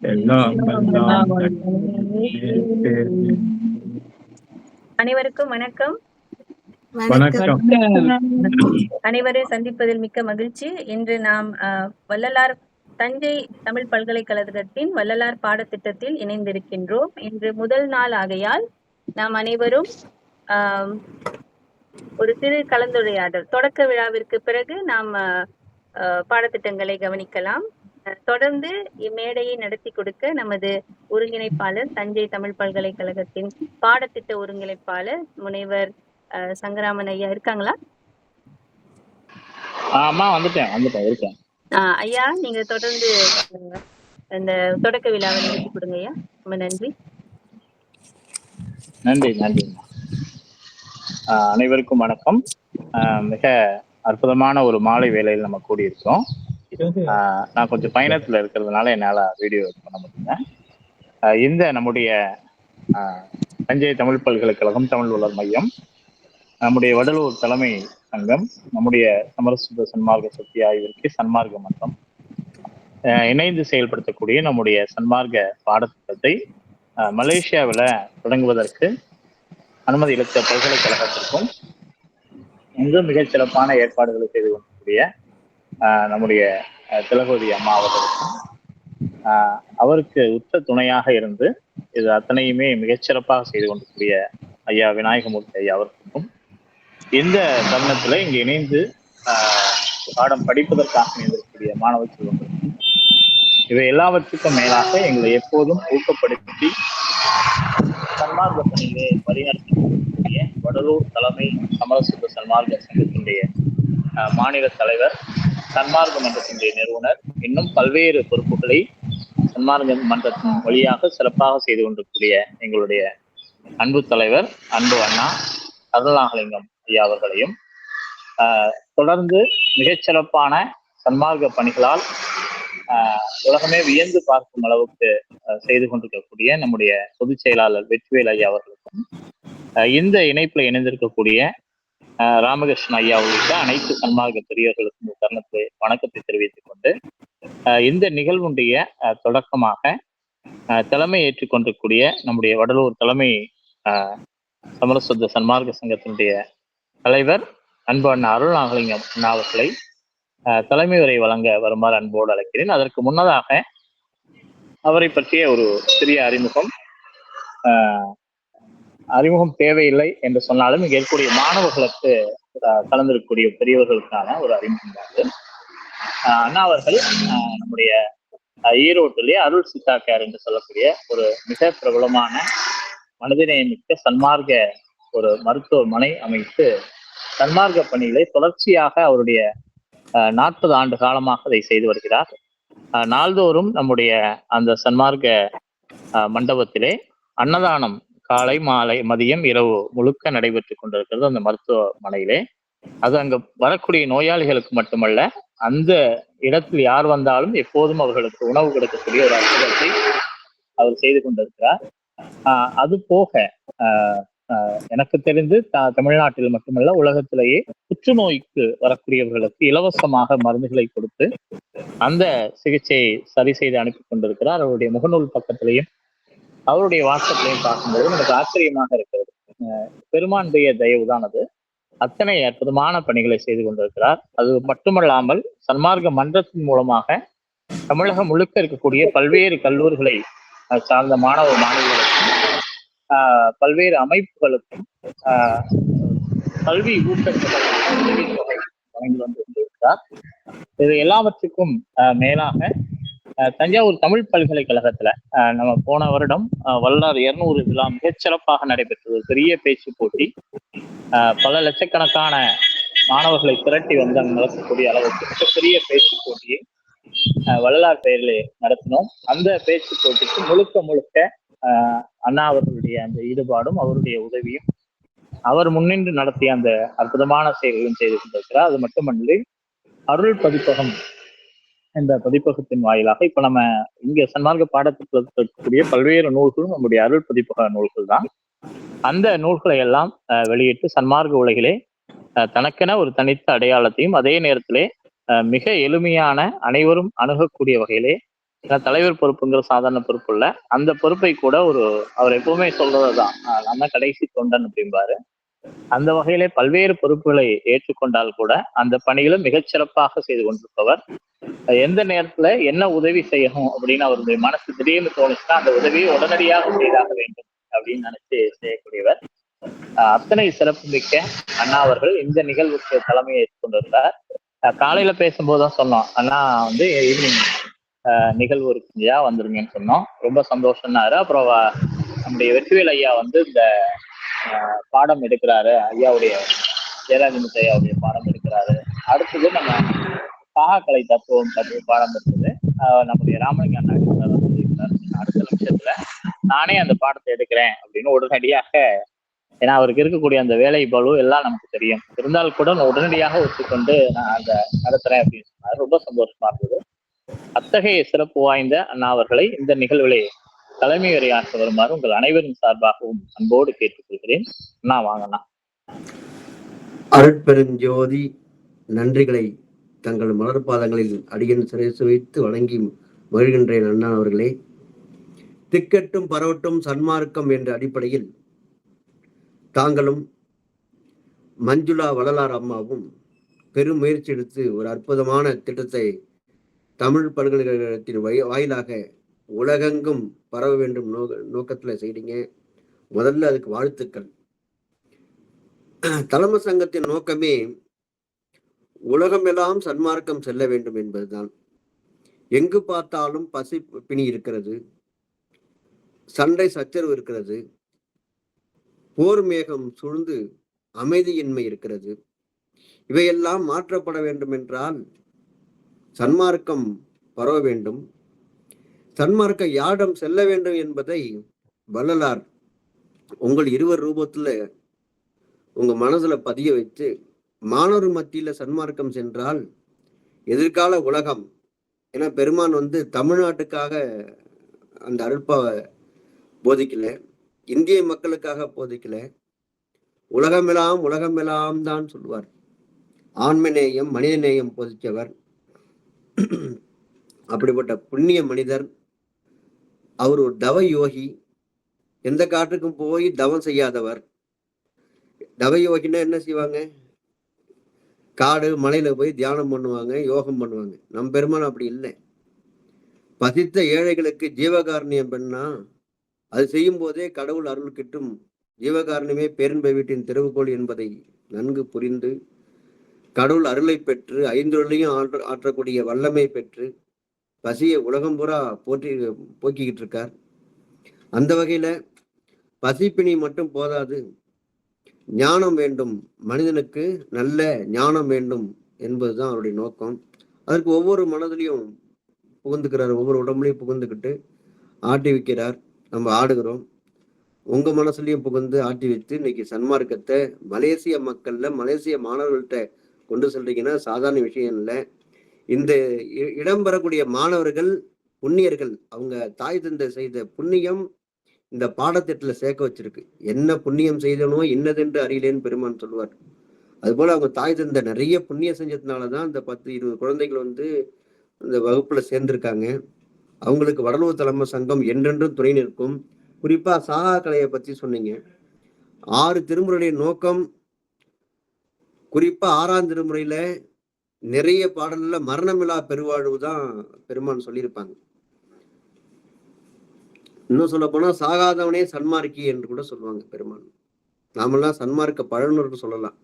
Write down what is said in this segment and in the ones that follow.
எல்லாம் எல்லாம் அனைவருக்கும் வணக்கம். வணக்கம். அனைவரையும் சந்திப்பதில் மிக்க மகிழ்ச்சி. இன்று நாம் வள்ளலார் தஞ்சை தமிழ் பல்கலைக்கழகத்தின் வள்ளலார் பாடத்திட்டத்தில் இணைந்திருக்கின்றோம். இன்று முதல் நாள் ஆகையால் நாம் அனைவரும் ஒரு சிறு கலந்துரையாடல், தொடக்க விழாவிற்கு பிறகு நாம் பாடத்திட்டங்களை கவனிக்கலாம். தொடர்ந்து இம்மேடையை நடத்தி கொடுக்க நமது ஒருங்கிணைப்பாளர், தஞ்சை தமிழ் பல்கலைக்கழகத்தின் பாடத்திட்ட ஒருங்கிணைப்பாளர் முனைவர் சங்கராமன் ஐயா இருக்காங்களா? இருக்கேன். ஐயா, நீங்க தொடர்ந்து இந்த தொடக்க விழாவை நடத்தி கொடுங்க ஐயா. ரொம்ப நன்றி. நன்றி. அனைவருக்கும் வணக்கம். மிக அற்புதமான ஒரு மாலை வேளையில் நம்ம கூடியிருக்கோம். நான் கொஞ்சம் பயணத்துல இருக்கிறதுனால என்னால வீடியோ பண்ண முடியல. இந்த நம்முடைய தஞ்சை தமிழ் பல்கலைக்கழகம் தமிழ் வளர் மையம், நம்முடைய வடலூர் தலைமை சங்கம், நம்முடைய சமரசுத்த சன்மார்க்க சக்தி ஆய்விற்கு சன்மார்க்க மன்றம் இணைந்து செயல்படுத்தக்கூடிய நம்முடைய சன்மார்க்க பாடத்திட்டத்தை மலேசியாவில் தொடங்குவதற்கு அனுமதி அளித்த பல்கலைக்கழகத்திற்கும் இங்கு மிகச் சிறப்பான ஏற்பாடுகளை செய்து கொண்டிருக்கூடிய நம்முடைய திலகவதி அம்மா அவர்களுக்கும் அவருக்கு உற்ற துணையாக இருந்து இது அத்தனையுமே மிகச்சிறப்பாக செய்து கொண்டிருக்கூடிய ஐயா விநாயகமூர்த்தி ஐயா அவர்களுக்கும் இந்த தருணத்துல இங்கு இணைந்து பாடம் படிப்பதற்காக இணைந்திருக்கக்கூடிய மாணவ செல்வங்களுக்கும் இவை எல்லாவற்றுக்கும் மேலாக எங்களை எப்போதும் ஊக்கப்படுத்தி சன்மார்க்க பணியிலே வழிநடத்தக்கூடிய வடலூர் தலைமை சமரசுத்த சன்மார்க்க சங்கத்தினுடைய மாநில தலைவர், சன்மார்க்க மன்றத்தினுடைய நிறுவனர், இன்னும் பல்வேறு பொறுப்புகளை சன்மார்க்க மன்றத்தின் வழியாக சிறப்பாக செய்து கொண்டிருக்கக்கூடிய எங்களுடைய அன்பு தலைவர், அன்பு அண்ணா அருளாகலிங்கம் ஐயா அவர்களையும் தொடர்ந்து மிகச்சிறப்பான சன்மார்க்க பணிகளால் உலகமே வியந்து பார்க்கும் அளவுக்கு செய்து கொண்டிருக்கக்கூடிய நம்முடைய பொதுச் செயலாளர் வெற்றிவேல் ஐயா அவர்களுக்கும் இந்த இணைப்புல இணைந்திருக்கக்கூடிய ராமகிருஷ்ணன் ஐயா உள்ளிட்ட அனைத்து சன்மார்க்க பெரியவர்களுக்கும் இந்த தருணத்தை வணக்கத்தை தெரிவித்துக் கொண்டு இந்த நிகழ்வுடைய தொடக்கமாக தலைமை ஏற்றுக்கொண்டிருக்கூடிய நம்முடைய வடலூர் தலைமை சமரசுத்த சன்மார்க்க சங்கத்தினுடைய தலைவர் அன்பு அண்ணா அருள்நாகலிங்கம் அண்ணா அவர்களை தலைமை உரை வழங்க வருமாறு அன்போடு அழைக்கிறேன். அதற்கு முன்னதாக அவரை பற்றிய ஒரு சிறிய அறிமுகம் தேவையில்லை என்று சொன்னாலும் இங்கே இருக்கக்கூடிய மாணவர்களுக்கு கலந்திருக்கக்கூடிய பெரியவர்களுக்கான ஒரு அறிமுகம் தான். அண்ணா அவர்கள் நம்முடைய ஈரோட்டிலே அருள் சித்தா கேர் என்று சொல்லக்கூடிய ஒரு மிக பிரபலமான மனிதநேயமிக்க சன்மார்க்க ஒரு மருத்துவமனை அமைத்து சன்மார்க்க பணிகளை தொடர்ச்சியாக அவருடைய 40 ஆண்டு காலமாக அதை செய்து வருகிறார். நாள்தோறும் நம்முடைய அந்த சன்மார்க்க மண்டபத்திலே அன்னதானம் காலை மாலை மதியம் இரவு முழுக்க நடைபெற்று கொண்டிருக்கிறது அந்த மருத்துவமனையிலே. அது அங்கு வரக்கூடிய நோயாளிகளுக்கு மட்டுமல்ல, அந்த இடத்தில் யார் வந்தாலும் எப்போதும் அவர்களுக்கு உணவு கொடுக்கக்கூடிய ஒரு அற்புதத்தை அவர் செய்து கொண்டிருக்கிறார். அது போக எனக்கு தெரிந்து தமிழ்நாட்டில் மட்டுமல்ல உலகத்திலேயே புற்றுநோய்க்கு வரக்கூடியவர்களுக்கு இலவசமாக மருந்துகளை கொடுத்து அந்த சிகிச்சையை சரி செய்து அனுப்பி கொண்டிருக்கிறார். அவருடைய முகநூல் பக்கத்திலையும் அவருடைய வாட்ஸ்அப்லையும் பார்க்கும்போது எனக்கு ஆச்சரியமாக இருக்கிறது. பெருமானுடைய தயவுதான் அது. அத்தனை அற்புதமான பணிகளை செய்து கொண்டிருக்கிறார். அது மட்டுமல்லாமல் சன்மார்க்க மன்றத்தின் மூலமாக தமிழகம் முழுக்க இருக்கக்கூடிய பல்வேறு கல்லூரிகளை சார்ந்த மாணவ மாணவிகளுக்கும் பல்வேறு அமைப்புகளுக்கும் கல்வி ஊக்கத்தொகை வழங்கி வந்து கொண்டிருக்கிறார். இது எல்லாவற்றுக்கும் மேலாக தஞ்சாவூர் தமிழ் பல்கலைக்கழகத்துல நம்ம போன வருடம் வல்லார் 200 விழா மிகச்சிறப்பாக நடைபெற்றது. பெரிய பேச்சு போட்டி, பல லட்சக்கணக்கான மாணவர்களை திரட்டி வந்து அங்கு நடத்தக்கூடிய அளவுக்கு மிகப்பெரிய பேச்சு போட்டியை வள்ளலார் பெயரிலே நடத்தினோம். அந்த பேச்சு போட்டிக்கு முழுக்க அண்ணா அவர்களுடைய அந்த ஈடுபாடும் அவருடைய உதவியும் அவர் முன்னின்று நடத்திய அந்த அற்புதமான செயல்களையும் செய்து கொண்டிருக்கிறார். அது மட்டுமன்றி அருள் பதிப்பகம் என்ற பதிப்பகத்தின் வாயிலாக இப்ப நம்ம இங்க சன்மார்க்க பாடத்திட்டத்தில் இருக்கக்கூடிய பல்வேறு நூல்களும் நம்முடைய அருள் பதிப்பக நூல்கள் தான். அந்த நூல்களை எல்லாம் வெளியிட்டு சன்மார்க்க உலகிலே தனக்கென ஒரு தனித்த அடையாளத்தையும் அதே நேரத்திலே மிக எளிமையான அனைவரும் அணுகக்கூடிய வகையிலே ஏன்னா தலைவர் பொறுப்புங்கிற சாதாரண பொறுப்பு இல்ல. அந்த பொறுப்பை கூட அவர் எப்பவுமே சொல்றதுதான், நான் தான் கடைசி தொண்டன் அப்படிம்பாரு. அந்த வகையிலே பல்வேறு பொறுப்புகளை ஏற்றுக்கொண்டால் கூட அந்த பணிகளை மிகச்சிறப்பாக செய்து கொண்டிருப்பவர். எந்த நேரத்துல என்ன உதவி செய்யணும் அப்படின்னு அவருடைய மனசு திடீர்னு தோணுச்சுன்னா அந்த உதவியை உடனடியாக செய்தாக வேண்டும் அப்படின்னு நினைச்சு செய்யக்கூடியவர். அத்தனை சிறப்பு மிக்க அண்ணா அவர்கள் இந்த நிகழ்வுக்கு தலைமையை ஏற்றுக்கொண்டிருந்தார். காலையில பேசும்போதுதான் சொன்னோம், அண்ணா வந்து ஈவினிங் நிகழ்வு இருக்குங்கய்யா வந்துருங்கன்னு சொன்னோம். ரொம்ப சந்தோஷம்னாரு. அப்புறம் நம்முடைய வெற்றிவேல் ஐயா வந்து இந்த பாடம் எடுக்கிறாரு, ஐயாவுடைய ஜெயராஜன் ஐயாவுடைய பாடம் எடுக்கிறாரு. அடுத்தது நம்ம சாகக்கலை தத்துவம் பற்றி பாடம் எடுத்தது நம்முடைய ராமலிங்க அண்ணா சொல்லியிருந்தார். அடுத்த நிமிஷத்துல நானே அந்த பாடத்தை எடுக்கிறேன் அப்படின்னு உடனடியாக, ஏன்னா அவருக்கு இருக்கக்கூடிய அந்த வேலை பளு எல்லாம் நமக்கு தெரியும், இருந்தால் கூட உடனடியாக ஒத்துக்கொண்டு நான் அதை நடத்துறேன் அப்படின்னு சொன்னார். ரொம்ப சந்தோஷமா இருந்தது. அத்தகைய சிறப்பு வாய்ந்த அண்ணா அவர்களை இந்த நிகழ்விலே தலைமை உரையாற்ற வருமாறு உங்கள் அனைவரின் சார்பாகவும் அன்போடு கேட்டுக்கொள்கிறேன். அண்ணா வாங்கண்ணா. அருட்பெருஞ்சோதி நன்றிகளை தங்கள் மலர்பாதங்களில் அடியன் சிறைசு வைத்து வணங்கி மகிழ்கின்றேன். அண்ணா அவர்களே, திக்கட்டும் பரவட்டும் சன்மார்க்கம் என்ற அடிப்படையில் தாங்களும் மஞ்சுளா வள்ளலார் அம்மாவும் பெரும் முயற்சி எடுத்து ஒரு அற்புதமான திட்டத்தை தமிழ் பல்கலைக்கழகத்தின் வாயிலாக உலகெங்கும் பரவ வேண்டும் நோக்கத்துல செய்றீங்க. முதல்ல அதுக்கு வாழ்த்துக்கள். தலைமை சங்கத்தின் நோக்கமே உலகமெல்லாம் சன்மார்க்கம் செல்ல வேண்டும் என்பதுதான். எங்கு பார்த்தாலும் பசி பிணி இருக்கிறது, சண்டை சச்சரவு இருக்கிறது, போர் மேகம் சூழ்ந்து அமைதியின்மை இருக்கிறது. இவையெல்லாம் மாற்றப்பட வேண்டும் என்றால் சன்மார்க்கம் பரவ வேண்டும். சன்மார்க்க யாரிடம் செல்ல வேண்டும் என்பதை வள்ளலார் உங்கள் இருவர் ரூபத்துல உங்க மனசுல பதிய வைத்து, மாணவர் மத்தியில சன்மார்க்கம் சென்றால் எதிர்கால உலகம், ஏன்னா பெருமான் வந்து தமிழ்நாட்டுக்காக அந்த அருட்பாவை போதிக்கல, இந்திய மக்களுக்காக போதிக்கல, உலகமெல்லாம் தான் சொல்லுவார். ஆன்ம நேயம் மனித நேயம் போதிச்சவர். அப்படிப்பட்ட புண்ணிய மனிதர். அவர் ஒரு தவ யோகி. எந்த காட்டுக்கும் போய் தவம் செய்யாதவர். தவ யோகினா என்ன செய்வாங்க? காடு மலையில போய் தியானம் பண்ணுவாங்க, யோகம் பண்ணுவாங்க. நம் பெருமான் அப்படி இல்லை. பசித்த ஏழைகளுக்கு ஜீவகாரணியம் பண்ணா அது செய்யும் போதே கடவுள் அருள் கிட்டும். ஜீவகாரணியமே பேரன்பை வீட்டின் திறவுகோள் என்பதை நன்கு புரிந்து கடவுள் அருளை பெற்று ஐந்தொழிலையும் ஆற்றக்கூடிய வல்லமை பெற்று பசியை உலகம் பூரா போக்கிக்கிட்டு இருக்கார். அந்த வகையில பசிப்பிணி மட்டும் போதாது, ஞானம் வேண்டும். மனிதனுக்கு நல்ல ஞானம் வேண்டும் என்பதுதான் அவருடைய நோக்கம். அதற்கு ஒவ்வொரு மனதிலையும் புகுந்துக்கிறார், ஒவ்வொரு உடம்புலையும் புகுந்துக்கிட்டு ஆட்டி வைக்கிறார். நம்ம ஆடுகிறோம். உங்க மனசுலையும் புகுந்து ஆட்டி வைத்து இன்னைக்கு சன்மார்க்கத்தை மலேசிய மக்கள்ல, மலேசிய மாணவர்கள்ட்ட கொண்டு செல்றீங்கன்னா சாதாரண விஷயம் இல்லை. இந்த இடம் பெறக்கூடிய மாணவர்கள் புண்ணியர்கள். அவங்க தாய் தந்தை செய்த புண்ணியம் இந்த பாடத்திட்டத்துல சேர்க்க வச்சிருக்கு. என்ன புண்ணியம் செய்தனோ இன்னதென்று அறியலேன்னு பெருமான் சொல்லுவார். அதுபோல அவங்க தாய் தந்தை நிறைய புண்ணியம் செஞ்சதுனாலதான் இந்த 10-20 குழந்தைகள் வந்து இந்த வகுப்புல சேர்ந்திருக்காங்க. அவங்களுக்கு வடலூர் தலைமை சங்கம் என்றென்றும் துணை நிற்கும். குறிப்பா சாகா கலையை பத்தி சொன்னீங்க. 6 திருமுறையுடைய நோக்கம், குறிப்பா 6ஆம் திருமுறையில நிறைய பாடல்ல மரணமில்லா பெருவாழ்வு தான் பெருமான் சொல்லியிருப்பாங்க. இன்னும் சொல்ல போனா சாகாதவனே சன்மார்க்கி என்று கூட சொல்லுவாங்க பெருமான். நாமெல்லாம் சன்மார்க்க பழனூர்னு சொல்லலாம்.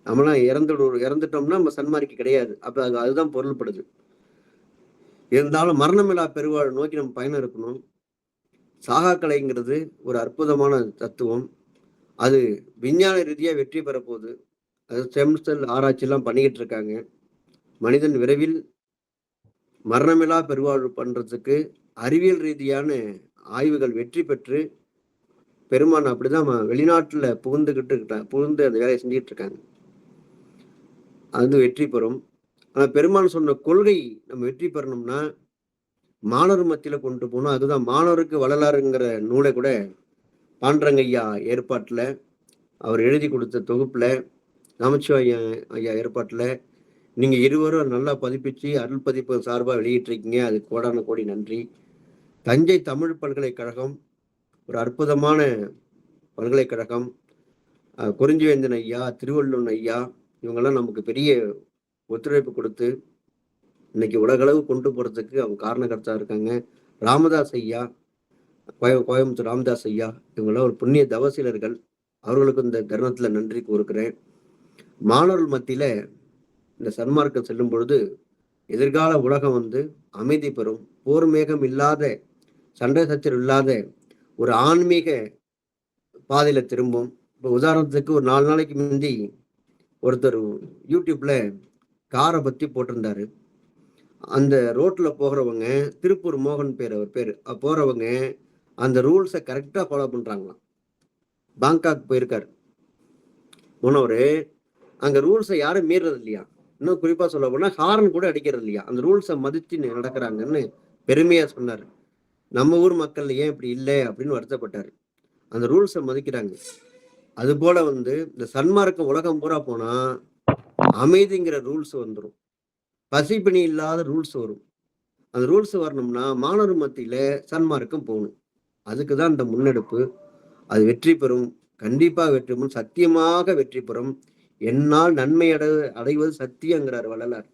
நாமெல்லாம் இறந்துட்டோம்னா நம்ம சன்மார்க்கி கிடையாது. அப்ப அதுதான் பொருள்படுது. இருந்தாலும் மரணமில்லா பெருவாழ் நோக்கி நம்ம பயணம் இருக்கணும். சாகா கலைங்கிறது ஒரு அற்புதமான தத்துவம். அது விஞ்ஞான ரீதியா வெற்றி பெற போகுது. அது ஸ்டெம் செல் ஆராய்ச்சி எல்லாம் பண்ணிக்கிட்டு இருக்காங்க. மனிதன் விரைவில் மரணமில்லா பெருவாழ்வு பண்றதுக்கு அறிவியல் ரீதியான ஆய்வுகள் வெற்றி பெற்று பெருமான் அப்படிதான் வெளிநாட்டுல புகுந்து அந்த வேலையை செஞ்சுட்டு இருக்காங்க. அது வெற்றி பெறும். ஆனா பெருமான் சொன்ன கொள்கை நம்ம வெற்றி பெறணும்னா மாணவர் மத்தியில கொண்டு போகணும். அதுதான் மாணவருக்கு வள்ளலாருங்கிற நூலை கூட பாண்டரங்கய்யா ஏற்பாட்டுல, அவர் எழுதி கொடுத்த தொகுப்புல, நமச்சிவாய ஐயா ஏற்பாட்டுல நீங்க இருவரும் நல்லா பதிப்பிச்சு அருள் பதிப்பு சார்பா வெளியிட்டிருக்கீங்க. அது கோடான கோடி நன்றி. தஞ்சை தமிழ் பல்கலைக்கழகம் ஒரு அற்புதமான பல்கலைக்கழகம். குறிஞ்சிவேந்தன் ஐயா, திருவள்ளுவன் ஐயா இவங்கெல்லாம் நமக்கு பெரிய ஒத்துழைப்பு கொடுத்து இன்னைக்கு உலகளவு கொண்டு போறதுக்கு அவங்க காரணகர்த்தா இருக்காங்க. ராமதாஸ் ஐயா, கோயம்புத்தூர் ராமதாஸ் ஐயா இவங்கெல்லாம் ஒரு புண்ணிய தவசீலர்கள். அவர்களுக்கு இந்த தருணத்துல நன்றி கூறுகிறேன். மாணவர்கள் மத்தியில இந்த சன்மார்க்கம் செல்லும் பொழுது எதிர்கால உலகம் அமைதி பெறும், போர் மேகம் இல்லாத, சண்டை சச்சரவு இல்லாத ஒரு ஆன்மீக பாதையில திரும்பும். இப்போ உதாரணத்துக்கு ஒரு 4 நாளைக்கு முந்தி ஒருத்தர் யூடியூப்ல காரை பத்தி போட்டிருந்தாரு. அந்த ரோட்ல போகிறவங்க, திருப்பூர் மோகன் அவர் பேரு, போறவங்க அந்த ரூல்ஸை கரெக்டா ஃபாலோ பண்றாங்களாம். பாங்காக் போயிருக்காரு போனவரு, அங்க ரூல்ஸை யாரும் மீறது இல்லையா. இன்னும் குறிப்பா சொல்ல போனா ஹாரன் கூட அடிக்கிறது இல்லையா. அந்த ரூல்ஸை மதிச்சு நடக்கிறாங்கன்னு பெருமையா சொன்னாரு. நம்ம ஊர் மக்கள் ஏன் இப்படி இல்லை அப்படின்னு வருத்தப்பட்டாரு. அந்த ரூல்ஸை மதிக்கிறாங்க. அது போல இந்த சன்மார்க்கம் உலகம் பூரா போனா அமைதிங்கிற ரூல்ஸ் வந்துடும், பசிப்பிணி இல்லாத ரூல்ஸ் வரும். அந்த ரூல்ஸ் வரணும்னா மாணவர் மத்தியில சன்மார்க்கம் போகணும். அதுக்குதான் இந்த முன்னெடுப்பு. அது வெற்றி பெறும், கண்டிப்பா வெற்றி பெறும், சத்தியமாக வெற்றி பெறும். என்னால் நன்மை அடைவது சத்தியங்கிறார் வள்ளலார்.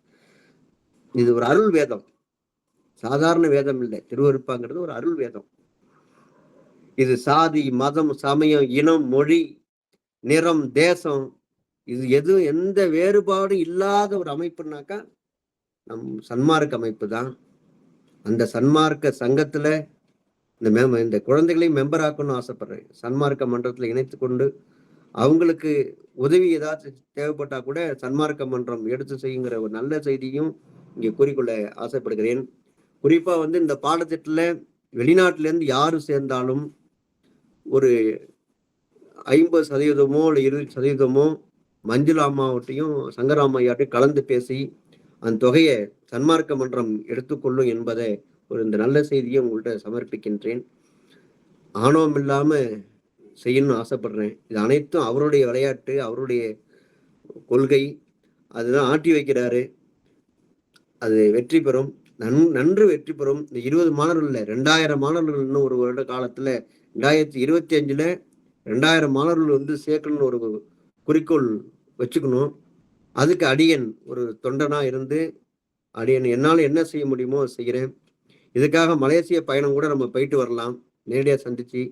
இது ஒரு அருள் வேதம், சாதாரண வேதம் இல்லை. திருவருப்பாங்கிறது ஒரு அருள் வேதம். இது சாதி, மதம், சமயம், இனம், மொழி, நிறம், தேசம் இது எந்த வேறுபாடும் இல்லாத ஒரு அமைப்புனாக்கா நம் சன்மார்க்க அமைப்பு தான். அந்த சன்மார்க்க சங்கத்துல இந்த குழந்தைகளையும் மெம்பர் ஆக்கணும்னு ஆசைப்படுறேன். சன்மார்க்க மன்றத்துல இணைத்து கொண்டு அவங்களுக்கு உதவி ஏதாச்சும் தேவைப்பட்டா கூட சன்மார்க்க மன்றம் எடுத்து செய்யுங்கிற ஒரு நல்ல செய்தியும் இங்கே கூறிக்கொள்ள ஆசைப்படுகிறேன். குறிப்பா இந்த பாடத்திட்டத்துல வெளிநாட்டுல இருந்து யாரு சேர்ந்தாலும் ஒரு 50% இல்லை 20% மஞ்சுளா அம்மாவட்டையும் சங்கராமையாட்டையும் கலந்து பேசி அந்த தொகையை சன்மார்க்க மன்றம் எடுத்துக்கொள்ளும் என்பதை இந்த நல்ல செய்தியை உங்கள்கிட்ட சமர்ப்பிக்கின்றேன். ஆணவம் இல்லாம செய்யணும்னு ஆசைப்படுறேன். இது அனைத்தும் அவருடைய விளையாட்டு, அவருடைய கொள்கை. அதுதான் ஆட்டி வைக்கிறாரு. அது வெற்றி பெறும், நன்று வெற்றி பெறும். இந்த 20 மாணவர்கள் இல்லை, 2000 மாணவர்கள் இன்னும் ஒரு வருட காலத்துல 2025ல 2000 மாணவர்கள் சேர்க்கணும்னு ஒரு குறிக்கோள் வச்சுக்கணும். அதுக்கு அடியன் ஒரு தொண்டனா இருந்து அடியன் என்னால் என்ன செய்ய முடியுமோ செய்கிறேன். இதுக்காக மலேசிய பயணம் கூட நம்ம போயிட்டு வரலாம், நேரடியாக சந்திச்சு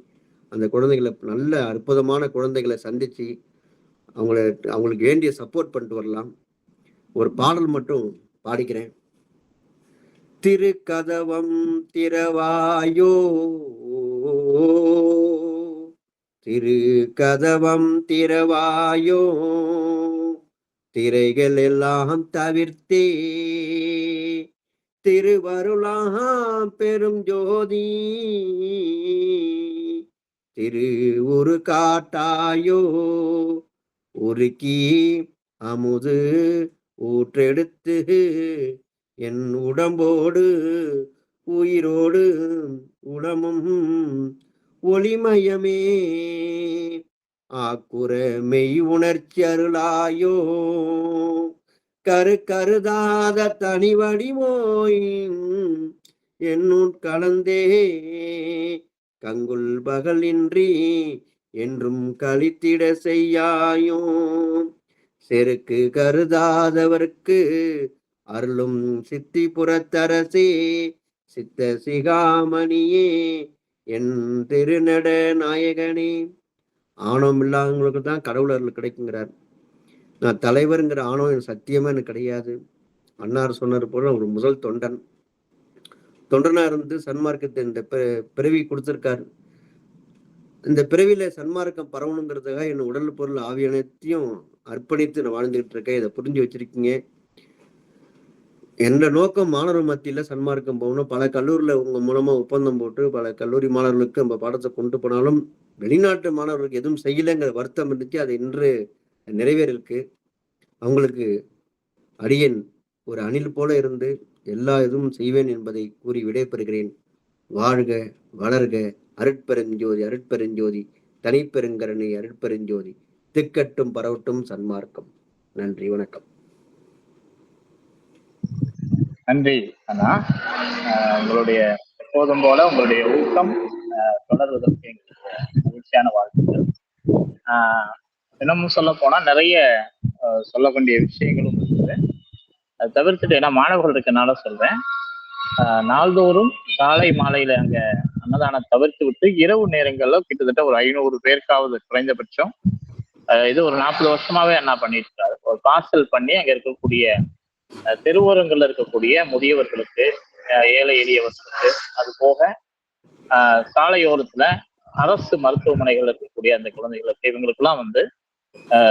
அந்த குழந்தைகளை, நல்ல அற்புதமான குழந்தைகளை சந்திச்சு அவங்களுக்கு வேண்டிய சப்போர்ட் பண்ணிட்டு வரலாம். ஒரு பாடல் மட்டும் பாடிக்கிறேன். திருக்கதவம் திறவாயோ, திருக்கதவம் திறவாயோ, திரைகள் எல்லாம் தவிர்த்தே திருவருளாம் பெரும் ஜோதி திரு ஒரு காட்டாயோ, உருக்கி அமுது ஊற்றெடுத்து என் உடம்போடு உயிரோடு உடமும் ஒளிமயமே ஆக்குற மெய் உணர்ச்சி அருளாயோ, கருதாத தனி வடிவோய் என்னுட் கலந்தே கங்குல் பகலின்றி என்றும் கழித்திட செய்யாயோ, செருக்கு கருதாதவர்க்கு அருளும் சித்தி புறத்தரசே சித்த சிகாமணியே என் திருநட நாயகனே. ஆணவம் இல்லாதவங்களுக்கு தான் கடவுள் அருள் கிடைக்குங்கிறார். நான் தலைவருங்கிற ஆணவம் எனக்கு சத்தியமா எனக்கு கிடையாது. அன்னார் சொன்னார் போல ஒரு முதல் தொண்டனா இருந்து சன்மார்க்கத்தை இந்த பிறவி கொடுத்திருக்காரு. இந்த பிறவியில சன்மார்க்கம் பரவணுங்கிறதுக்காக என் உடல் பொருள் ஆவி அனைத்தையும் அர்ப்பணித்து நான் வாழ்ந்துகிட்டு இருக்கேன். இதை புரிஞ்சு வச்சிருக்கீங்க. என்ற நோக்கம் மாணவர் மத்தியில சன்மார்க்கம் போகணும். பல கல்லூரில உங்க மூலமா ஒப்பந்தம் போட்டு பல கல்லூரி மாணவர்களுக்கு நம்ம பாடத்தை கொண்டு போனாலும் வெளிநாட்டு மாணவர்களுக்கு எதுவும் செய்யலைங்கிற வருத்தம் இருந்துச்சு. அது இன்று நிறைவேறிருக்கு. அவங்களுக்கு அடியேன் ஒரு அணில் போல இருந்து எல்லா இதுவும் செய்வேன் என்பதை கூறி விடைபெறுகிறேன். வாழ்க வளர்க அருட்பெருஞ்சோதி அருட்பெருஞ்சோதி தனிப்பெருங்கரணை அருட்பெருஞ்சோதி திக்கட்டும் பரவட்டும் சன்மார்க்கம். நன்றி, வணக்கம். நன்றி அண்ணா. உங்களுடைய எப்போதும் போல உங்களுடைய ஊக்கம் தொடர்வதற்கு எங்களுக்கு மகிழ்ச்சியான வாழ்த்துக்கள். இன்னமும் சொல்ல போனா நிறைய சொல்ல வேண்டிய விஷயங்களும் இருக்குது. அதை தவிர்த்துட்டு ஏன்னா மாணவர்கள் இருக்கனால சொல்றேன். நாள்தோறும் காலை மாலையில அங்க அன்னதானம் தவிர்த்து விட்டு இரவு நேரங்கள்ல கிட்டத்தட்ட ஒரு 500 பேருக்காவது குறைந்தபட்சம் இது ஒரு 40 வருஷமாவே என்ன பண்ணிட்டு இருக்காரு. ஒரு பார்சல் பண்ணி அங்க இருக்கக்கூடிய தெருவோரங்கள்ல இருக்கக்கூடிய முதியவர்களுக்கு, ஏழை எளியவர்களுக்கு, அது போக சாலையோரத்துல அரசு மருத்துவமனைகள் இருக்கக்கூடிய அந்த குழந்தைகளுக்கு, இவங்களுக்கெல்லாம் வந்து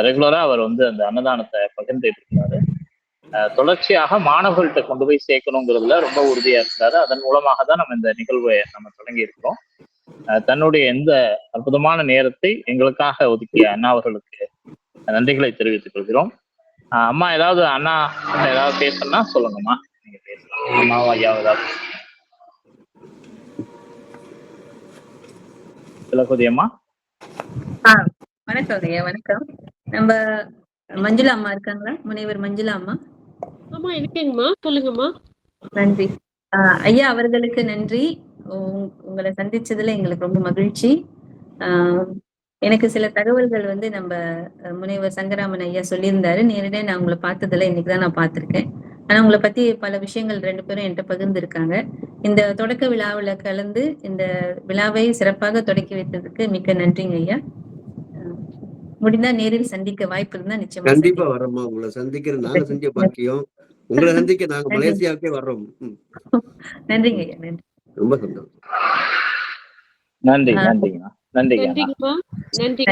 ரெகுலரா அவர் வந்து அந்த அன்னதானத்தை பகிர்ந்துட்டு இருக்கிறாரு. தொடர்ச்சியாக மாணவர்கள்ட்ட கொண்டு போய் சேர்க்கணுங்கிறதுல ரொம்ப உறுதியா இருக்கிறாரு. அதன் மூலமாக தான் நம்ம இந்த நிகழ்வை நம்ம தொடங்கி இருக்கிறோம். தன்னுடைய இந்த அற்புதமான நேரத்தை எங்களுக்காக ஒதுக்கிய அண்ணா அவர்களுக்கு நன்றிகளை தெரிவித்துக் கொள்கிறோம். அம்மா ஏதாவது அண்ணா ஏதாவது பேசணும்னா சொல்லுங்கம்மா, நீங்க பேசலாம். அம்மாவும் ஐயா ஏதாவது திலகவதி அம்மா. வணக்கம் ஐயா. வணக்கம். நம்ம மஞ்சுளா அம்மா இருக்காங்களா? முனைவர் மஞ்சுளா அம்மா. ஆமா, இருக்கேங்கம்மா, சொல்லுங்கம்மா. நன்றி ஐயா, அவர்களுக்கு நன்றி. உங்களை சந்திச்சதுல எங்களுக்கு ரொம்ப மகிழ்ச்சி. எனக்கு சில தகவல்கள் வந்து நம்ம முனைவர் சங்கராமன் ஐயா சொல்லியிருந்தாரு. நேரடியாக நான் உங்களை பார்த்ததில்ல, இன்னைக்குதான் நான் பார்த்திருக்கேன். ஆனா உங்களை பத்தி பல விஷயங்கள் 2 பேரும் என்கிட்ட பகிர்ந்திருக்காங்க. இந்த தொடக்க விழாவில் கலந்து இந்த விழாவை சிறப்பாக தொடக்கி வைத்ததுக்கு மிக்க நன்றிங்க ஐயா. முடிந்தா நேரில் சந்திக்க வாய்ப்பு இருந்தா நிச்சயமா கண்டிப்பா வரோம்மா. உங்களை சந்திக்கிற நாங்க செஞ்ச பாக்கியம். உங்களை சந்திக்க நாங்க மலேசியாவுக்கே வர்றோம். நன்றிங்க ஐயா. நன்றி. ரொம்ப சந்தோஷம். நன்றி. நன்றிங்கம்மா. நன்றிங்கம்மா. நன்றி.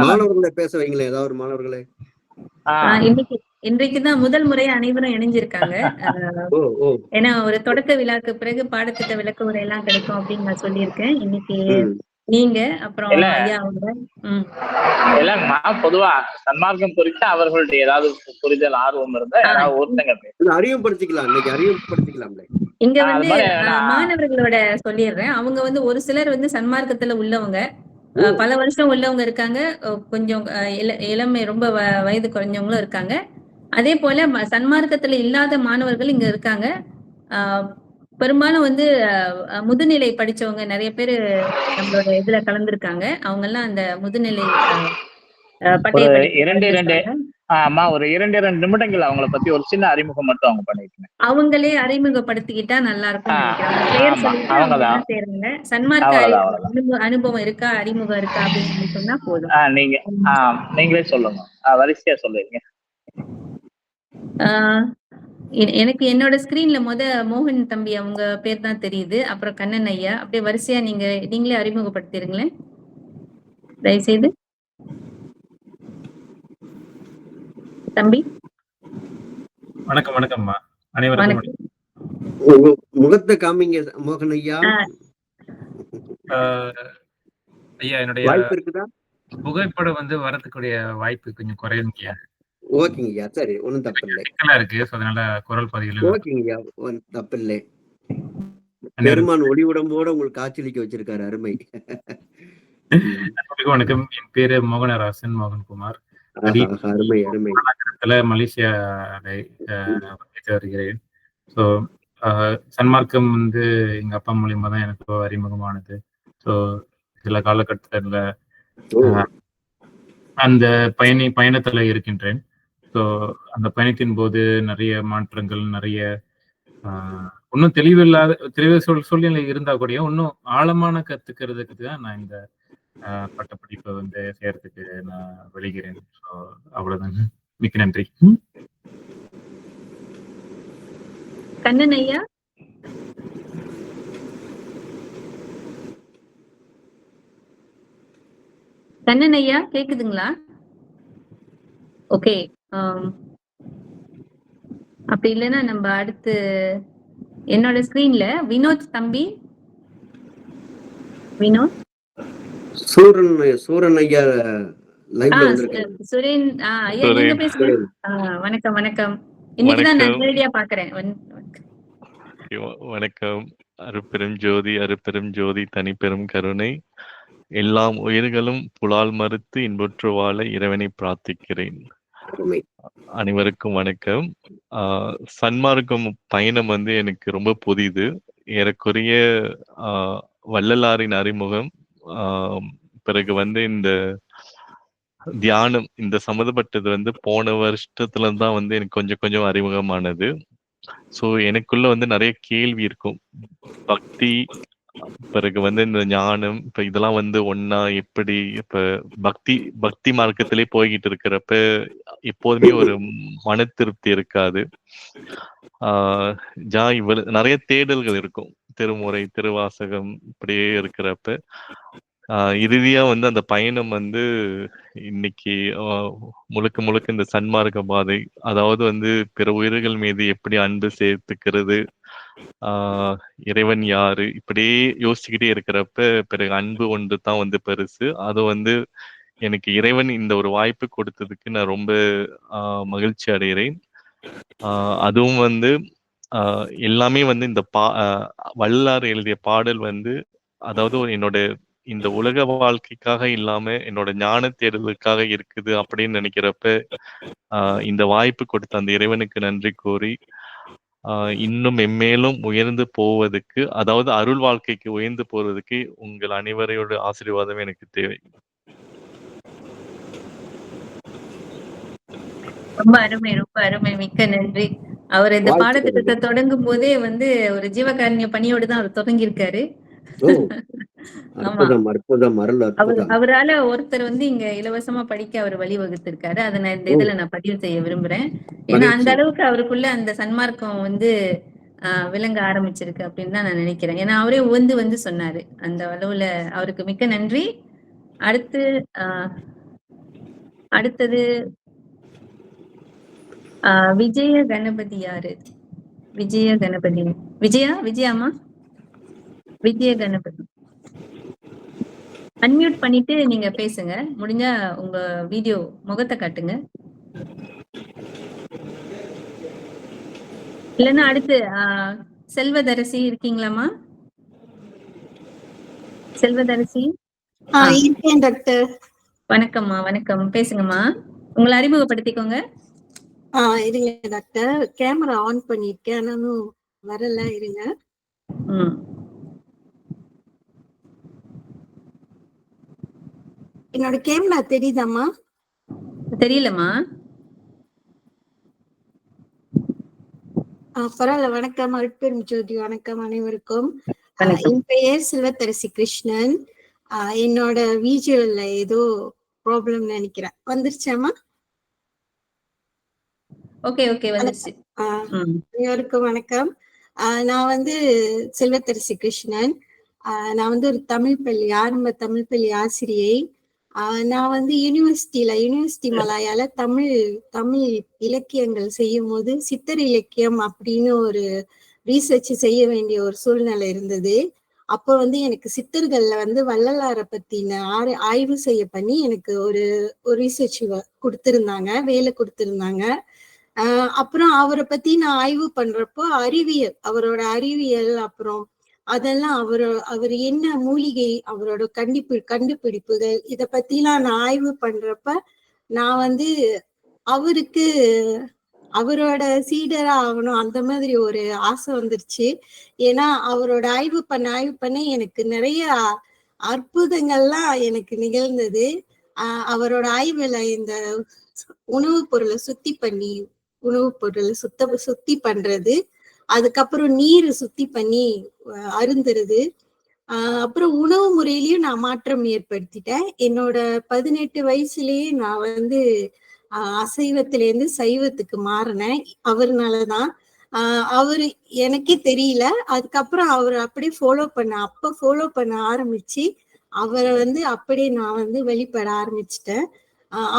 மாணவர்களை பேச வைங்களேன், ஏதாவது ஒரு மாணவர்களே. இன்றைக்குதான் முதல் முறை அனைவரும் இணைஞ்சிருக்காங்க. ஏன்னா ஒரு தொடக்க விழாக்கு பிறகு பாடத்திட்ட விளக்க உரை எல்லாம் கிடைக்கும் அப்படின்னு நான் சொல்லியிருக்கேன். இன்னைக்கு நீங்க அப்புறம் ஐயா அவங்க பொதுவா சன்மார்க்கம் குறித்து அவர்களுடைய ஏதாவது புரிதல் ஆர்வம் இருந்தா யாராவது ஒருத்தங்க அறிமுகப்படுத்திக்கலாம். இன்னைக்கு அறிமுகப்படுத்திக்கலாம்ல. இங்க வந்து மாணவர்களோட சொல்லிடுறேன். அவங்க வந்து ஒரு சிலர் வந்து சன்மார்க்கத்துல உள்ளவங்க, பல வருஷம் உள்ளவங்க இருக்காங்க, கொஞ்சம் இளமை ரொம்ப வயது குறைஞ்சவங்களும் இருக்காங்க. அதே போல சன்மார்க்கத்துல இல்லாத மாணவர்கள் இங்க இருக்காங்க. பெரும்பாலும் வந்து முதுநிலை படிச்சவங்க நிறைய பேரு நம்மளோட இதுல கலந்துருக்காங்க. அவங்க எல்லாம் அந்த முதுநிலை ஆமா, ஒரு 2 நிமிடங்கள் அவங்கள பத்தி ஒரு சின்ன அறிமுகம் மட்டும் அவங்க பண்ணிருக்கேன். அவங்களே அறிமுகப்படுத்திக்கிட்டா நல்லா இருக்கும் நினைக்கிறேன். சன்மார்க்க அனுபவம் இருக்கா, அறிமுகம் இருக்கா அப்படின்னு சொன்னா போதும். நீங்களே சொல்லுங்க, வரிசையா சொல்லுங்க. எனக்கு என்னோட ஸ்கிரீன்ல மோகன் தம்பி அவங்க பேர் தான் தெரியுது. அப்புறம் கண்ணன் ஐயா, அப்படியே வரிசையா நீங்களே அறிமுகப்படுத்திருங்களேன் தயவுசெய்து. தம்பி வணக்கம். வணக்கம்மா அனைவருக்கும். முகத்தை காமிங்க மோகன் ஐயா. ஐயா, என்னுடைய வாய்ப்பு இருக்குதா? புகைப்படம் வந்து வரதுக்குரிய வாய்ப்பு கொஞ்சம் குறையுங்கய்யா. ஓகேங்கய்யா, சரி, ஒன்றும் தப்பு இல்லை. இருக்கு, அதனால குரல் பதிவு. ஓகேங்கய்யா, தப்பு இல்லை. பெருமான் ஒளி உடம்போட உங்களுக்கு காட்சியளிக்க வச்சிருக்காரு, அருமை. வணக்கம், என் பேரு மோகனராசன், மோகன்குமார். அருமை அருமை. மலேசியா வருகிறேன். ஸோ சன்மார்க்கம் வந்து எங்க அப்பா மூலியமா தான் எனக்கு அறிமுகமானது. ஸோ சில காலகட்டத்துல அந்த பயணத்துல இருக்கின்றேன். ஸோ அந்த பயணத்தின் போது நிறைய மாற்றங்கள், நிறைய இன்னும் தெளிவு சூழ்நிலை இருந்தா கூட இன்னும் ஆழமான கத்துக்கிறதுக்கு தான் நான் இந்த பட்டப்படிப்பை வந்து செய்யறதுக்கு நான் வெளிகிறேன். ஸோ அவ்வளவுதாங்க. மிக்க நன்றி. கண்ணன் ஐயா. கண்ணன் ஐயா கேக்குதுங்களா? ஓகே, அப்படி இல்லைன்னா நம்ம அடுத்து என்னோட ஸ்கிரீன்ல வினோத் தம்பி. வினோத் சூரன் ஐயா லைவ்ல வந்திருக்காங்க. சுரேன் ஐயா, நீங்க பேசுங்க. வணக்கம். வணக்கம். இன்னைக்குதான் நான் நேரடியா பாக்குறேன். வணக்கம். அருப்பெரும் ஜோதி, அருப்பெரும் ஜோதி, தனிப்பெரும் கருணை, எல்லாம் உயிர்களும் புலால் மறுத்து இன்புற்று வாழ இறைவனை பிரார்த்திக்கிறேன். அருமை. அனைவருக்கும் வணக்கம். சன்மார்க்கம் பயணம் வந்து எனக்கு ரொம்ப புதிது. ஏறக்குறைய வள்ளலாரின் அறிமுகம், பிறகு வந்து இந்த தியானம், இந்த சம்மந்தப்பட்டது வந்து போன வருஷத்துல தான் வந்து எனக்கு கொஞ்சம் கொஞ்சம் அறிமுகமானது. ஸோ எனக்குள்ள வந்து நிறைய கேள்வி இருக்கும். பக்தி, பிறகு வந்து இந்த ஞானம், இப்ப இதெல்லாம் வந்து ஒண்ணா எப்படி? இப்ப பக்தி மார்க்கத்திலே போய்கிட்டு இருக்கிறப்ப எப்போதுமே ஒரு மன திருப்தி இருக்காது. இவ்வளவு நிறைய தேடல்கள் இருக்கும். திருமுறை, திருவாசகம் இப்படியே இருக்கிறப்ப இறுதியா வந்து அந்த பயணம் வந்து இன்னைக்கு முழுக்க முழுக்க இந்த சன்மார்க்க பாதை, அதாவது வந்து பிற உயிர்கள் மீது எப்படி அன்பு சேர்த்துக்கிறது, இறைவன் யாரு, இப்படியே யோசிச்சுக்கிட்டே இருக்கிறப்ப பிறகு அன்பு ஒன்று தான் வந்து பெருசு. அது வந்து எனக்கு இறைவன் இந்த ஒரு வாய்ப்பு கொடுத்ததுக்கு நான் ரொம்ப மகிழ்ச்சி அடைகிறேன். அதுவும் வந்து எல்லாமே வந்து இந்த வள்ளலார் எழுதிய பாடல் வந்து, அதாவது என்னோட இந்த உலக வாழ்க்கைக்காக இல்லாம என்னோட ஞான தேடலுக்காக இருக்குது அப்படின்னு நினைக்கிறப்ப இந்த வாய்ப்பு கொடுத்த அந்த இறைவனுக்கு நன்றி கூறி இன்னும் மென்மேலும் உயர்ந்து போவதற்கு, அதாவது அருள் வாழ்க்கைக்கு உயர்ந்து போவதற்கு உங்கள் அனைவரையோட ஆசீர்வாதம் எனக்கு தேவை. ரொம்ப அருமை, ரொம்ப அருமை. மிக்க நன்றி. அவர் இந்த பாடத்திட்டத்தை தொடங்கும் போதே வந்து ஒரு ஜீவகாருண்ய பணியோடு தான் அவர் தொடங்கி இருக்காரு. அவரால ஒருத்தர் வந்து இங்க இலவசமா படிக்க அவர் வழிவகுத்திருக்காரு. அதை நான் இந்த இதுல நான் பதிவு செய்ய விரும்புறேன். ஏன்னா அந்த அளவுக்கு அவருக்குள்ள அந்த சன்மார்க்கம் வந்து விளங்க ஆரம்பிச்சிருக்கு அப்படின்னு தான் நான் நினைக்கிறேன். ஏன்னா அவரே வந்து சொன்னாரு. அந்த அளவுல அவருக்கு மிக்க நன்றி. அடுத்தது விஜய கணபதி யாரு? விஜயாமா? விஜய கணபதி அன்மியூட் பண்ணிட்டு நீங்க பேசுங்க. முடிஞ்சா உங்க வீடியோ முகத்தை காட்டுங்க. இல்லைன்னா அடுத்து செல்வதரசி இருக்கீங்களாமா? செல்வதரசி இருக்கேன் டாக்டர். வணக்கம்மா. வணக்கம். பேசுங்கம்மா. உங்களை அறிமுகப்படுத்திக்கோங்க. இருங்க டாக்டர், கேமரா ஆன் பண்ணிருக்கேன், ஆனாலும் வரல. இருங்க. என்னோட கேமரா தெரியுதாம்மா? தெரியலம்மா. பரவாயில்ல. வணக்கம், அருட்பெரும் ஜோதி. வணக்கம் அனைவருக்கும். என் பெயர் செல்வத்தரசி கிருஷ்ணன். என்னோட வீடியோல ஏதோ ப்ராப்ளம் நினைக்கிறேன். வந்துருச்சாமா? ஓகே ஓகே, வந்துருச்சு. அனைவருக்கும் வணக்கம். நான் வந்து செல்வத்தரசி கிருஷ்ணன். நான் வந்து ஒரு ஆரம்ப தமிழ் பள்ளி ஆசிரியை. நான் வந்து யூனிவர்சிட்டி மலாயால தமிழ் இலக்கியங்கள் செய்யும் போது சித்தர் இலக்கியம் அப்படின்னு ஒரு ரீசர்ச் செய்ய வேண்டிய ஒரு சூழ்நிலை இருந்தது. அப்போ வந்து எனக்கு சித்தர்கள்ல வந்து வள்ளலாரை பத்தின ஆய்வு செய்ய பண்ணி எனக்கு ஒரு ரீசர்ச் கொடுத்திருந்தாங்க, வேலை கொடுத்திருந்தாங்க. அப்புறம் அவரை பத்தி நான் ஆய்வு பண்றப்போ அவரோட அறிவியல், அப்புறம் அதெல்லாம் அவர் என்ன மூலிகை, அவரோட கண்டுபிடிப்புகள், இத பத்திலாம் நான் ஆய்வு பண்றப்ப நான் வந்து அவரோட சீடரா ஆகணும், அந்த மாதிரி ஒரு ஆசை வந்துருச்சு. ஏன்னா அவரோட ஆய்வு பண்ண எனக்கு நிறைய அற்புதங்கள்லாம் எனக்கு நிகழ்ந்தது. அவரோட ஆய்வுல இந்த உணவுப் பொருளை சுத்தி பண்றது, அதுக்கப்புறம் நீரை சுத்தி பண்ணி அருந்துறது, அப்புறம் உணவு முறையிலயும் நான் மாற்றம் ஏற்படுத்திட்டேன். என்னோட 18 வயசுலயே நான் வந்து அசைவத்தில இருந்து சைவத்துக்கு மாறினேன். அவர்னாலதான். அவரு எனக்கே தெரியல. அதுக்கப்புறம் அவர் அப்படியே ஃபாலோ பண்ண ஆரம்பிச்சு அவரை வந்து அப்படியே நான் வந்து வெளிப்பட ஆரம்பிச்சிட்டேன்.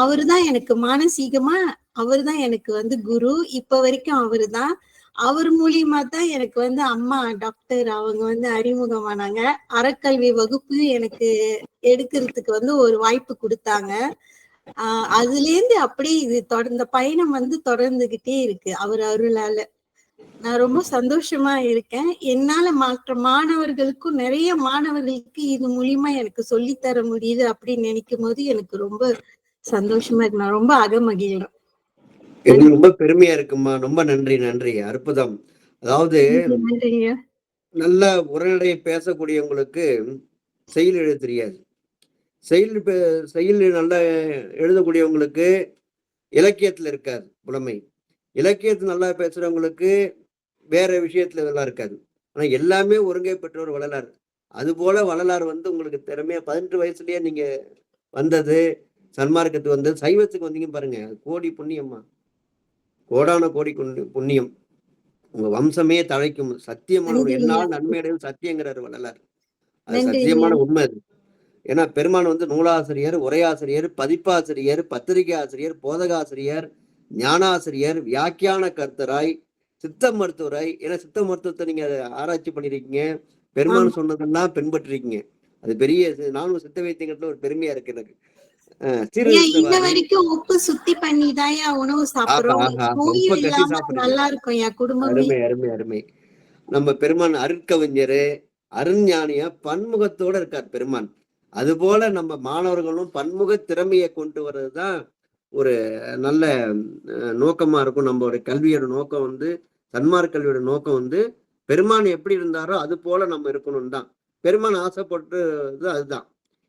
அவருதான் எனக்கு மானசீகமா, அவருதான் எனக்கு வந்து குரு. இப்ப வரைக்கும் அவருதான். அவர் மூலியமா தான் எனக்கு வந்து அம்மா டாக்டர் அவங்க வந்து அறிமுகமானாங்க. அறக்கல்வி வகுப்பு எனக்கு எடுக்கிறதுக்கு வந்து ஒரு வாய்ப்பு கொடுத்தாங்க. அதுல இருந்து அப்படியே இந்த பயணம் வந்து தொடர்ந்துகிட்டே இருக்கு அவர் அருளால. நான் ரொம்ப சந்தோஷமா இருக்கேன். என்னால மற்ற மாணவர்களுக்கும், நிறைய மாணவர்களுக்கு இது மூலியமா எனக்கு சொல்லித்தர முடியுது அப்படின்னு நினைக்கும் போது எனக்கு ரொம்ப சந்தோஷமா இருக்கு. நான் ரொம்ப அகமகிழ்றேன். எங்களுக்கு ரொம்ப பெருமையா இருக்குமா. ரொம்ப நன்றி, நன்றி. அற்புதம். அதாவது நன்றி ஐயா. நல்ல உரைநடை பேசக்கூடியவங்களுக்கு செயல் எழுத தெரியாது. செயல் நல்லா எழுதக்கூடியவங்களுக்கு இலக்கியத்துல இருக்காது புலமை. இலக்கியத்துல நல்லா பேசுறவங்களுக்கு வேற விஷயத்துல இதெல்லாம் இருக்காது. ஆனா எல்லாமே ஒருங்கே பெற்றவர் வள்ளலார். அதுபோல வள்ளலார் உங்களுக்கு திறமையா 18 வயசுலயே நீங்க வந்தது, சன்மார்க்கத்துக்கு வந்தது, சைவத்துக்கு வந்தீங்க பாருங்க. அது கோடி புண்ணியம்மா. கோடான கோடி புண்ணியம். உங்க வம்சமே தழைக்கும். சத்தியமான நன்றி ஐயா. என்னால் நன்மையடையும் சத்தியங்கிறாரு வள்ளலார். அது நன்றி ஐயா. சத்தியமான உண்மை அது. ஏன்னா பெருமான் நூலாசிரியர், உரையாசிரியர், பதிப்பாசிரியர், பத்திரிகை ஆசிரியர், போதகாசிரியர், ஞானாசிரியர், வியாக்கியான கர்த்தராய், சித்த மருத்துவராய். ஏன்னா சித்த மருத்துவத்தை நீங்க ஆராய்ச்சி பண்ணிருக்கீங்க. பெருமான் சொன்னதெல்லாம் பின்பற்றிருக்கீங்க. அது பெரிய நானும் சித்த வைத்தியங்கள்ல ஒரு பெருமையா இருக்கு எனக்கு. இன்ன வரைக்கும் உப்பு சுத்தி பண்ணி தான் உணவு சாப்பிடுறோம். நோயும் இல்லாம நல்லா இருக்கும் என் குடும்பமே. அருமை அருமை அருமை. நம்ம பெருமான் அருட்கவிஞரு, அருஞானியா பன்முகத்தோட இருக்கார் பெருமான். அது போல நம்ம மாணவர்களும் பன்முக திறமையை கொண்டு வர்றதுதான் ஒரு நல்ல நோக்கமா இருக்கும். நம்மளுடைய கல்வியோட நோக்கம் சன்மார்க்க கல்வியோட நோக்கம் பெருமான் எப்படி இருந்தாரோ அது போல நம்ம இருக்கணும் தான். பெருமான் ஆசைப்பட்டு அதுதான்.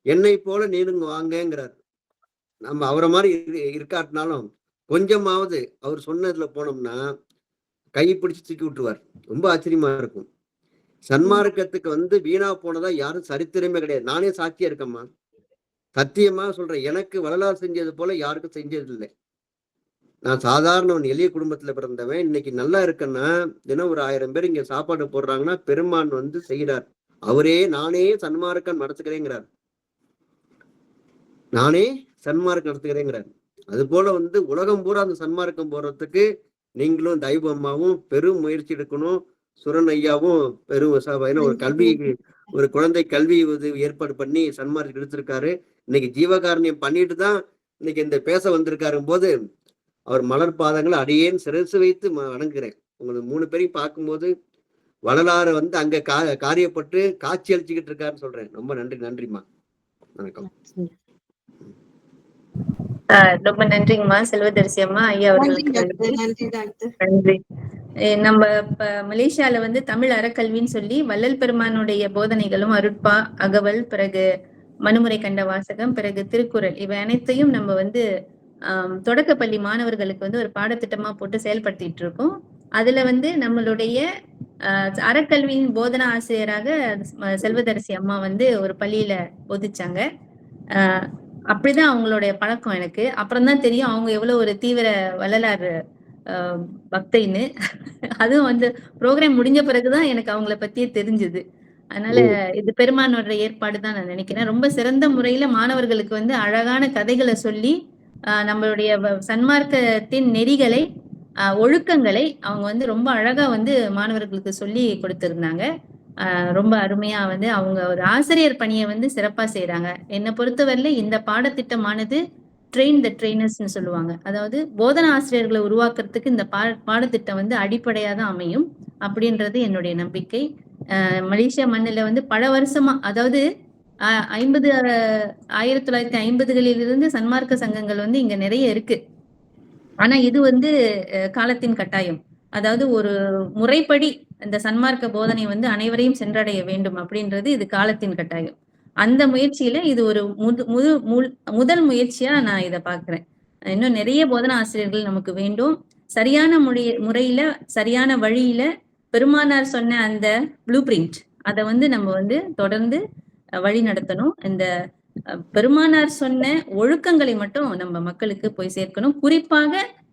என்னை போல நீனுங்க வாங்கங்கிறார். நம்ம அவரை மாதிரி இருக்காட்டினாலும் கொஞ்சமாவது அவர் சொன்னதுல போனோம்னா கை பிடிச்சு தூக்கி விட்டுருவார். ரொம்ப ஆச்சரியமா இருக்கும். சன்மார்க்கத்துக்கு வீணா போனதா யாரும் சரித்திரமே கிடையாது. நானே சாட்சியா இருக்கேம்மா. சத்தியமா சொல்றேன். எனக்கு வள்ளலார் செஞ்சது போல யாருக்கும் செஞ்சது இல்லை. நான் சாதாரண எளிய குடும்பத்துல பிறந்தவன். இன்னைக்கு நல்லா இருக்கேன்னா தினம் ஒரு 1000 பேர் இங்க சாப்பாடு போடுறாங்கன்னா பெருமான் செய்கிறார். அவரே நானே சன்மார்க்கம் நடத்துக்கிறேங்கிறார். நானே சன்மார்க்கம் நடத்துகிறேங்கிறார். அது போல உலகம் பூரா அந்த சன்மார்க்கம் போடுறதுக்கு நீங்களும் தெய்வம்மாவும் பெரும் முயற்சி எடுக்கணும். சுரன் ஐயாவும் பெரும் ஒரு கல்வி, ஒரு குழந்தை கல்வி ஏற்பாடு பண்ணி சன்மார்க்கம் எடுத்திருக்காரு. இன்னைக்கு ஜீவகாரணியம் பண்ணிட்டு தான் இன்னைக்கு இந்த பேச வந்திருக்காரு போது அவர் மலர் பாதங்களை அடியேன் சிரசு வைத்து வணங்குகிறேன். உங்களுக்கு 3 பேரையும் பார்க்கும்போது வள்ளலார அங்க காரியப்பட்டு காட்சி அளிச்சுக்கிட்டு இருக்காருன்னு சொல்றேன். ரொம்ப நன்றி, நன்றிம்மா. வணக்கம். ரொம்ப நன்றிங்கம்மா செல்வதரிசி அம்மா. ஐயா அவர்களுக்கு நன்றி. நம்ம இப்ப மலேசியால தமிழ் அறக்கல்வின்னு சொல்லி வள்ளல் பெருமானுடைய போதனைகளும், அருட்பா, அகவல், பிறகு மனுமுறை கண்ட வாசகம், பிறகு திருக்குறள், இவை அனைத்தையும் நம்ம தொடக்கப்பள்ளி மாணவர்களுக்கு ஒரு பாடத்திட்டமா போட்டு செயல்படுத்திட்டு இருக்கோம். அதுல நம்மளுடைய அறக்கல்வியின் போதனா ஆசிரியராக செல்வதரிசி அம்மா ஒரு பள்ளியில போதிச்சாங்க. அப்படிதான் அவங்களுடைய பழக்கம் எனக்கு. அப்புறம் தான் தெரியும் அவங்க எவ்வளவு ஒரு தீவிர வள்ளலார் பக்தைன்னு. அதுவும் ப்ரோக்ராம் முடிஞ்ச பிறகுதான் எனக்கு அவங்கள பத்தியே தெரிஞ்சது. அதனால இது பெருமானோட ஏற்பாடு தான் நான் நினைக்கிறேன். ரொம்ப சிறந்த முறையில மாணவர்களுக்கு அழகான கதைகளை சொல்லி நம்மளுடைய சன்மார்க்கத்தின் நெறிகளை, ஒழுக்கங்களை அவங்க ரொம்ப அழகா மாணவர்களுக்கு சொல்லி கொடுத்திருந்தாங்க. ரொம்ப அருமையா அவங்க ஒரு ஆசிரியர் பணியை சிறப்பா செய்யறாங்க. என்னை பொறுத்தவரையில இந்த பாடத்திட்டமானது ட்ரெயின் த ட்ரெயினர்ஸ்னு சொல்லுவாங்க. அதாவது போதனா ஆசிரியர்களை உருவாக்குறதுக்கு இந்த பாடத்திட்டம் அடிப்படையா தான் அமையும் அப்படின்றது என்னுடைய நம்பிக்கை. மலேசியா மண்ணில பல வருஷமா, அதாவது 1950களிலிருந்து சன்மார்க்க சங்கங்கள் இங்க நிறைய இருக்கு. ஆனா இது காலத்தின் கட்டாயம். அதாவது ஒரு முறைப்படி இந்த சன்மார்க்க போதனை அனைவரையும் சென்றடைய வேண்டும் அப்படின்றது இது காலத்தின் கட்டாயம். அந்த முயற்சியில இது ஒரு முதல் முயற்சியா நான் இதை பார்க்கிறேன். இன்னும் நிறைய போதனா ஆசிரியர்கள் நமக்கு வேண்டும். சரியான முறையில, சரியான வழியில பெருமானார் சொன்ன அந்த ப்ளூ பிரிண்ட் அதை நம்ம தொடர்ந்து வழி நடத்தணும். இந்த பெருமானார் சொன்ன ஒழுக்கங்களை மட்டும் நம்ம மக்களுக்கு போய் சேர்க்கணும். குறிப்பாக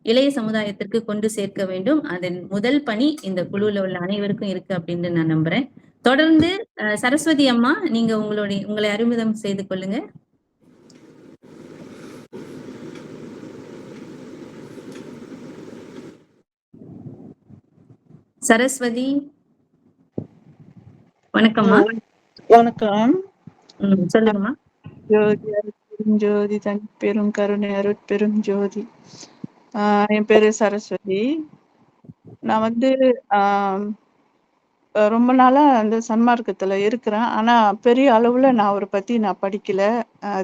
இளைய சமுதாயத்திற்கு கொண்டு சேர்க்க வேண்டும். அதன் முதல் பணி இந்த குழுவில் உள்ள அனைவருக்கும் இருக்கு அப்படின்னு நான் நம்புறேன். தொடர்ந்து சரஸ்வதி அம்மா, நீங்க உங்களை அறிமுகம் செய்து கொள்ளுங்க. சரஸ்வதி, வணக்கம்மா. வணக்கம். சொல்லுங்கம்மா. ஜோதி ஜோதி தன் பெரும் கருணை அருட்பெரும் ஜோதி. என் பேரு சரஸ்வதி. நான் ரொம்ப நாளா அந்த சன்மார்க்கத்துல இருக்கிறேன். ஆனா பெரிய அளவுல நான் அவரை பத்தி நான் படிக்கல,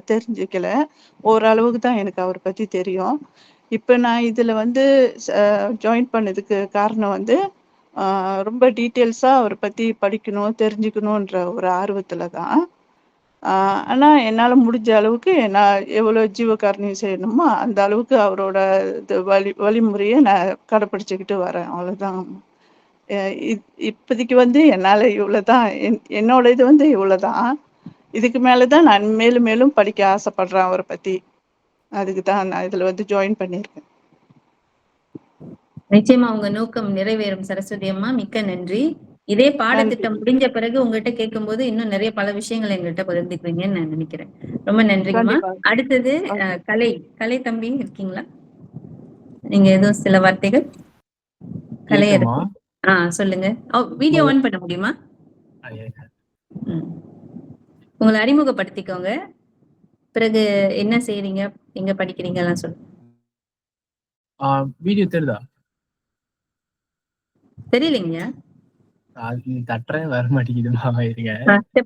தெரிஞ்சுக்கல. ஓரளவுக்கு தான் எனக்கு அவரை பத்தி தெரியும். இப்ப நான் இதுல வந்து ஜாயின் பண்ணதுக்கு காரணம் வந்து ரொம்ப டீட்டெயில்ஸா அவரை பத்தி படிக்கணும், தெரிஞ்சுக்கணுன்ற ஒரு ஆர்வத்துல தான். ஆனா என்னால முடிஞ்ச அளவுக்கு நான் எவ்வளவு ஜீவகாருண்யம் செய்யணுமோ அந்த அளவுக்கு அவரோட வழிமுறையை நான் கடைப்பிடிச்சுக்கிட்டு வரேன். அவ்வளவுதான். இப்போதைக்கு வந்து என்னால இவ்வளவுதான். என்னோட இது வந்து இவ்வளவுதான். இதுக்கு மேலதான் நான் மேலும் மேலும் படிக்க ஆசைப்படுறேன் அவரை பத்தி. அதுக்கு தான் நான் இதுல வந்து ஜாயின் பண்ணியிருக்கேன். நிச்சயமா உங்க நோக்கம் நிறைவேறும் சரஸ்வதி அம்மா. மிக்க நன்றி. இதே பாடத்திட்டம் முடிஞ்ச பிறகு உங்ககிட்ட கேட்கும்போது இன்னும் நிறைய பல விஷயங்களை எங்கள்கிட்ட பகிர்ந்துக்குவீங்கன்னு நான் நினைக்கிறேன். ரொம்ப நன்றிங்கம்மா. அடுத்தது கலை தம்பி இருக்கீங்களா? நீங்க எதுவும் சில வார்த்தைகள் கலைய சொல்லுங்க. வீடியோ ஆன் பண்ண முடியுமா? உங்களை அறிமுகப்படுத்திக்கோங்க. பிறகு என்ன செய்யறீங்க, எங்க படிக்கிறீங்க எல்லாம் சொல்லுங்க. வீடியோ தெரியுதா? தெரியலீங்க. தட்டுறேன் வர மாட்டேங்குதுமா. இருங்க.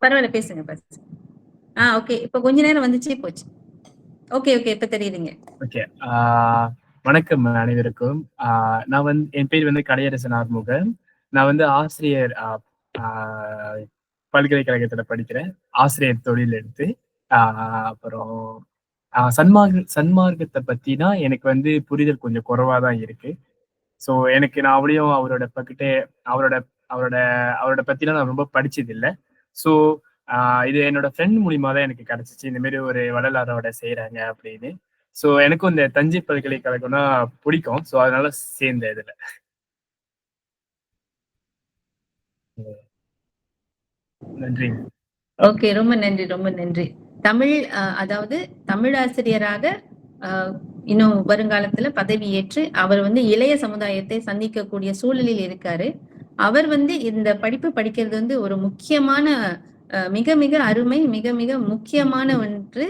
பரவாயில்ல, பேசுங்க. ஓகே. இப்ப கொஞ்ச நேரம் வந்துச்சு, போச்சு. ஓகே இப்ப தெரியுதுங்க. ஓகே. வணக்கம் அனைவருக்கும். நான் வந்து என் பேர் வந்து கலையரசன் ஆறுமுகன். நான் வந்து ஆசிரியர் பல்கலைக்கழகத்துல படிக்கிறேன். ஆசிரியர் தொழில் எடுத்து. அப்புறம் சன்மார்க்கத்தை பத்தினா எனக்கு வந்து புரிதல் கொஞ்சம் குறைவாதான் இருக்கு. ஸோ எனக்கு நான் அவளையும் அவரோட பக்கிட்டே அவரோட பத்திலாம் நான் ரொம்ப படிச்சது இல்லை. ஸோ இது என்னோட ஃப்ரெண்ட் மூலியமா தான் எனக்கு கிடைச்சிச்சு. இந்த மாதிரி ஒரு வள்ளலாரோட செய்யறாங்க அப்படின்னு. ஸோ எனக்கும் இந்த தஞ்சை பல்கலைக்கழகம்னா பிடிக்கும். ஸோ அதனால சேர்ந்த இதுல. நன்றி. ஓகே, ரொம்ப நன்றி. தமிழ் அதாவது தமிழாசிரியராக இன்னும் வருங்காலத்துல பதவி ஏற்று அவர் வந்து இளைய சமுதாயத்தை சந்திக்கக்கூடிய சூழலில் இருக்காரு. அவர் வந்து இந்த படிப்பு படிக்கிறது வந்து ஒரு முக்கியமான மிக மிக அருமை, மிக மிக முக்கியமான ஒன்று.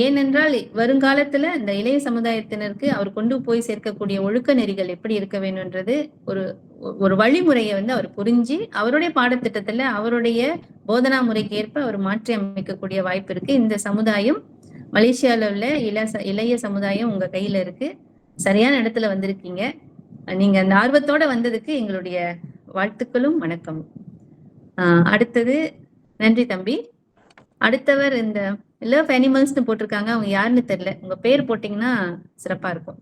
ஏனென்றால் வருங்காலத்துல இந்த இளைய சமுதாயத்தினருக்கு அவர் கொண்டு போய் சேர்க்கக்கூடிய ஒழுக்க நெறிகள் எப்படி இருக்க வேணும்ன்றது ஒரு வழிமுறையை வந்து அவர் புரிஞ்சு அவருடைய பாடத்திட்டத்துல அவருடைய போதனா முறைக்கு ஏற்ப அவர் மாற்றி அமைக்கக்கூடிய வாய்ப்பு இருக்கு. இந்த சமுதாயம் மலேசியால உள்ள இளைய சமுதாயம் உங்க கையில இருக்கு. சரியான இடத்துல வந்திருக்கீங்க. நீங்க அந்த ஆர்வத்தோட வந்ததுக்கு எங்களுடைய வாழ்த்துக்களும் வணக்கம். அடுத்தது நன்றி தம்பி. அடுத்தவர் இந்த லவ் அனிமல்ஸ்னு போட்டிருக்காங்க. அவங்க யாருன்னு தெரியல. உங்க பேர் போட்டீங்கன்னா சிறப்பா இருக்கும்.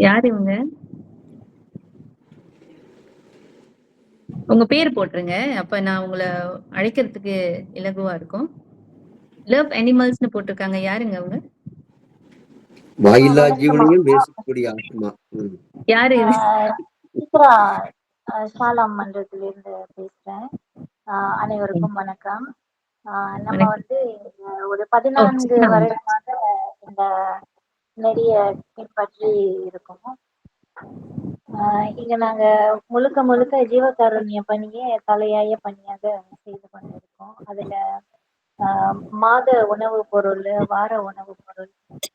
யாரு இவங்க? உங்க பேர் போட்டுருங்க. அப்ப நான் உங்களை அழைக்கிறதுக்கு இலகுவா இருக்கும். லவ் அனிமல்ஸ்னு போட்டிருக்காங்க. யாருங்க அவங்க? வாயில்லா ஜீவனையும் பேசக்கூடிய ஆத்மா. யாரு? ஷாலாம் மன்றத்துல இருந்து பேசுறேன். அனைவருக்கும் வணக்கம். நம்ம வந்து ஒரு 14 வருடமாக இந்த நெறிய பின்பற்றி இருக்கோம். இங்க நாங்க முழுக்க ஜீவகாருண்ய பணியே தலையாய பணியாக செய்து கொண்டிருக்கோம். அதுல மாத உணவு பொருள், வார உணவு பொருள்,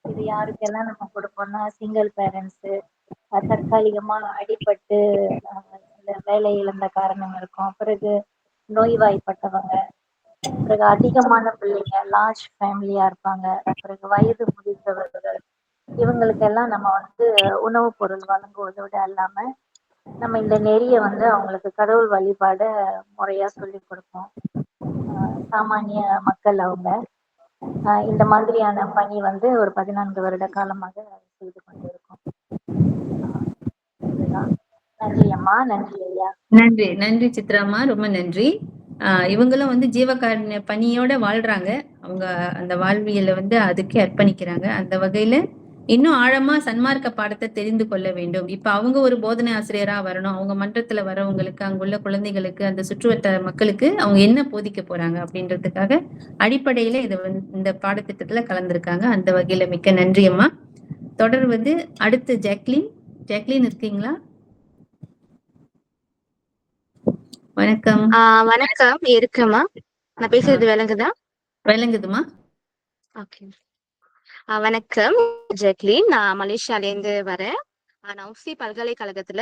இது யாருக்கெல்லாம் நம்ம கொடுப்போம்னா சிங்கிள் பேரண்ட்ஸு, தற்காலிகமா அடிபட்டு வேலை இழந்த காரணம் இருக்கும், பிறகு நோய்வாய்ப்பட்டவங்க, பிறகு அதிகமான பிள்ளைங்க, லார்ஜ் ஃபேமிலியா இருப்பாங்க, பிறகு வயது முதிர்ந்தவர்கள், இவங்களுக்கெல்லாம் நம்ம வந்து உணவு பொருள் வழங்குவதோடு அல்லாம நம்ம இந்த நெறிய வந்து அவங்களுக்கு கடவுள் வழிபாட முறையா சொல்லி கொடுப்போம். சாமானிய மக்கள் அவங்க இந்த மாதிரியான பணி வந்து ஒரு 14 வருட காலமாக செய்து கொண்டிருக்கோம். நன்றி அம்மா. நன்றி ஐயா. நன்றி சித்ராமா, ரொம்ப நன்றி. இவங்களும் வந்து ஜீவகாருண்ய பணியோட வாழ்றாங்க. அவங்க அந்த வாழ்வியலை வந்து அதுக்கே அர்ப்பணிக்கிறாங்க. அந்த வகையில இன்னும் ஆழமா சன்மார்க்க பாடத்தை தெரிந்து கொள்ள வேண்டும். இப்ப அவங்க ஒரு போதனை ஆசிரியரா வரணும். அவங்க மன்றத்துல வரவங்களுக்கு, அங்குள்ள குழந்தைகளுக்கு, அந்த சுற்றுவட்டார மக்களுக்கு அவங்க என்ன போதிக்க போறாங்க அப்படின்றதுக்காக அடிப்படையில இதை வந்து இந்த பாடத்திட்டத்துல கலந்துருக்காங்க. அந்த வகையில மிக்க நன்றி அம்மா. தொடர்வது அடுத்து ஜாக்லின் இருக்கீங்களா? வணக்கம். வணக்கம். இருக்குமா? நான் பேசுறது விளங்குதா? விளங்குதுமா. ஓகே. வணக்கம் ஜாக்லின். நான் மலேசியால இருந்து வரேன். நான் உஃப்சி பல்கலைக்கழகத்துல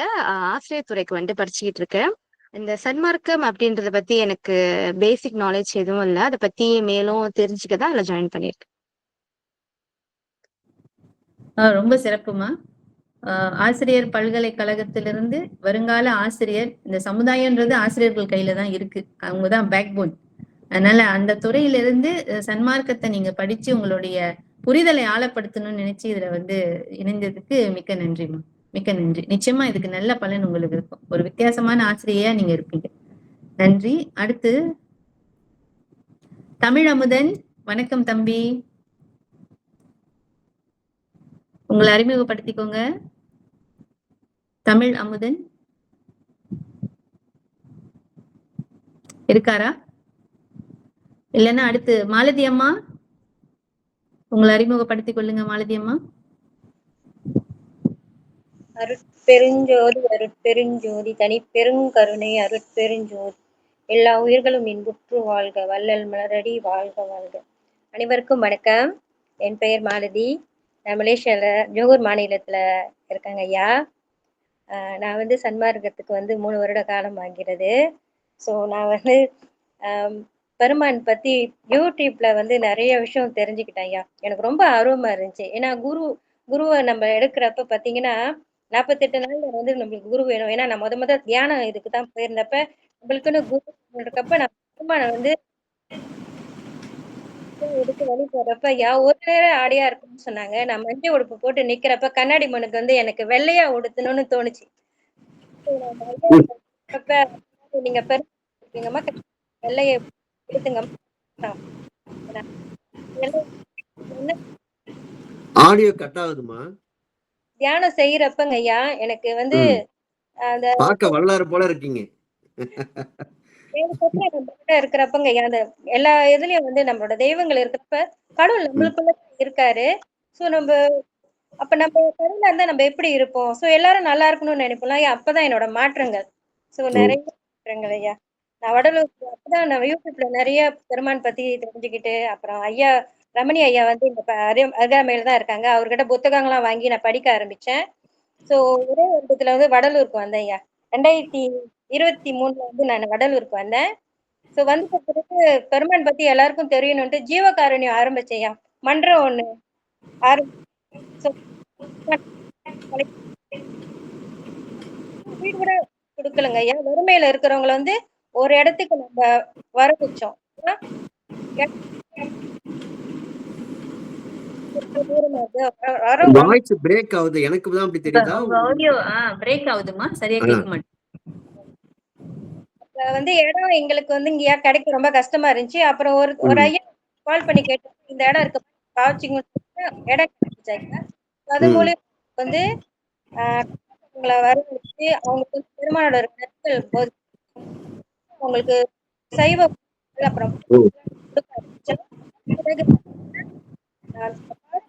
ஆசிரியர் துறைக்கு வந்து படிச்சுக்கிட்டு இருக்கேன். இந்த சன்மார்க்கம் அப்படின்றத பத்தி எனக்கு பேசிக் நாலேஜ் எதுவும் இல்லை. அதை பத்தி மேலும் தெரிஞ்சுக்க தான் அதில் ஜாயின் பண்ணியிருக்கேன். ரொம்ப சிறப்புமா. ஆசிரியர் பல்கலைக்கழகத்திலிருந்து வருங்கால ஆசிரியர், இந்த சமுதாயம்ன்றது ஆசிரியர்கள் கையில தான் இருக்கு, அவங்க தான் பேக் போன். அதனால அந்த துறையிலிருந்து சன்மார்க்கத்தை நீங்க படிச்சு உங்களுடைய புரிதலை ஆழப்படுத்தணும்னு நினைச்சு இதுல வந்து இணைந்ததுக்கு மிக்க நன்றிமா, மிக்க நன்றி. நிச்சயமா இதுக்கு நல்ல பலன் உங்களுக்கு இருக்கும். ஒரு வித்தியாசமான ஆசிரியையா நீங்க இருப்பீங்க. நன்றி. அடுத்து தமிழ் அமுதன். வணக்கம் தம்பி, உங்களை அறிமுகப்படுத்திக்கோங்க. தமிழ் அமுதன் இருக்காரா? இல்லைன்னா அடுத்து மாலதி அம்மா, உங்களை அறிமுகப்படுத்திக் கொள்ளுங்க. மாலதி அம்மா. அருட்பெருஞ்சோதி அருட்பெருஞ்சோதி தனிப்பெருங்கருணை அருட்பெருஞ்சோதி எல்லா உயிர்களும் இன்புற்று வாழ்க, வள்ளல் மலரடி வாழ்க வாழ்க. அனைவருக்கும் வணக்கம். என் பெயர் மாலதி. நான் மலேசியால ஜோகூர் மாநிலத்துல இருக்கேங்க ஐயா. நான் வந்து சன்மார்க்கத்துக்கு வந்து 3 வருட காலம் ஆகிறது. ஸோ நான் வந்து பெருமான் பத்தி யூடியூப்ல வந்து நிறைய விஷயம் தெரிஞ்சுக்கிட்டேன் ஐயா. எனக்கு ரொம்ப ஆர்வமா இருந்துச்சு. ஏன்னா குருவை நம்ம எடுக்கிறப்ப பார்த்தீங்கன்னா 48 நாள்ல வந்து நம்மளுக்கு குரு வேணும். ஏன்னா நான் முத தியானம் இதுக்கு தான் போயிருந்தப்ப நம்மளுக்குன்னு குரு இருக்கப்ப நான் பெருமானை வந்து எடுத்து வழி போடுறப்ப ஐயா ஒரு நேரம் ஆடையா இருக்குன்னு சொன்னாங்க. நான் மஞ்சள் உடுப்பு போட்டு நிக்கிறப்ப கண்ணாடி மனுக்கு வந்து எனக்கு வெள்ளையா உடுத்தணும்னு தோணுச்சு. நீங்க பெருமாள் வெள்ளைய உடுத்துங்க. ஆடியோ கட் ஆகுதுமா? தியானம் செய்யறப்பங்க ஐயா எனக்கு வந்து அந்த பார்க்க வல்லாறு போல இருக்கீங்க. இருக்கிறப்பங்க ஐயா அந்த எல்லா இதுலயும் வந்து நம்மளோட தெய்வங்கள் இருக்கிறப்ப கடவுள் நம்மளுக்குள்ள இருக்காரு. சோ நம்ம அப்ப நம்ம கடவுளா இருந்தா நம்ம எப்படி இருப்போம்? சோ எல்லாரும் நல்லா இருக்கணும்னு நினைப்போம் ஐயா. அப்பதான் என்னோட மாற்றங்கள். சோ நிறைய மாற்றங்கள் ஐயா. நான் வடலூர் அப்பதான் நான் யூடியூப்ல நிறைய பெருமான் பத்தி தெரிஞ்சுக்கிட்டு, அப்புறம் ஐயா ரமணி ஐயா வந்து இந்த அருகாமையில தான் இருக்காங்க. அவர்கிட்ட புத்தகங்கள்லாம் வாங்கி நான் படிக்க ஆரம்பிச்சேன். சோ ஒரே வருடத்துல வந்து வடலூருக்கு வந்தேன் ஐயா. 2023 வந்து நான் வடலூருக்கு வந்தேன். சோ வந்து பிறகு பெருமான் பத்தி எல்லாருக்கும் தெரியணும்ட்டு ஜீவகாருண்யம் ஆரம்பிச்சேன் ஐயா. மன்றம் ஒண்ணு வீடு கூட கொடுக்கலங்க ஐயா. வறுமையில இருக்கிறவங்களை வந்து ஒரு இடத்துக்கு நம்ம வர வச்சோம். வாய்ஸ் பிரேக் ஆகுது. எனக்கு தான் அப்படி தெரியுதா? ஆடியோ பிரேக் ஆகுதுமா, சரியா கேட்க மாட்டேங்குது. வந்து இடம் எங்களுக்கு வந்து இங்கயா கிடைக்க ரொம்ப கஷ்டமா இருந்துச்சு. அப்புறம் ஒரு ஐயா கால் பண்ணி கேட்டோம், இந்த இடம் இருக்கு பாவச்சிங்க இடம் கிடைச்சாங்க. அது மூலியம் வந்து அவங்களை வர வச்சு அவங்களுக்கு பெருமானோட கருத்துக்கள் அவங்களுக்கு சைவ அப்புறம்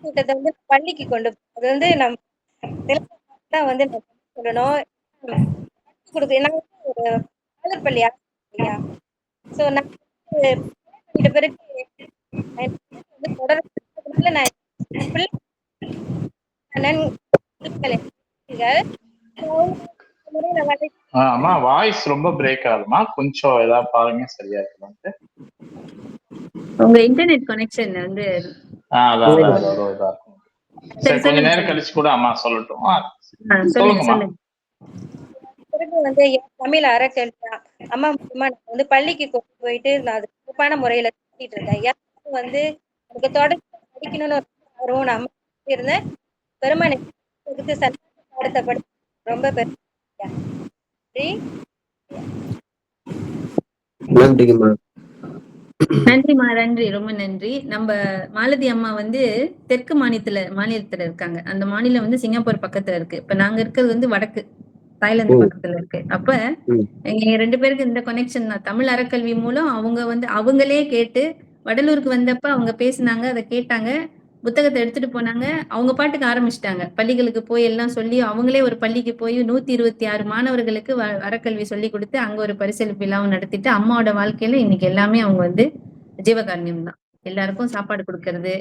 கூட்டத்தை வந்து பள்ளிக்கு கொண்டு அது வந்து நம்ம வந்து சொல்லணும் கொடுக்கு ஒரு பள்ளி ஐயா. சோ நான் பிறகு அம்மா வாய்ஸ் ரொம்ப பிரேக் ஆகுதுமா, கொஞ்சம் ஏதாவது பாருங்க சரியா இருக்கு. உங்க இன்டர்நெட் கனெக்ஷன் வந்து கொஞ்ச நேரம் கழிச்சு கூட அம்மா சொல்லட்டும். சொல்லுங்க. பிறகு வந்து தமிழ் அறக்கல் அம்மா மூலமா நான் வந்து பள்ளிக்கு கொண்டு போயிட்டு நான் அது சிறப்பான முறையில கட்டிட்டு இருக்கேன். ஐயா வந்து எனக்கு தொடர்ந்து படிக்கணும்னு ஆர்வம் நான் அம்மா இருந்தேன். பெருமானை பாடத்தை படி ரொம்ப நன்றிமா, நன்றி, ரொம்ப நன்றி. நம்ம மாலதி அம்மா வந்து தெற்கு மாநிலத்துல இருக்காங்க. அந்த மாநிலம் வந்து சிங்கப்பூர் பக்கத்துல இருக்கு. இப்ப நாங்க இருக்கிறது வந்து வடக்கு தாய்லாந்து பக்கத்துல இருக்கு. அப்ப எங்க 2 பேருக்கு இந்த கனெக்ஷன் தான். தமிழ் அறக்கல்வி மூலம் அவங்க வந்து அவங்களே கேட்டு வடலூருக்கு வந்தப்ப அவங்க பேசினாங்க, அதை கேட்டாங்க, புத்தகத்தை எடுத்துட்டு போனாங்க. அவங்க பாட்டுக்கு ஆரம்பிச்சிட்டாங்க. பள்ளிகளுக்கு போய் எல்லாம் சொல்லி அவங்களே ஒரு பள்ளிக்கு போய் 126 மாணவர்களுக்கு அறக்கல்வி சொல்லி கொடுத்து அங்க ஒரு பரிசளிப்பு விழாவும் நடத்திட்டு அம்மாவோட வாழ்க்கையில இன்னைக்கு எல்லாமே அவங்க வந்து ஜீவகாருண்யம் தான். எல்லாருக்கும் சாப்பாடு கொடுக்கறது,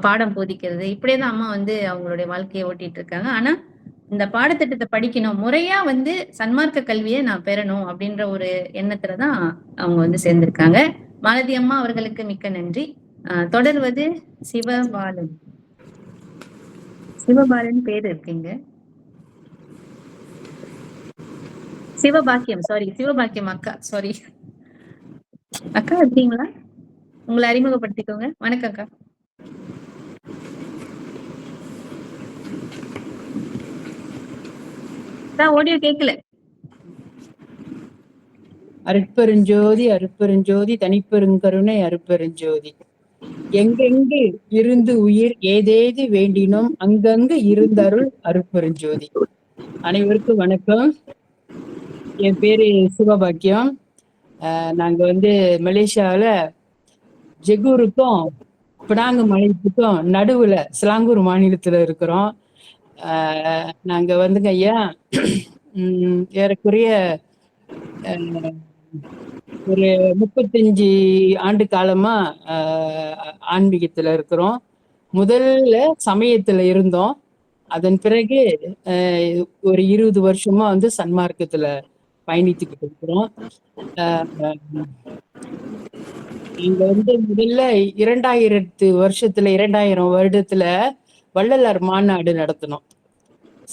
பாடம் போதிக்கிறது, இப்படியேதான் அம்மா வந்து அவங்களுடைய வாழ்க்கையை ஓட்டிட்டு இருக்காங்க. ஆனா இந்த பாடத்திட்டத்தை படிக்கணும், முறையா வந்து சன்மார்க்க கல்வியை நான் பெறணும் அப்படின்ற ஒரு எண்ணத்துலதான் அவங்க வந்து சேர்ந்திருக்காங்க. மாலதி அம்மா அவர்களுக்கு மிக்க நன்றி. தொடர்வது சிவபாலன். சிவபாலன் பேர் இருக்குங்க. சிவபாக்கியம், சாரி, சிவபாக்கியம் அக்கா, சாரி அக்கா இருக்கீங்களா? உங்களை அறிமுகப்படுத்திக்கோங்க. வணக்கம் அக்கா. ஆடியோ கேட்கல. அருட்பெருஞ்சோதி அருட்பெருஞ்சோதி தனிப்பெருங்கருணை அருட்பெருஞ்சோதி. எங்கெங்கு இருந்து உயிர் ஏதேது வேண்டினோம் அங்கங்கு இருந்தருள் அருட்பெருஞ்சோதி. அனைவருக்கும் வணக்கம். என் பேரு சிவபாக்கியம். நாங்க வந்து மலேசியாவில ஜெகூருக்கும் பினாங்கு மாநிலத்துக்கும் நடுவுல சிலாங்கூர் மாநிலத்துல இருக்கிறோம். நாங்க வந்துங்க ஐயா ஏறக்குறைய ஒரு 35 ஆண்டு காலமா ஆன்மீகத்துல இருக்கிறோம். முதல்ல சமயத்துல இருந்தோம். அதன் பிறகு ஒரு 20 வருஷமா வந்து சன்மார்க்கத்துல பயணித்துக்கிட்டு இருக்கிறோம். இங்க வந்து முதல்ல 2000 வருடத்துல வள்ளலார் மாநாடு நடத்தினோம்.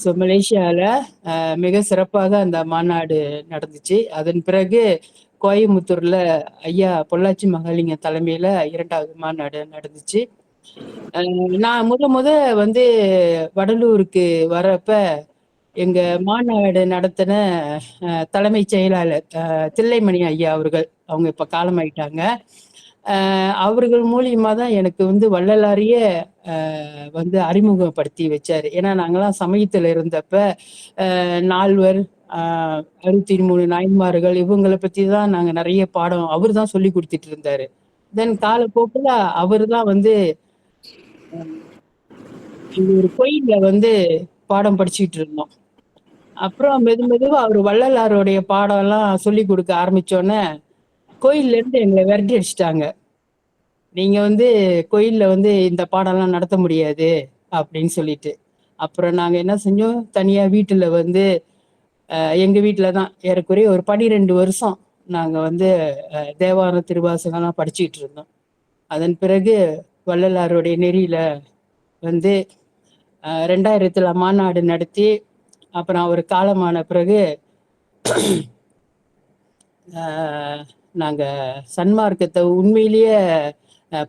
ஸோ மலேசியால மிக சிறப்பாக அந்த மாநாடு நடந்துச்சு. அதன் பிறகு கோயம்புத்தூர்ல ஐயா பொள்ளாச்சி மகாலிங்க தலைமையில 2வது மாநாடு நடந்துச்சு. நான் முத வந்து வடலூருக்கு வரப்ப எங்க மாநாடு நடத்தின தலைமைச் செயலாளர் தில்லைமணி ஐயா அவர்கள், அவங்க இப்ப காலமாயிட்டாங்க. அவர்கள் மூலியமா தான் எனக்கு வந்து வள்ளலாரிய வந்து அறிமுகப்படுத்தி வச்சாரு. ஏன்னா நாங்கெல்லாம் சமயத்துல இருந்தப்ப 4 63 நாயன்மார்கள் இவங்களை பத்தி தான் நாங்க நிறைய பாடம் அவர் தான் சொல்லி கொடுத்துட்டு இருந்தாரு. தென் காலப்போக்குல அவரு தான் வந்து ஒரு கோயில்ல வந்து பாடம் படிச்சுட்டு இருந்தோம். அப்புறம் மெதுவா அவர் வள்ளலாருடைய பாடம் எல்லாம் சொல்லி கொடுக்க ஆரம்பிச்சோன்னே கோயில்ல இருந்து எங்களை விரட்டி அடிச்சிட்டாங்க. நீங்க வந்து கோயில்ல வந்து இந்த பாடம்லாம் நடத்த முடியாது அப்படின்னு சொல்லிட்டு. அப்புறம் நாங்க என்ன செஞ்சோம், தனியா வீட்டுல வந்து எங்க வீட்டுலதான் ஏறக்குறைய ஒரு 12 வருஷம் நாங்க வந்து தேவாரம் திருவாசகம்லாம் படிச்சுக்கிட்டு இருந்தோம். அதன் பிறகு வள்ளலாருடைய நெறியில வந்து 2000 மாநாடு நடத்தி அப்புறம் அவர் காலமான பிறகு நாங்க சன்மார்க்கத்தை உண்மையிலேயே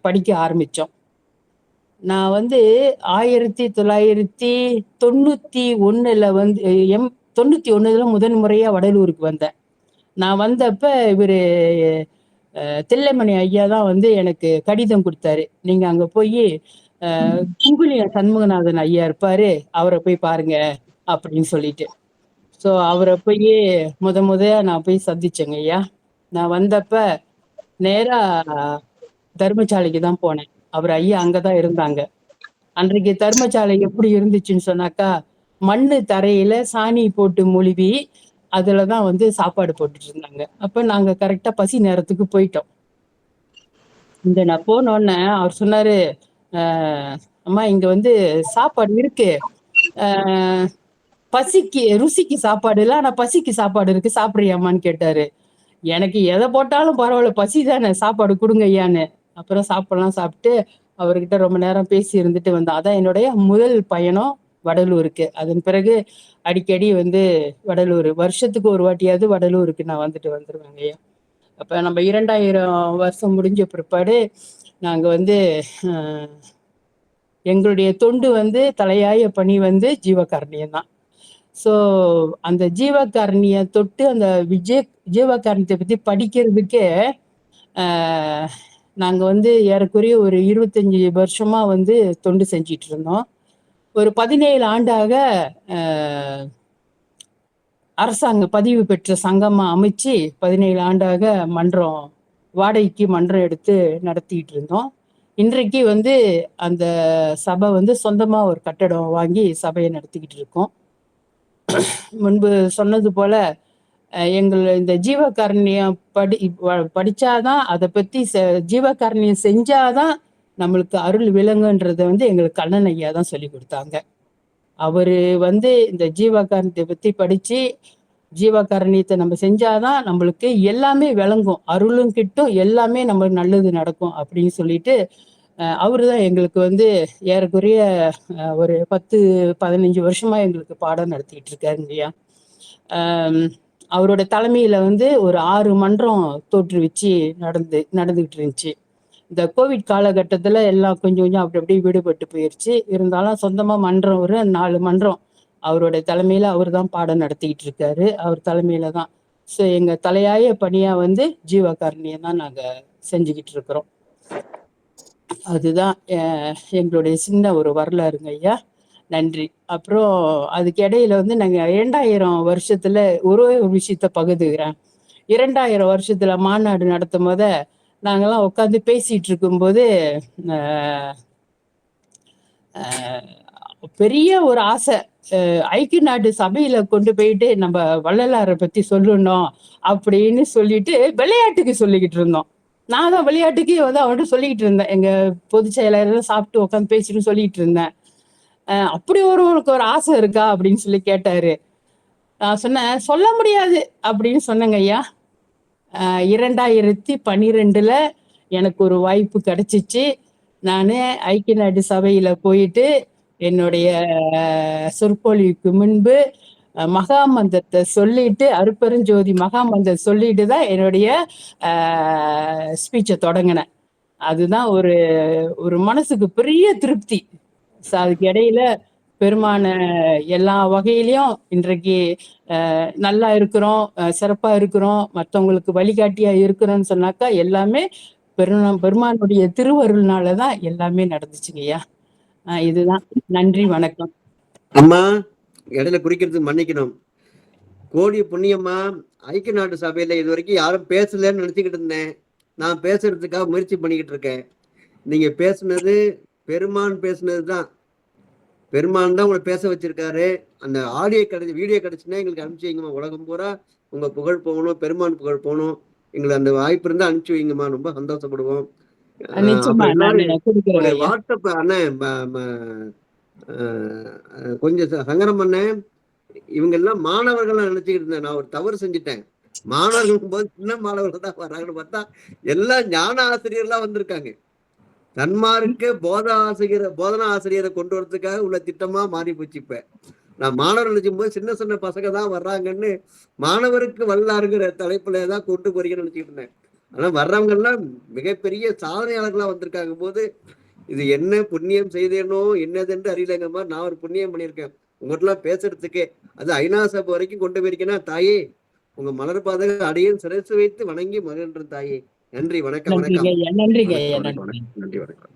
படிக்க ஆரம்பிச்சோம். நான் வந்து 1991 வந்து 91 முதன் முறையா வடலூருக்கு வந்தேன். நான் வந்தப்ப இவரு தில்லைமணி ஐயா தான் வந்து எனக்கு கடிதம் கொடுத்தாரு. நீங்க அங்க போய் குங்குலியம் சண்முகநாதன் ஐயா இருப்பாரு, அவரை போய் பாருங்க அப்படின்னு சொல்லிட்டு. ஸோ அவரை போய் முத நான் போய் சந்திச்சேங்க ஐயா. நான் வந்தப்ப நேரா தர்மசாலைக்கு தான் போனேன். அவர் ஐயா அங்கதான் இருந்தாங்க. அன்றைக்கு தர்மசாலை எப்படி இருந்துச்சுன்னு சொன்னாக்கா, மண்ணு தரையில சாணி போட்டு மொழிவி அதுலதான் வந்து சாப்பாடு போட்டுட்டு இருந்தாங்க. அப்ப நாங்க கரெக்டா பசி நேரத்துக்கு போயிட்டோம். நான் போனோடனே அவர் சொன்னாரு, அம்மா இங்க வந்து சாப்பாடு இருக்கு, பசிக்கு ருசிக்கு சாப்பாடு இல்லை, ஆனா பசிக்கு சாப்பாடு இருக்கு, சாப்பிடுறியாமான்னு கேட்டாரு. எனக்கு எதை போட்டாலும் பரவாயில்ல, பசி தானே, சாப்பாடு கொடுங்க ஐயான்னு. அப்புறம் சாப்பிட்டு அவர்கிட்ட ரொம்ப நேரம் பேசி இருந்துட்டு வந்தேன். அதான் என்னுடைய முதல் பயணம் வடலூருக்கு. அதன் பிறகு அடிக்கடி வந்து வடலூர் வருஷத்துக்கு ஒரு வாட்டியாவது வடலூருக்கு நான் வந்துருவேங்க ஐயா. அப்ப நம்ம 2000 வருஷம் முடிஞ்ச பிற்பாடு நாங்க வந்து எங்களுடைய தொண்டு வந்து தலையாய பணி வந்து ஜீவகாருண்யம் தான். ஸோ அந்த ஜீவகாருண்ய தொட்டு அந்த ஜீவகாருண்யத்தை பத்தி படிக்கிறதுக்கே நாங்க வந்து ஏறக்குறைய ஒரு 25 வருஷமா வந்து தொண்டு செஞ்சிட்டு இருந்தோம். ஒரு 17 ஆண்டாக அரசாங்க பதிவு பெற்ற சங்கமா அமைச்சு 17 ஆண்டாக மன்றம் வாடகைக்கு மன்றம் எடுத்து நடத்திட்டு இருந்தோம். இன்றைக்கு வந்து அந்த சபை வந்து சொந்தமா ஒரு கட்டடம் வாங்கி சபையை நடத்திக்கிட்டு இருக்கோம். முன்பு சொன்னது போல இந்த ஜீவகாருண்யம் படிச்சாதான், அதை பத்தி ஜீவகாருண்யம் செஞ்சாதான் நம்மளுக்கு அருள் விளங்குன்றத வந்து எங்களுக்கு கண்ணன் ஐயா தான் சொல்லி கொடுத்தாங்க. அவரு வந்து இந்த ஜீவகாருண்யத்தை பத்தி படிச்சு ஜீவகாருண்யத்தை நம்ம செஞ்சாதான் நம்மளுக்கு எல்லாமே விளங்கும், அருளும் கிட்டும், எல்லாமே நம்ம நல்லது நடக்கும் அப்படின்னு சொல்லிட்டு அவருதான் எங்களுக்கு வந்து ஏறக்குறைய ஒரு 10-15 வருஷமா எங்களுக்கு பாடம் நடத்திட்டு இருக்காருங்கய்யா. அவரோட தலைமையில வந்து ஒரு 6 மன்றம் தோற்றுவிச்சு நடந்துகிட்டு இருந்துச்சு. இந்த கோவிட் காலகட்டத்துல எல்லாம் கொஞ்சம் கொஞ்சம் அப்படி அப்படியே விடுபட்டு போயிருச்சு. இருந்தாலும் சொந்தமா மன்றம் ஒரு 4 மன்றம் அவரோட தலைமையில அவர் தான் பாடம் நடத்திக்கிட்டு இருக்காரு. அவர் தலைமையில தான். ஸோ எங்க தலையாய பணியா வந்து ஜீவகாருண்யம் தான் நாங்க செஞ்சுக்கிட்டு இருக்கிறோம். அதுதான் எங்களுடைய சின்ன ஒரு வரலாறுங்க ஐயா. நன்றி. அப்புறம் அதுக்கு இடையில வந்து நாங்க 2000 வருஷத்துல ஒரு விஷயத்த பகுதுகிறேன். 2000 வருஷத்துல மாநாடு நடத்தும் போத நாங்கெல்லாம் உட்காந்து பேசிட்டு இருக்கும்போது பெரிய ஒரு ஆசை, ஐக்கிய நாடு சபையில கொண்டு போயிட்டு நம்ம வள்ளலாரை பத்தி சொல்லணும் அப்படின்னு சொல்லிட்டு விளையாட்டுக்கு சொல்லிக்கிட்டு இருந்தோம். நான் தான் விளையாட்டுக்கு வந்து அவன்கிட்ட சொல்லிக்கிட்டு இருந்தேன். எங்க பொதுச் செயலாளர் சாப்பிட்டு உட்காந்து பேசிட்டு சொல்லிட்டு இருந்தேன். அப்படி உனக்கு ஒரு ஆசை இருக்கா அப்படின்னு சொல்லி கேட்டாரு. நான் சொன்னேன் சொல்ல முடியாது அப்படின்னு சொன்னேங்க ஐயா. 2012 எனக்கு ஒரு வாய்ப்பு கிடைச்சிச்சு. நான் ஐக்கிய நாடு சபையில போயிட்டு என்னுடைய சொற்பொழிவுக்கு முன்பு மகாமந்திரத்தை சொல்லிட்டு, அருப்பெருஞ்சோதி மகாமந்திரம் சொல்லிட்டு தான் என்னுடைய ஸ்பீச்சை தொடங்கினேன். அதுதான் ஒரு மனசுக்கு பெரிய திருப்தி. அதுக்கு இடையில பெருமான எல்லா வகையிலையும் இன்றைக்கு நல்லா இருக்கிறோம், சிறப்பா இருக்கிறோம், மற்றவங்களுக்கு வழிகாட்டியா இருக்கிறோம்னு சொன்னாக்கா எல்லாமே பெருமானுடைய திருவருள்னாலதான் எல்லாமே நடந்துச்சுங்கய்யா. இதுதான். நன்றி, வணக்கம். அம்மா இடையில குறிக்கிறதுக்கு மன்னிக்கணும். கோடி புண்ணியம்மா, ஐக்கிய நாடு சபையில இது வரைக்கும் யாரும் பேசலன்னு நினைச்சுக்கிட்டு இருந்தேன். நான் பேசுறதுக்காக முயற்சி பண்ணிக்கிட்டு இருக்கேன். நீங்க பேசுனது பெருமான் பேசுனது தான். பெருமான் தான் உங்களை பேச வச்சிருக்காரு. அந்த வீடியோ கிடைச்சுன்னா எங்களுக்கு அனுப்பிச்சு வைங்கம்மா. உலகம் பூரா உங்க புகழ் போகணும், பெருமான் புகழ் போகணும். எங்களுக்கு அந்த வாய்ப்பு இருந்தா அனுப்பிச்சு வைங்கம்மா, ரொம்ப சந்தோஷப்படுவோம். வாட்ஸ்அப் அண்ணன் கொஞ்சம் சங்கரம் பண்ணேன். இவங்க எல்லாம் மாணவர்கள் நினைச்சுக்கிட்டு இருந்தேன். நான் ஒரு தவறு செஞ்சுட்டேன். மாணவர்கள் போது சின்ன மாணவர்கள் தான் வர்றாங்கன்னு பார்த்தா எல்லாம் ஞான ஆசிரியர்லாம் வந்திருக்காங்க. தன்மார்க்க போதனா ஆசிரியரை கொண்டு வரதுக்காக உள்ள திட்டமா மாறி போச்சு. இப்ப நான் மாணவர் நினைச்சும் போது சின்ன சின்ன பசங்க தான் வர்றாங்கன்னு மாணவருக்கு வல்லாருங்கிற தலைப்புலதான் கொண்டு போறீங்கன்னு நினைச்சுக்கிட்டு இருந்தேன். ஆனா வர்றவங்க எல்லாம் மிகப்பெரிய சாதனையாளர்களா வந்திருக்காங்க போது இது என்ன புண்ணியம் செய்தேனோ என்னதுன்னு அறியலங்கம்மா. நான் ஒரு புண்ணியம் பண்ணியிருக்கேன் உங்கள்கிட்ட பேசுறதுக்கே. அது ஐநா சபை வரைக்கும் கொண்டு போயிருக்கேன்னா தாயே உங்க மலர் பாதக அடியும் சிரசு வைத்து வணங்கி மகிழ்ன்ற தாயே. நன்றி, வணக்கம். வணக்கம், நன்றி, வணக்கம்.